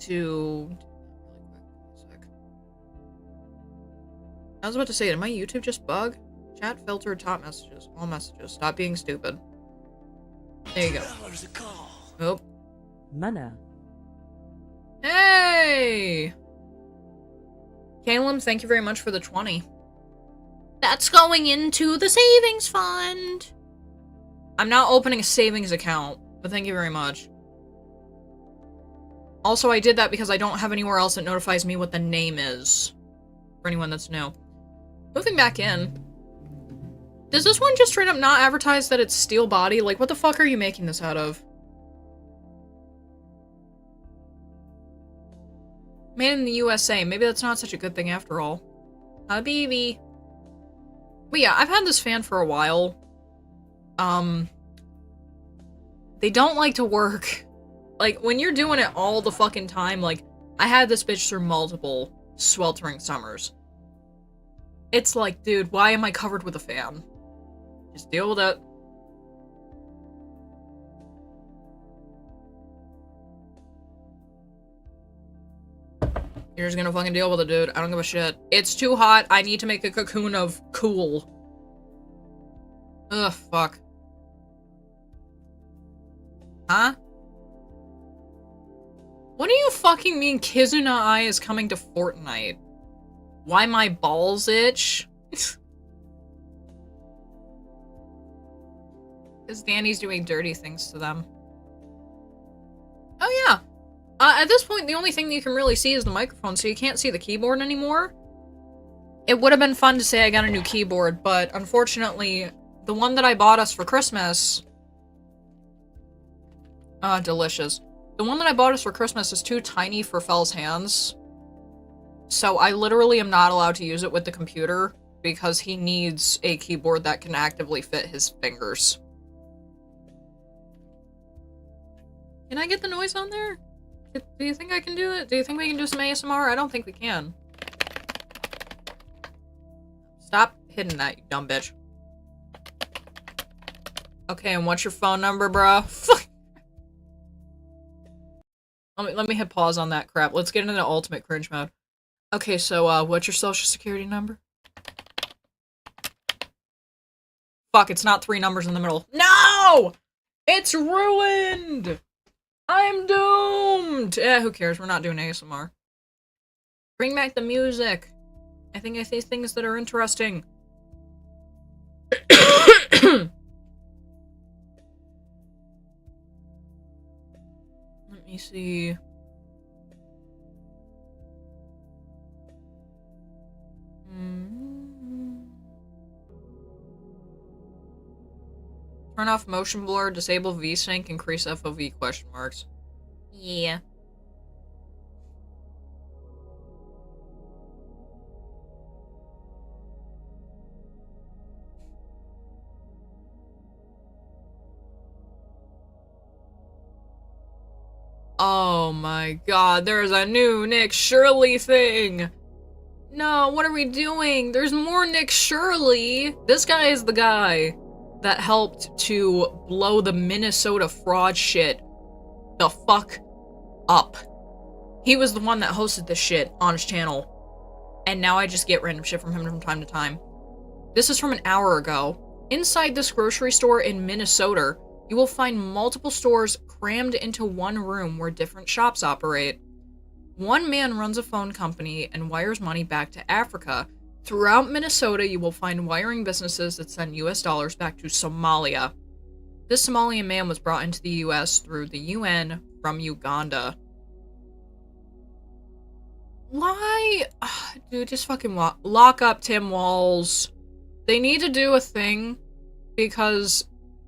I was about to say, did my YouTube just bug? Chat filter top messages. All messages. Stop being stupid. There you go. Oh. Mana. Hey! Caleb, thank you very much for the 20. That's going into the savings fund. I'm not opening a savings account, but thank you very much. Also, I did that because I don't have anywhere else that notifies me what the name is. For anyone that's new. Moving back in. Does this one just straight up not advertise that it's steel body? Like, what the fuck are you making this out of? Made in the USA. Maybe that's not such a good thing after all. Habibi. But yeah, I've had this fan for a while. They don't like to work. Like, when you're doing it all the fucking time, like, I had this bitch through multiple sweltering summers. It's like, dude, why am I covered with a fan? Just deal with it. You're just gonna fucking deal with it, dude. I don't give a shit. It's too hot. I need to make a cocoon of cool. Ugh, fuck. Huh? What do you fucking mean Kizuna Ai is coming to Fortnite? Why my balls itch? Because Danny's doing dirty things to them. Oh yeah. At this point, the only thing that you can really see is the microphone, so you can't see the keyboard anymore. It would have been fun to say I got a new keyboard, but unfortunately, the one that I bought us for Christmas... delicious. The one that I bought us for Christmas is too tiny for Fel's hands. So I literally am not allowed to use it with the computer because he needs a keyboard that can actively fit his fingers. Can I get the noise on there? Do you think I can do it? Do you think we can do some ASMR? I don't think we can. Stop hitting that, you dumb bitch. Okay, and what's your phone number, bro? Let me hit pause on that crap. Let's get into the ultimate cringe mode. Okay, so, what's your social security number? Fuck, it's not 3 numbers in the middle. No! It's ruined! I'm doomed! Eh, who cares? We're not doing ASMR. Bring back the music. I think I say things that are interesting. Let me see. Turn off motion blur, disable VSync, increase FOV question marks. Yeah. Oh my god, there's a new Nick Shirley thing! No, what are we doing? There's more Nick Shirley! This guy is the guy that helped to blow the Minnesota fraud shit the fuck up. He was the one that hosted this shit on his channel. And now I just get random shit from him from time to time. This is from an hour ago. Inside this grocery store in Minnesota, you will find multiple stores crammed into one room where different shops operate. One man runs a phone company and wires money back to Africa. Throughout Minnesota, you will find wiring businesses that send US dollars back to Somalia. This Somalian man was brought into the US through the UN from Uganda. Why? Dude, just fucking lock up Tim Walls. They need to do a thing because,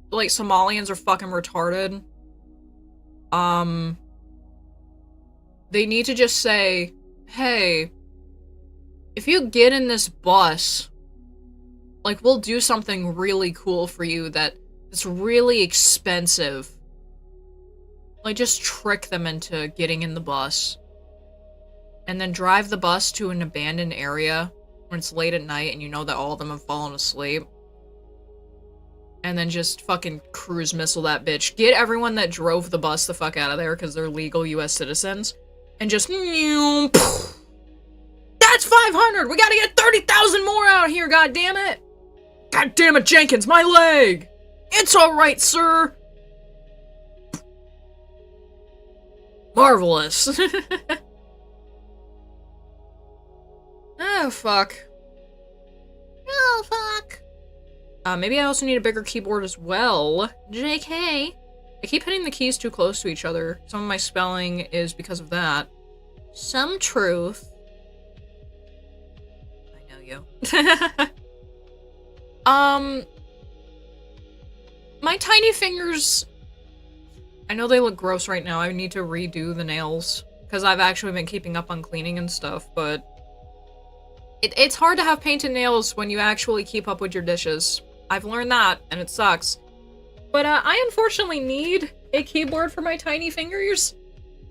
like, Somalians are fucking retarded. They need to just say, hey, if you get in this bus, like, we'll do something really cool for you that's really expensive. Like, just trick them into getting in the bus. And then drive the bus to an abandoned area when it's late at night and you know that all of them have fallen asleep. And then just fucking cruise missile that bitch. Get everyone that drove the bus the fuck out of there because they're legal US citizens. And just... That's 500! We gotta get 30,000 more out here, goddammit! Goddammit, Jenkins, my leg! It's alright, sir! Marvelous. Oh, fuck. Oh, fuck. Maybe I also need a bigger keyboard as well. JK. I keep hitting the keys too close to each other. Some of my spelling is because of that. Some truth. I know you. My tiny fingers... I know they look gross right now. I need to redo the nails. Because I've actually been keeping up on cleaning and stuff, but... It's hard to have painted nails when you actually keep up with your dishes. I've learned that, and it sucks. But I unfortunately need a keyboard for my tiny fingers.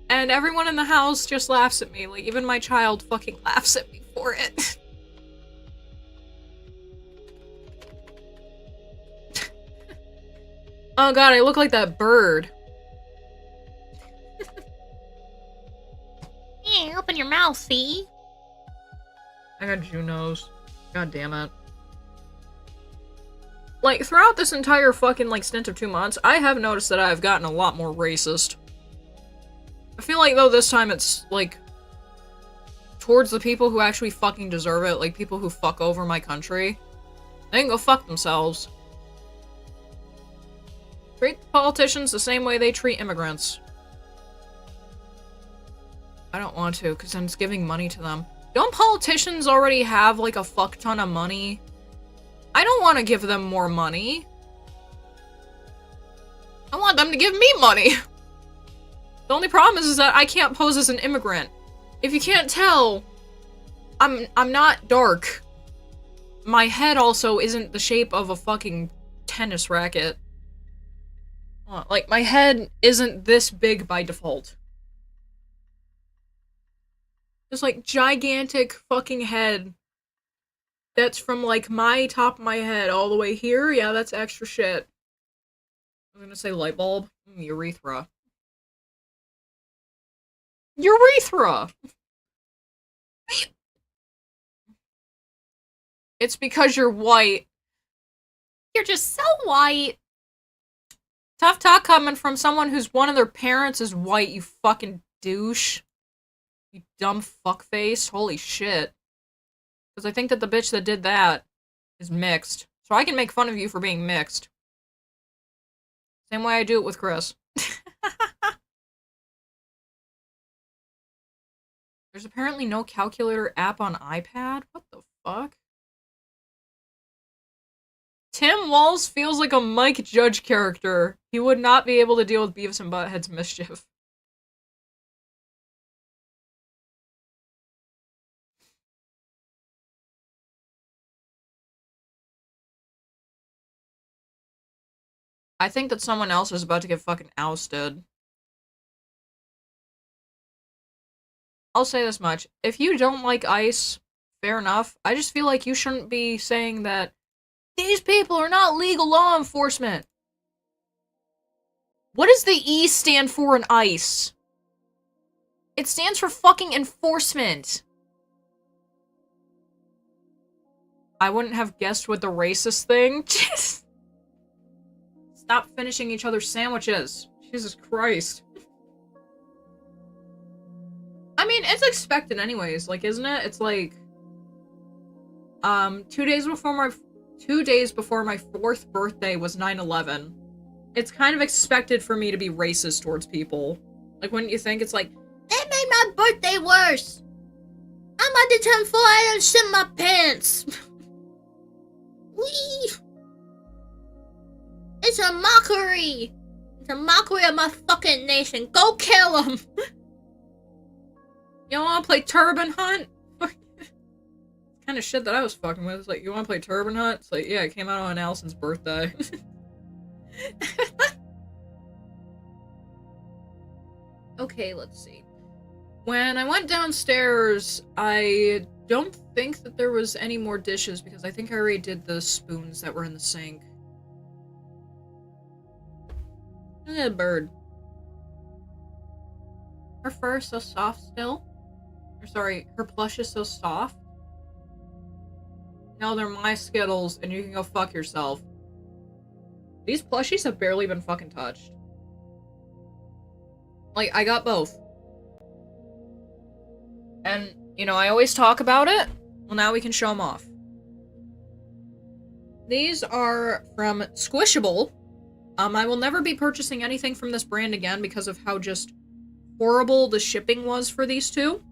And everyone in the house just laughs at me. Like, even my child fucking laughs at me for it. Oh god, I look like that bird. Yeah, open your mouth, see? I got Junos. God damn it. Like, throughout this entire fucking, like, stint of 2 months, I have noticed that I've gotten a lot more racist. I feel like, though, this time it's, like, towards the people who actually fucking deserve it, like, people who fuck over my country. They can go fuck themselves. Treat the politicians the same way they treat immigrants. I don't want to, because then it's giving money to them. Don't politicians already have, like, a fuck ton of money? I don't want to give them more money. I want them to give me money. The only problem is that I can't pose as an immigrant. If you can't tell, I'm not dark. My head also isn't the shape of a fucking tennis racket. Like, my head isn't this big by default. This, like, gigantic fucking head. That's from, like, my top of my head all the way here. Yeah, that's extra shit. I was gonna say light bulb. Urethra. Urethra! It's because you're white. You're just so white. Tough talk coming from someone whose one of their parents is white, you fucking douche. You dumb fuckface. Holy shit. Because I think that the bitch that did that is mixed. So I can make fun of you for being mixed. Same way I do it with Chris. There's apparently no calculator app on iPad? What the fuck? Tim Walls feels like a Mike Judge character. He would not be able to deal with Beavis and Butthead's mischief. I think that someone else is about to get fucking ousted. I'll say this much. If you don't like ice, fair enough. I just feel like you shouldn't be saying that these people are not legal law enforcement. What does the E stand for in ICE? It stands for fucking enforcement. I wouldn't have guessed with the racist thing. Stop finishing each other's sandwiches. Jesus Christ. I mean, it's expected anyways, like, isn't it? It's like, 2 days before my 4th birthday was 9/11. It's kind of expected for me to be racist towards people. Like, wouldn't you think? It's like, That made my birthday worse. I'm about to turn 4, I don't shit my pants. Wee. It's a mockery. It's a mockery of my fucking nation. Go kill him. you wanna play Turban Hunt? Kind of shit that I was fucking with. It's like, you wanna play Turban Hunt? It's like, yeah, it came out on Allison's birthday. Okay, let's see. When I went downstairs, I don't think that there was any more dishes because I think I already did the spoons that were in the sink. Look at that bird. Her fur is so soft still. Or sorry, her plush is so soft. No, they're my Skittles, and you can go fuck yourself. These plushies have barely been fucking touched. Like, I got both. And, you know, I always talk about it. Well, now we can show them off. These are from Squishable. I will never be purchasing anything from this brand again because of how just horrible the shipping was for these two.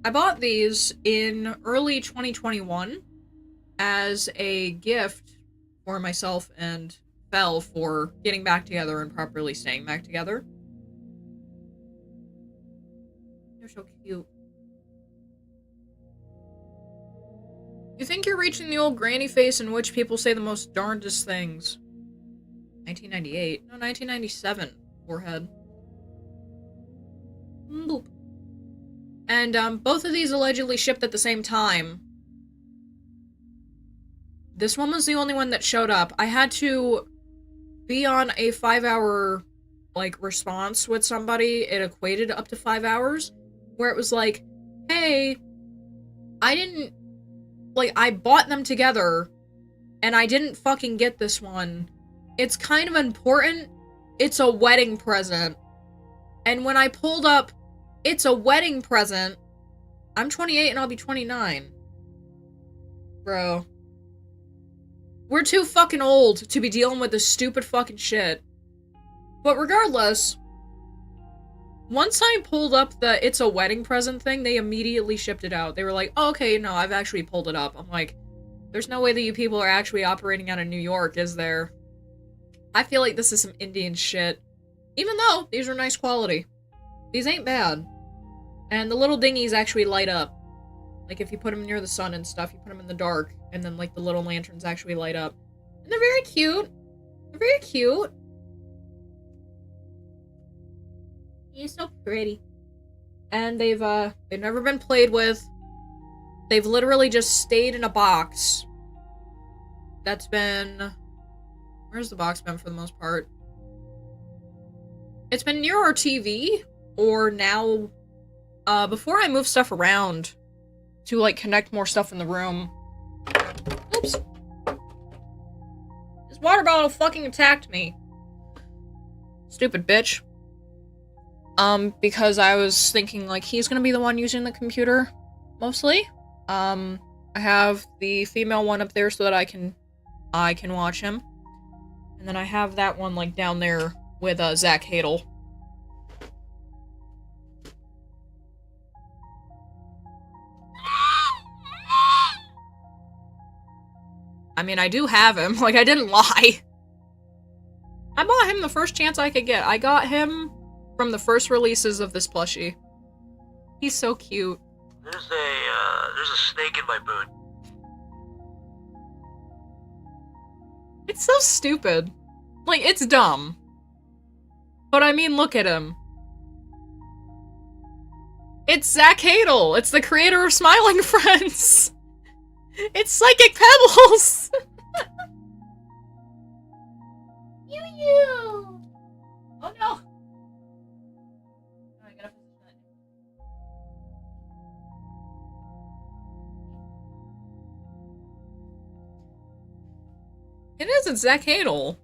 I bought these in early 2021 as a gift for myself and Belle for getting back together and properly staying back together. They're so cute. You think you're reaching the old granny face in which people say the most darndest things. 1998. No, 1997. Forehead. Boop. And, both of these allegedly shipped at the same time. This one was the only one that showed up. I had to be on a 5-hour, like, response with somebody. It equated up to 5 hours. Where it was like, hey, I bought them together, and I didn't fucking get this one. It's kind of important. It's a wedding present. And when I pulled up, it's a wedding present, I'm 28 and I'll be 29. Bro. We're too fucking old to be dealing with this stupid fucking shit. But regardless, once I pulled up the it's a wedding present thing, they immediately shipped it out. They were like, oh, okay, no, I've actually pulled it up. I'm like, there's no way that you people are actually operating out of New York, is there? I feel like this is some Indian shit. Even though these are nice quality. These ain't bad. And the little dinghies actually light up. Like, if you put them near the sun and stuff, you put them in the dark, and then, like, the little lanterns actually light up. And they're very cute. They're very cute. You're so pretty. And they've never been played with. They've literally just stayed in a box. That's been... Where's the box been for the most part? It's been near our TV, or now, before I move stuff around to, like, connect more stuff in the room. Oops. This water bottle fucking attacked me. Stupid bitch. Because I was thinking, like, he's gonna be the one using the computer, mostly. I have the female one up there so that I can watch him. And then I have that one, like, down there with, Zach Hadel. I mean, I do have him. Like, I didn't lie. I bought him the first chance I could get. I got him from the first releases of this plushie. He's so cute. There's a snake in my boot. It's so stupid. Like, it's dumb. But I mean, look at him. It's Zach Hadel. It's the creator of Smiling Friends. It's Psychic Pebbles. You. Oh no. I gotta finish that. It is, it's Zach Hadel.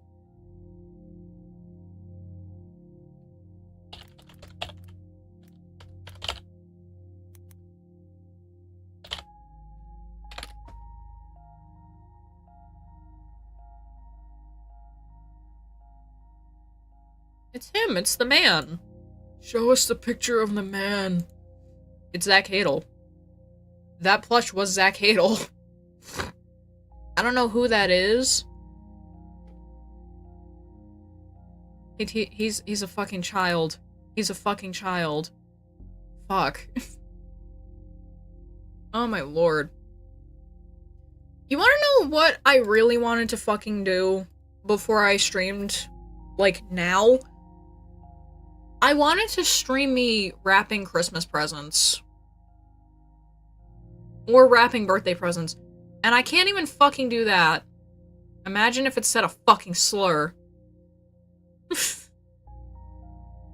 It's him, it's the man. Show us the picture of the man. It's Zach Hadel. That plush was Zach Hadel. I don't know who that is. He's a fucking child. He's a fucking child. Fuck. Oh my lord. You wanna know what I really wanted to fucking do before I streamed, like, now? I wanted to stream me wrapping Christmas presents. Or wrapping birthday presents. And I can't even fucking do that. Imagine if it said a fucking slur.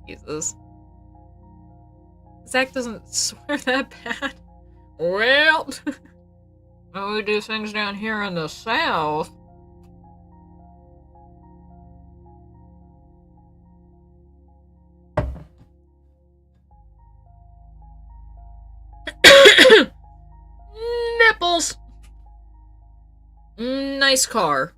Jesus. Zach doesn't swear that bad. Well, we do things down here in the South. Nipples! Nice car.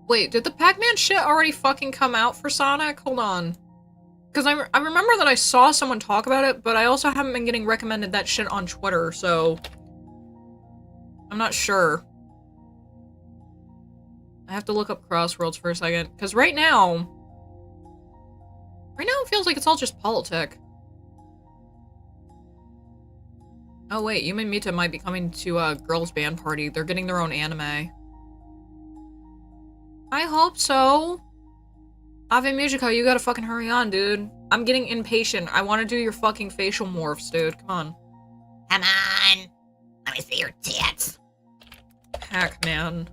Wait, did the Pac-Man shit already fucking come out for Sonic? Hold on. Because I remember that I saw someone talk about it, but I also haven't been getting recommended that shit on Twitter, so... I'm not sure. I have to look up Crossworlds for a second, because right now... Right now it feels like it's all just politic. Oh wait, Yumi Mita might be coming to a girls' band party. They're getting their own anime. I hope so. Ave Musica, you gotta fucking hurry on, dude. I'm getting impatient. I want to do your fucking facial morphs, dude. Come on. Come on. Let me see your tits. Pac-Man.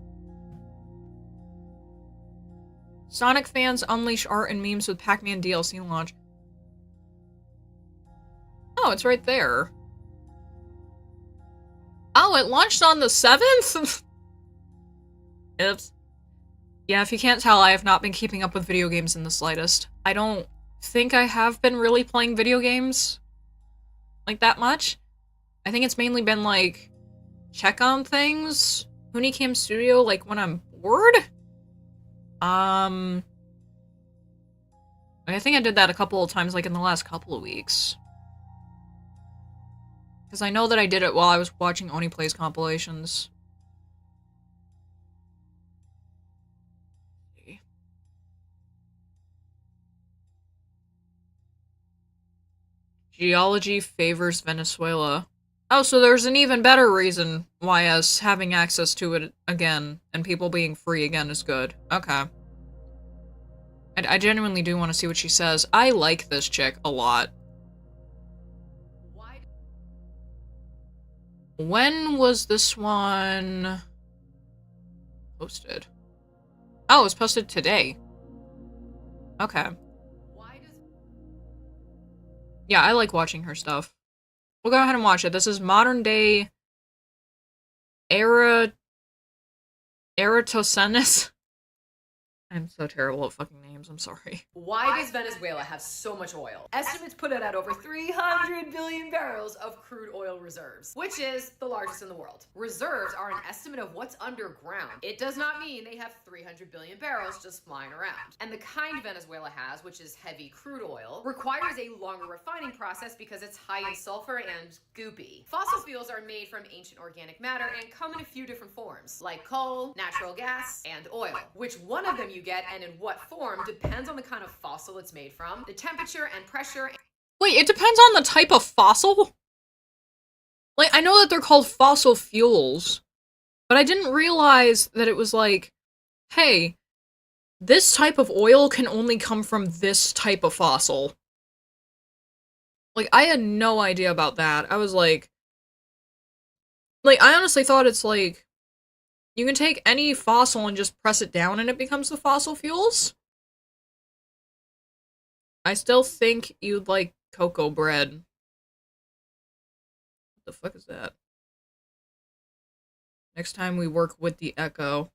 Sonic fans unleash art and memes with Pac-Man DLC launch. Oh, it's right there. Oh, it launched on the 7th? Oops. Yeah, if you can't tell, I have not been keeping up with video games in the slightest. I don't think I have been really playing video games like that much. I think it's mainly been like check on things. Hunicam Studio, like when I'm bored. I think I did that a couple of times, like in the last couple of weeks. Because I know that I did it while I was watching Oni Plays compilations. Geology favors Venezuela. Oh, so there's an even better reason why us having access to it again and people being free again is good. Okay. I genuinely do want to see what she says. I like this chick a lot. When was this one posted? Oh, it was posted today. Okay. Yeah, I like watching her stuff. We'll go ahead and watch it. This is modern day Eratosthenes. I'm so terrible at fucking names. times, I'm sorry. Why does Venezuela have so much oil? Estimates put it at over 300 billion barrels of crude oil reserves, which is the largest in the world. Reserves are an estimate of what's underground. It does not mean they have 300 billion barrels just flying around. And the kind Venezuela has, which is heavy crude oil, requires a longer refining process because it's high in sulfur and goopy. Fossil fuels are made from ancient organic matter and come in a few different forms, like coal, natural gas, and oil. Which one of them you get and in what form depends on the kind of fossil it's made from, the temperature and pressure. Wait, it depends on the type of fossil? Like, I know that they're called fossil fuels, but I didn't realize that it was like, hey, this type of oil can only come from this type of fossil. Like, I had no idea about that. I was like, I honestly thought it's like, you can take any fossil and just press it down and it becomes the fossil fuels? I still think you'd like cocoa bread. What the fuck is that? Next time we work with the Echo.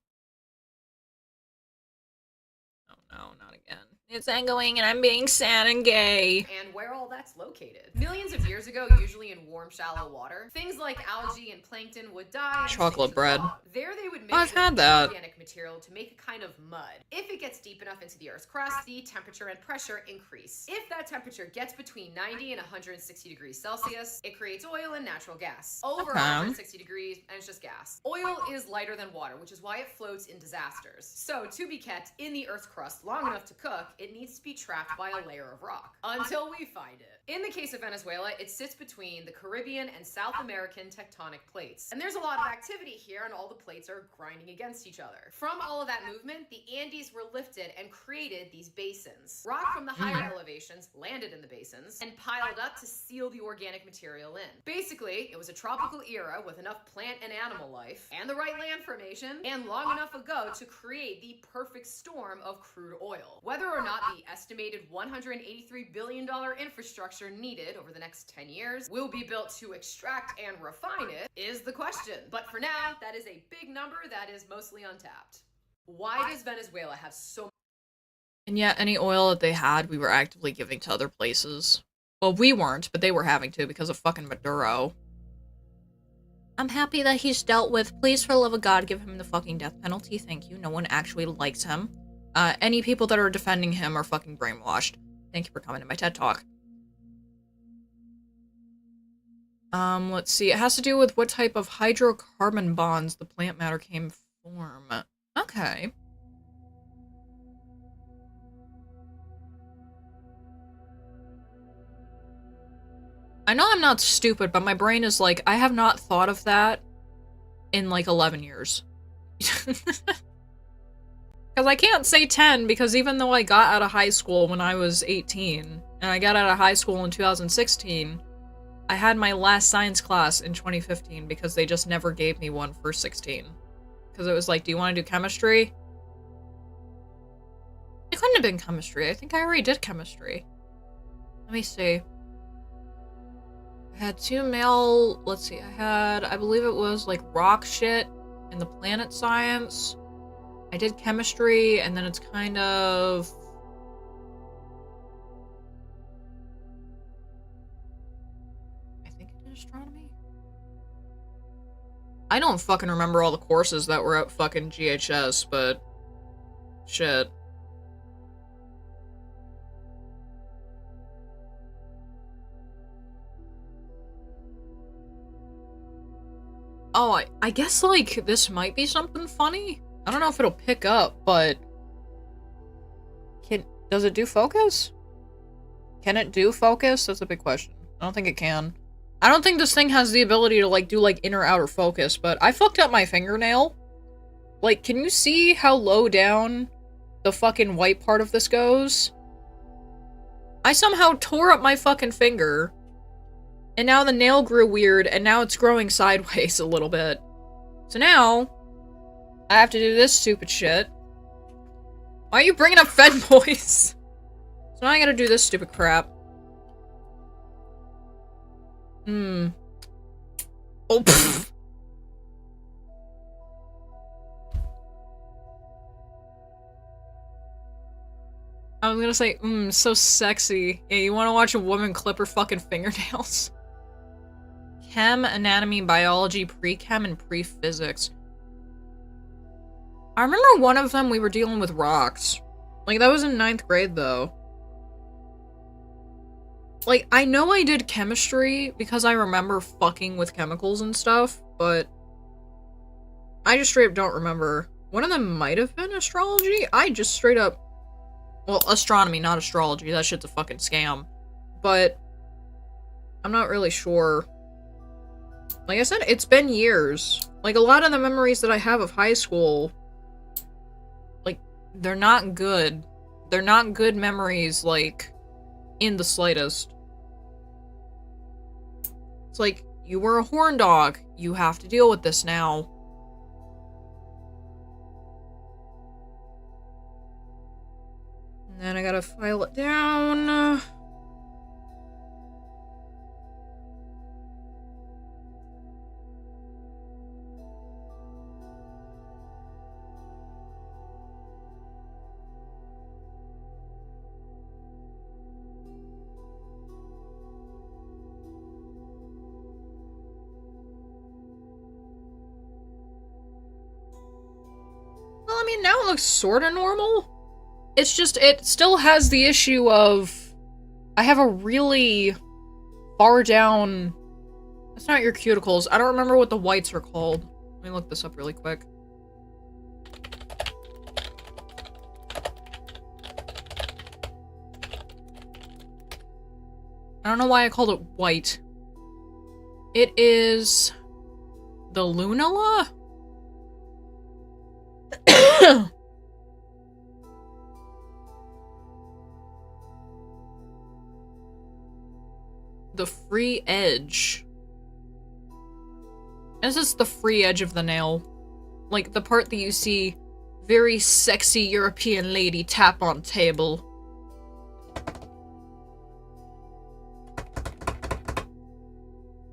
Oh no, not again. It's echoing and I'm being sad and gay. And where all that's located. Millions of years ago, usually in warm, shallow water, things like algae and plankton would die. Chocolate bread. There they would Oh, I've mix had with that. organic material to make a kind of mud. If it gets deep enough into the Earth's crust, the temperature and pressure increase. If that temperature gets between 90 and 160 degrees Celsius, it creates oil and natural gas. Over 160 degrees, and it's just gas. Oil is lighter than water, which is why it floats in disasters. So, to be kept in the Earth's crust long enough to cook, it needs to be trapped by a layer of rock. Until we find it. In the case of Venezuela, it sits between the Caribbean and South American tectonic plates. And there's a lot of activity here, and all the plates are grinding against each other. From all of that movement, the Andes were lifted and created these basins. Rock from the higher elevations landed in the basins and piled up to seal the organic material in. Basically, it was a tropical era with enough plant and animal life, and the right land formation, and long enough ago to create the perfect storm of crude oil. Whether or not the estimated $183 billion infrastructure needed over the next 10 years will be built to extract and refine it is the question. But for now, that is a big number that is mostly untapped. Why does Venezuela have so... And yet, any oil that they had, we were actively giving to other places. Well, we weren't, but they were having to because of fucking Maduro. I'm happy that he's dealt with. Please, for the love of God, give him the fucking death penalty. Thank you. No one actually likes him. Any people that are defending him are fucking brainwashed. Thank you for coming to my TED Talk. Let's see. It has to do with what type of hydrocarbon bonds the plant matter came from. Okay. I know I'm not stupid, but my brain is like, I have not thought of that in like 11 years. Because I can't say 10, because even though I got out of high school when I was 18, and I got out of high school in 2016, I had my last science class in 2015 because they just never gave me one for 16. Because it was like, do you want to do chemistry? It couldn't have been chemistry. I think I already did chemistry. Let me see. I had 2 male, let's see, I believe it was like rock shit and the planet science. I did chemistry, and then it's kind of... I think I did astronomy? I don't fucking remember all the courses that were at fucking GHS, but... shit. Oh, I guess, like, this might be something funny? I don't know if it'll pick up, but... Does it do focus? Can it do focus? That's a big question. I don't think it can. I don't think this thing has the ability to, like, do, like, inner outer focus, but I fucked up my fingernail. Like, can you see how low down the fucking white part of this goes? I somehow tore up my fucking finger, and now the nail grew weird, and now it's growing sideways a little bit. So now, I have to do this stupid shit. Why are you bringing up Fed Boys? So now I gotta do this stupid crap. Oh, pfft. I was gonna say, so sexy. Yeah, you wanna watch a woman clip her fucking fingernails? Chem, anatomy, biology, pre-chem, and pre-physics. I remember one of them we were dealing with rocks. Like, that was in 9th grade, though. Like, I know I did chemistry because I remember fucking with chemicals and stuff, but I just straight up don't remember. One of them might have been astrology? I just straight up... Well, astronomy, not astrology. That shit's a fucking scam. But I'm not really sure. Like I said, it's been years. Like, a lot of the memories that I have of high school, like, they're not good. They're not good memories, like, in the slightest. It's like, you were a horn dog. You have to deal with this now. And then I gotta file it down. Well, I mean, now it looks sorta normal. It's just, it still has the issue of, I have a really far down, it's not your cuticles, I don't remember what the whites are called. Let me look this up really quick. I don't know why I called it white. It is the lunula? The free edge. This is the free edge of the nail. Like, the part that you see very sexy European lady tap on table.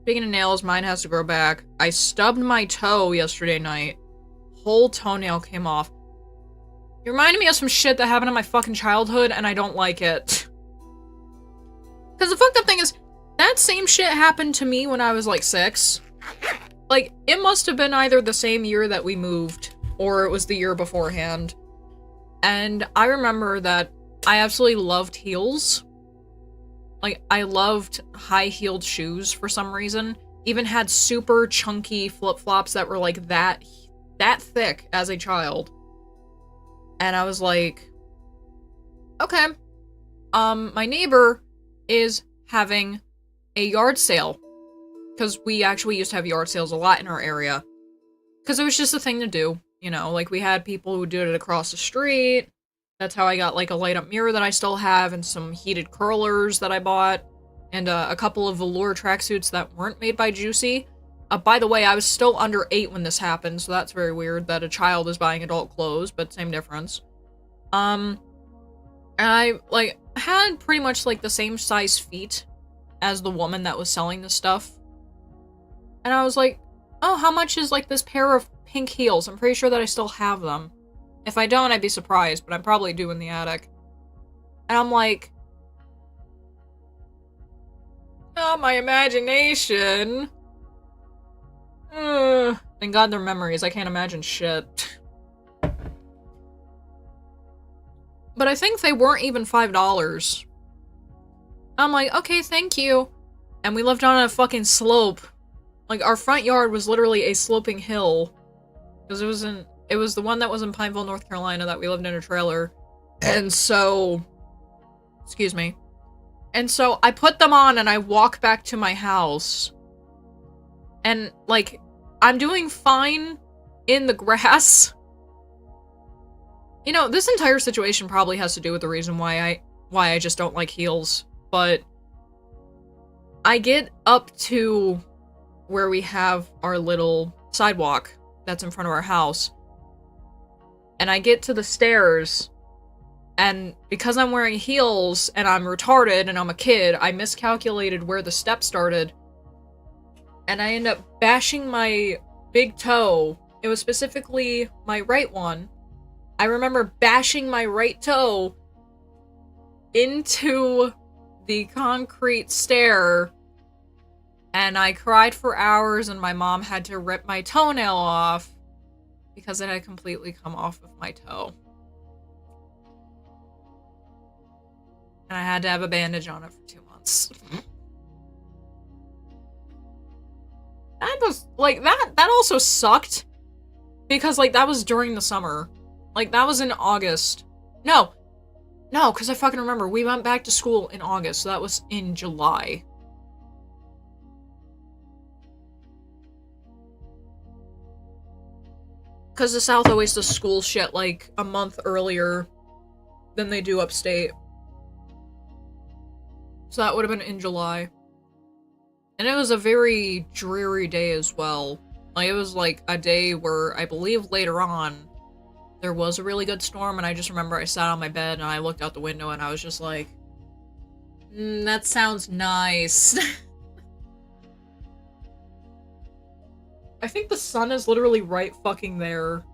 Speaking of nails, mine has to grow back. I stubbed my toe yesterday night. Whole toenail came off. You reminded me of some shit that happened in my fucking childhood, and I don't like it. Because the fucked up thing is, that same shit happened to me when I was like 6. Like, it must have been either the same year that we moved, or it was the year beforehand. And I remember that I absolutely loved heels. Like, I loved high-heeled shoes for some reason. Even had super chunky flip-flops that were like that thick as a child. And I was like, okay, my neighbor is having a yard sale, because we actually used to have yard sales a lot in our area, because it was just a thing to do, you know, like we had people who did it across the street. That's how I got like a light up mirror that I still have, and some heated curlers that I bought, and a couple of velour tracksuits that weren't made by Juicy. By the way, I was still under 8 when this happened, so that's very weird that a child is buying adult clothes, but same difference. And I like had pretty much like the same size feet as the woman that was selling the stuff. And I was like, oh, how much is like this pair of pink heels? I'm pretty sure that I still have them. If I don't, I'd be surprised, but I'm probably due in the attic. And I'm like, oh, my imagination. Thank God they're memories. I can't imagine shit. But I think they weren't even $5. I'm like, okay, thank you. And we lived on a fucking slope. Like, our front yard was literally a sloping hill. Because it was the one that was in Pineville, North Carolina, that we lived in a trailer. And so, excuse me. And so I put them on and I walk back to my house. And, like, I'm doing fine in the grass. You know, this entire situation probably has to do with the reason why I just don't like heels. But I get up to where we have our little sidewalk that's in front of our house. And I get to the stairs, and because I'm wearing heels and I'm retarded and I'm a kid, I miscalculated where the step started. And I end up bashing my big toe. It was specifically my right one. I remember bashing my right toe into the concrete stair, and I cried for hours, and my mom had to rip my toenail off because it had completely come off of my toe. And I had to have a bandage on it for 2 months. That was, like, that also sucked. Because, like, that was during the summer. Like, that was in August. No, because I fucking remember. We went back to school in August, so that was in July. Because the South always does school shit, like, a month earlier than they do upstate. So that would have been in July. And it was a very dreary day as well. Like, it was like a day where I believe later on there was a really good storm, and I just remember I sat on my bed and I looked out the window and I was just like, that sounds nice. I think the sun is literally right fucking there.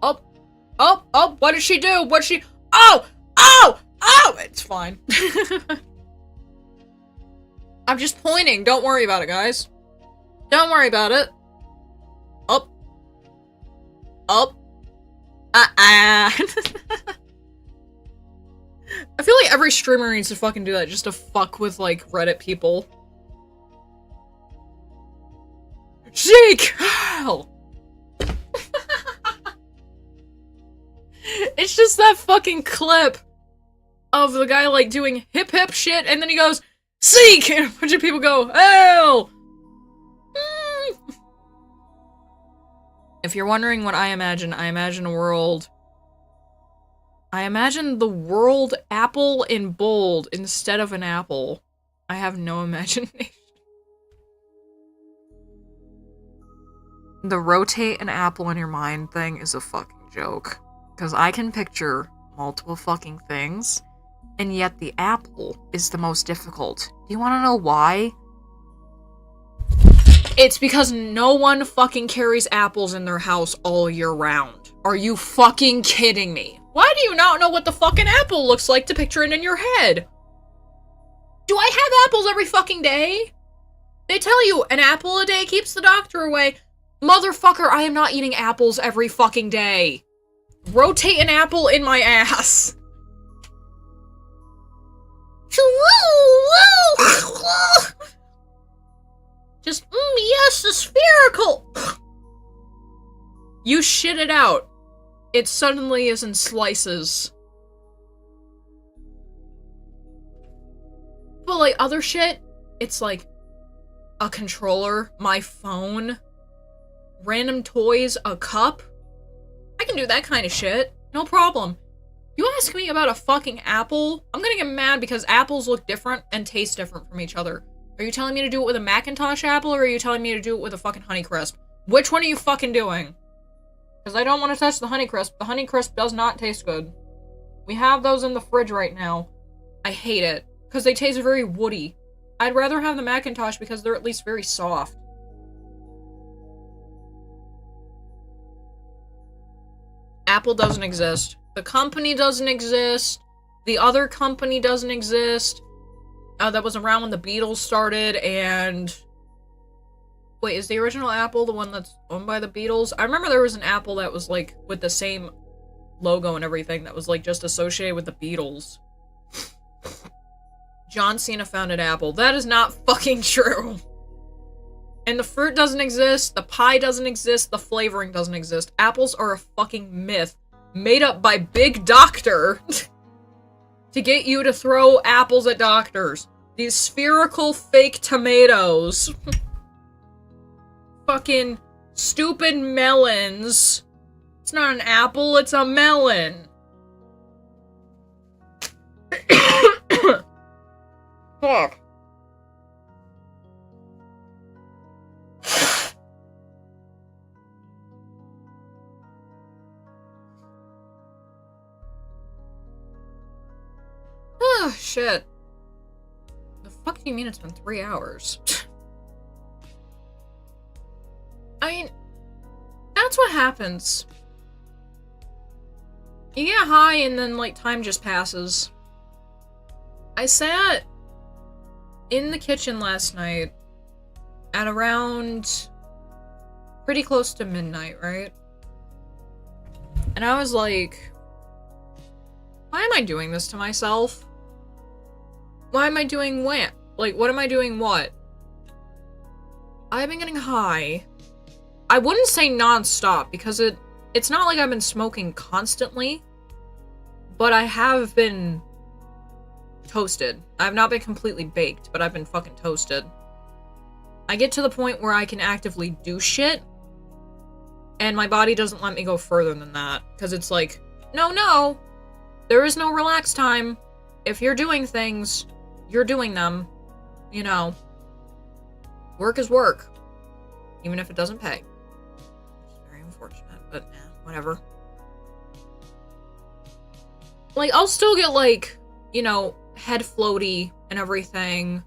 Oh, what did she do? Oh! It's fine. I'm just pointing. Don't worry about it, guys. Don't worry about it. Up. I feel like every streamer needs to fucking do that just to fuck with, like, Reddit people. Shake! It's just that fucking clip of the guy, like, doing hip hip shit, and then he goes, Seek! And a bunch of people go, hell! If you're wondering what I imagine a world... I imagine the world apple in bold instead of an apple. I have no imagination. The rotate an apple in your mind thing is a fucking joke. Because I can picture multiple fucking things, and yet the apple is the most difficult. Do you want to know why? It's because no one fucking carries apples in their house all year round. Are you fucking kidding me? Why do you not know what the fucking apple looks like to picture it in your head? Do I have apples every fucking day? They tell you an apple a day keeps the doctor away. Motherfucker, I am not eating apples every fucking day. Rotate an apple in my ass. Just, yes, the spherical. You shit it out. It suddenly is in slices. But like other shit, it's like a controller, my phone, random toys, a cup. I can do that kind of shit. No problem. You ask me about a fucking apple, I'm gonna get mad because apples look different and taste different from each other. Are you telling me to do it with a Macintosh apple, or are you telling me to do it with a fucking Honeycrisp? Which one are you fucking doing? Because I don't want to touch the Honeycrisp. The Honeycrisp does not taste good. We have those in the fridge right now. I hate it. Because they taste very woody. I'd rather have the Macintosh because they're at least very soft. Apple doesn't exist. The company doesn't exist. The other company doesn't exist. That was around when the Beatles started, and... Wait, is the original Apple the one that's owned by the Beatles? I remember there was an Apple that was, like, with the same logo and everything that was, like, just associated with the Beatles. John Cena founded Apple. That is not fucking true. And the fruit doesn't exist, the pie doesn't exist, the flavoring doesn't exist. Apples are a fucking myth made up by Big Doctor to get you to throw apples at doctors. These spherical fake tomatoes. Fucking stupid melons. It's not an apple, it's a melon. Fuck. Oh, shit. The fuck do you mean it's been 3 hours? I mean, that's what happens. You get high and then, like, time just passes. I sat in the kitchen last night at around pretty close to midnight, right? And I was like, why am I doing this to myself? Why am I doing what? Like, what am I doing what? I've been getting high. I wouldn't say non-stop because it's not like I've been smoking constantly, but I have been toasted. I've not been completely baked, but I've been fucking toasted. I get to the point where I can actively do shit, and my body doesn't let me go further than that, because it's like, no, there is no relax time. If you're doing things, you're doing them, you know. Work is work, even if it doesn't pay. It's very unfortunate, but whatever. Like, I'll still get, like, you know, head floaty and everything.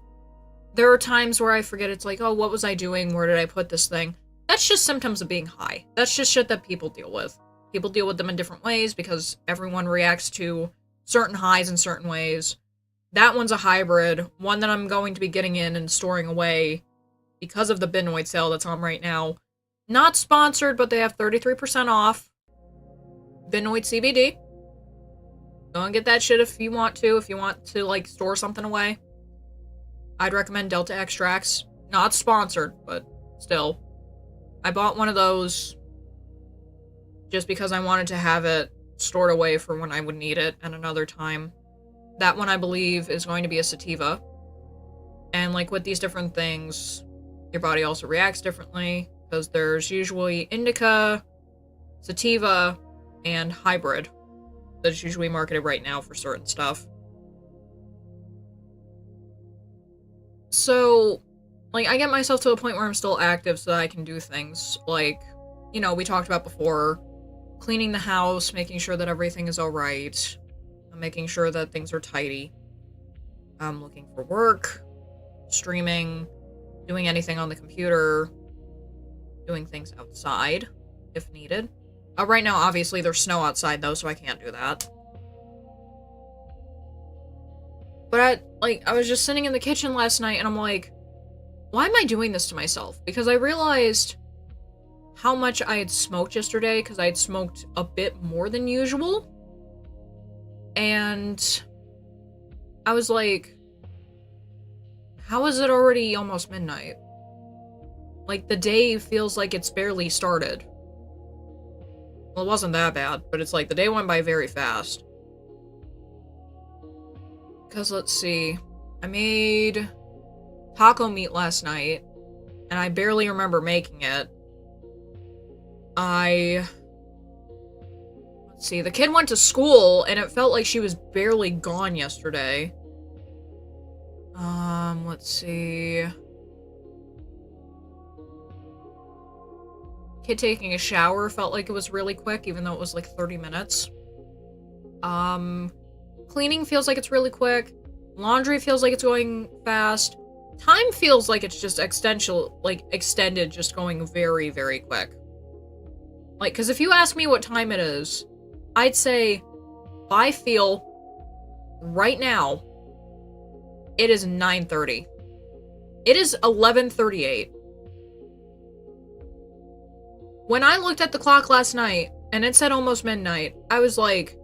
There are times where I forget, it's like, oh, what was I doing? Where did I put this thing? That's just symptoms of being high. That's just shit that people deal with. People deal with them in different ways because everyone reacts to certain highs in certain ways. That one's a hybrid, one that I'm going to be getting in and storing away because of the Binoid sale that's on right now. Not sponsored, but they have 33% off. Binoid CBD. Go and get that shit if you want to, like, store something away. I'd recommend Delta Extracts. Not sponsored, but still. I bought one of those just because I wanted to have it stored away for when I would need it at another time. That one, I believe, is going to be a sativa. And, like, with these different things, your body also reacts differently, because there's usually indica, sativa, and hybrid that's usually marketed right now for certain stuff. So, like, I get myself to a point where I'm still active so that I can do things, like, you know, we talked about before, cleaning the house, making sure that everything is alright, making sure that things are tidy, looking for work, streaming, doing anything on the computer, doing things outside, if needed. Right now, obviously, there's snow outside, though, so I can't do that. But, I was just sitting in the kitchen last night, and I'm like, why am I doing this to myself? Because I realized how much I had smoked yesterday, because I had smoked a bit more than usual. And I was like, how is it already almost midnight? Like, the day feels like it's barely started. Well, it wasn't that bad, but it's like, the day went by very fast. Because, let's see, I made taco meat last night, and I barely remember making it. Let's see, the kid went to school, and it felt like she was barely gone yesterday. Let's see. Kid taking a shower felt like it was really quick, even though it was like 30 minutes. Cleaning feels like it's really quick. Laundry feels like it's going fast. Time feels like it's just extended, just going very, very quick. Like, because if you ask me what time it is, I'd say, I feel, right now, it is 9:30. It is 11:38. When I looked at the clock last night, and it said almost midnight, I was like,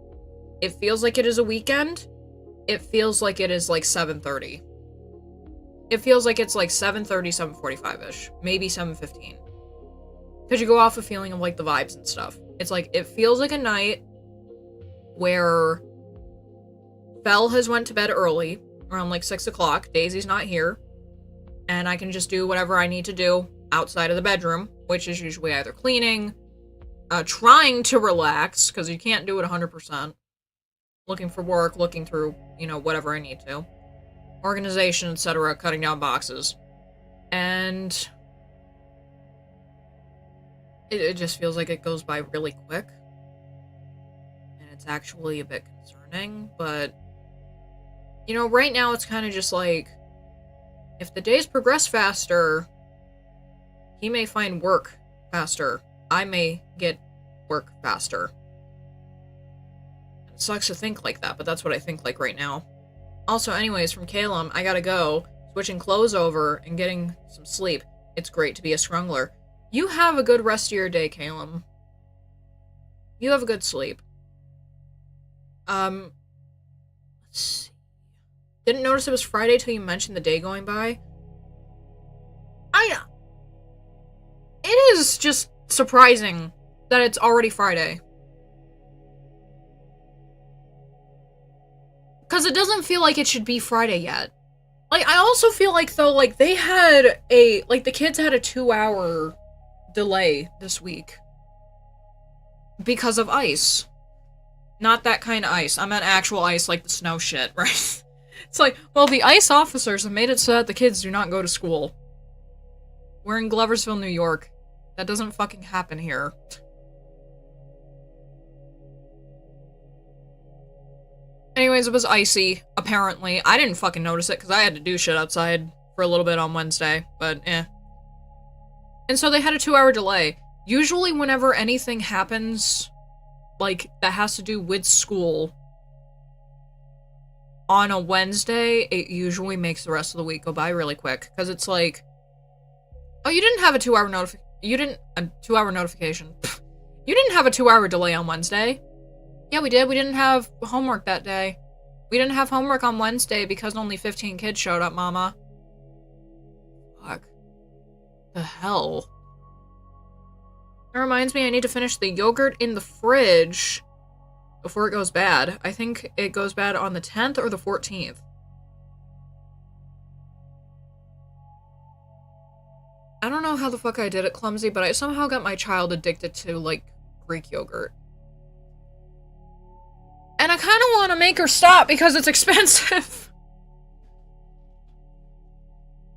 it feels like it is a weekend. It feels like it is like 7:30. It feels like it's like 7:30, 7:45-ish. Maybe 7:15. Because you go off a feeling of, like, the vibes and stuff. It's like, it feels like a night where Belle has went to bed early, around, like, 6 o'clock. Daisy's not here. And I can just do whatever I need to do outside of the bedroom, which is usually either cleaning, trying to relax, because you can't do it 100%. Looking for work, looking through, you know, whatever I need to. Organization, etc., cutting down boxes. And it just feels like it goes by really quick. And it's actually a bit concerning, but, you know, right now it's kind of just like, if the days progress faster, he may find work faster. I may get work faster. It sucks to think like that, but that's what I think like right now. Also, anyways, from Calum, I gotta go. Switching clothes over and getting some sleep. It's great to be a Scrungler. You have a good rest of your day, Calum. You have a good sleep. Let's see. Didn't notice it was Friday till you mentioned the day going by. It is just surprising that it's already Friday. Because it doesn't feel like it should be Friday yet. Like, I also feel like, though, like, they had the kids had a 2-hour delay this week. Because of ice. Not that kind of ice. I meant actual ice, like the snow shit, right? It's like, well, the ICE officers have made it so that the kids do not go to school. We're in Gloversville, New York. That doesn't fucking happen here. Anyways, it was icy, apparently. I didn't fucking notice it because I had to do shit outside for a little bit on Wednesday, but eh. And so they had a 2-hour delay. Usually whenever anything happens, like, that has to do with school, on a Wednesday, it usually makes the rest of the week go by really quick. Because it's like, oh, you didn't have a 2-hour notification. A 2-hour notification. You didn't have a 2-hour delay on Wednesday. Yeah, we did. We didn't have homework that day. We didn't have homework on Wednesday because only 15 kids showed up, Mama. Fuck. The hell? That reminds me, I need to finish the yogurt in the fridge before it goes bad. I think it goes bad on the 10th or the 14th. I don't know how the fuck I did it, Clumsy, but I somehow got my child addicted to, like, Greek yogurt. And I kind of want to make her stop because it's expensive.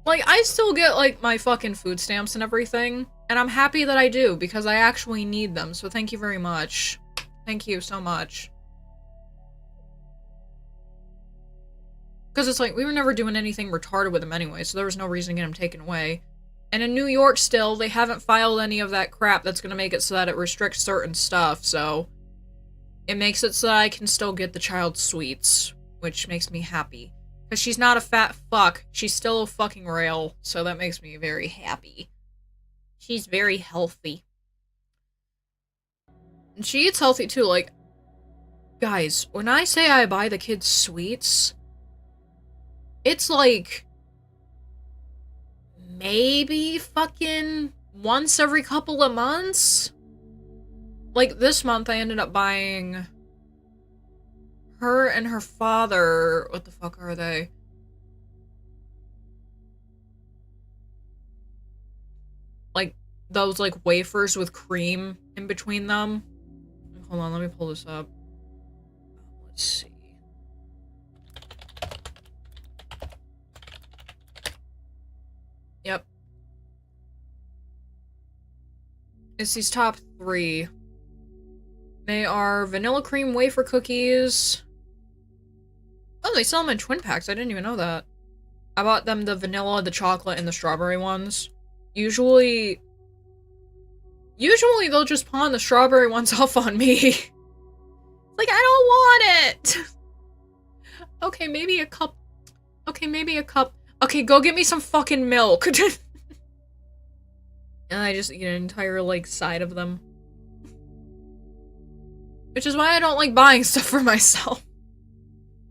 Like, I still get, like, my fucking food stamps and everything. And I'm happy that I do because I actually need them. So thank you very much. Thank you so much. Because it's like, we were never doing anything retarded with them anyway, so there was no reason to get them taken away. And in New York still, they haven't filed any of that crap that's going to make it so that it restricts certain stuff, so it makes it so that I can still get the child sweets, which makes me happy. Because she's not a fat fuck, she's still a fucking rail, so that makes me very happy. She's very healthy. And she eats healthy too, like, guys, when I say I buy the kids sweets, it's like, maybe fucking once every couple of months? Like, this month I ended up buying her and her father, what the fuck are they? Like, those, like, wafers with cream in between them. Hold on, let me pull this up. Let's see. Yep. It's these top 3. They are vanilla cream wafer cookies. Oh, they sell them in twin packs. I didn't even know that. I bought them the vanilla, the chocolate, and the strawberry ones. Usually they'll just pawn the strawberry ones off on me. Like, I don't want it! Okay, maybe a cup. Okay, maybe a cup. Okay, go get me some fucking milk. And I just eat an entire, like, side of them. Which is why I don't like buying stuff for myself.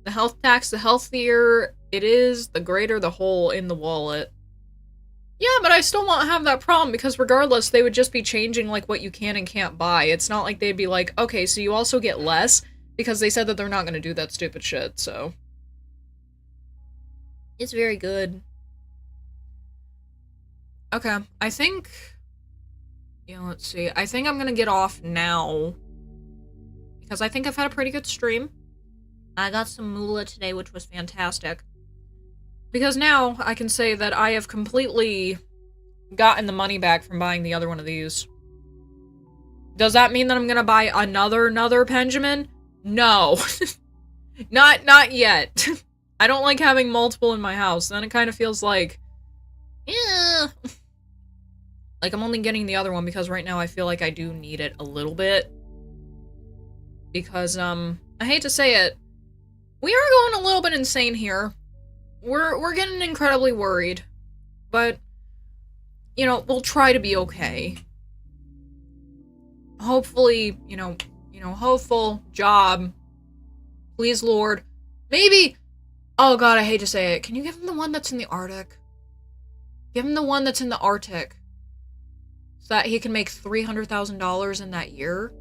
The health tax, the healthier it is, the greater the hole in the wallet. Yeah, but I still won't have that problem because regardless, they would just be changing, like, what you can and can't buy. It's not like they'd be like, okay, so you also get less, because they said that they're not gonna do that stupid shit, so. It's very good. Okay, I think... Yeah, let's see. I think I'm gonna get off now. Because I think I've had a pretty good stream. I got some moolah today, which was fantastic. Because now I can say that I have completely gotten the money back from buying the other one of these. Does that mean that I'm gonna buy another Benjamin? No. Not yet. I don't like having multiple in my house. Then it kind of feels like, yeah. Like, I'm only getting the other one because right now I feel like I do need it a little bit. Because, I hate to say it, We are going a little bit insane here. We're getting incredibly worried. But, you know, we'll try to be okay. Hopefully, you know, hopeful job. Please, Lord. Maybe. Oh god, I hate to say it. Can you give him the one that's in the Arctic? Give him the one that's in the Arctic. So that he can make $300,000 in that year.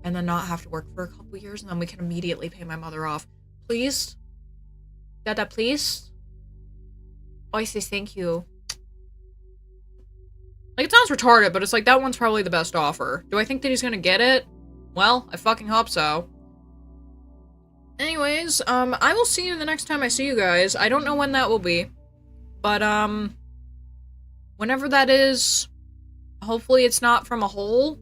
And then not have to work for a couple years. And then we can immediately pay my mother off. Please? Dada, please? Oh, I say thank you. Like, it sounds retarded, but it's like, that one's probably the best offer. Do I think that he's gonna get it? Well, I fucking hope so. Anyways, I will see you the next time I see you guys. I don't know when that will be. But, whenever that is, hopefully it's not from a hole.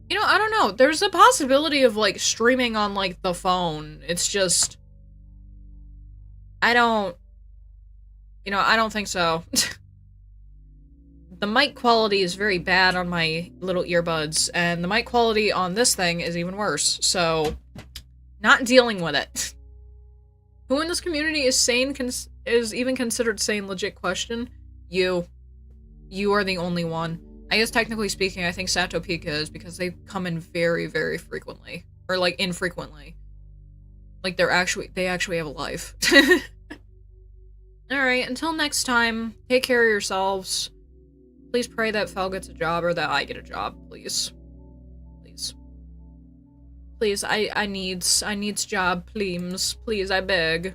You know, I don't know. There's a possibility of, like, streaming on, like, the phone. It's just... I don't think so. The mic quality is very bad on my little earbuds, and the mic quality on this thing is even worse, so... Not dealing with it. Who in this community is sane, is even considered sane? Legit question. You. You are the only one. I guess technically speaking, I think Sato Pika is, because they come in very, very frequently. Or, like, infrequently. Like, they actually have a life. Alright, until next time, take care of yourselves. Please pray that Fel gets a job, or that I get a job, please. Please. Please, I needs job, please. Please, I beg.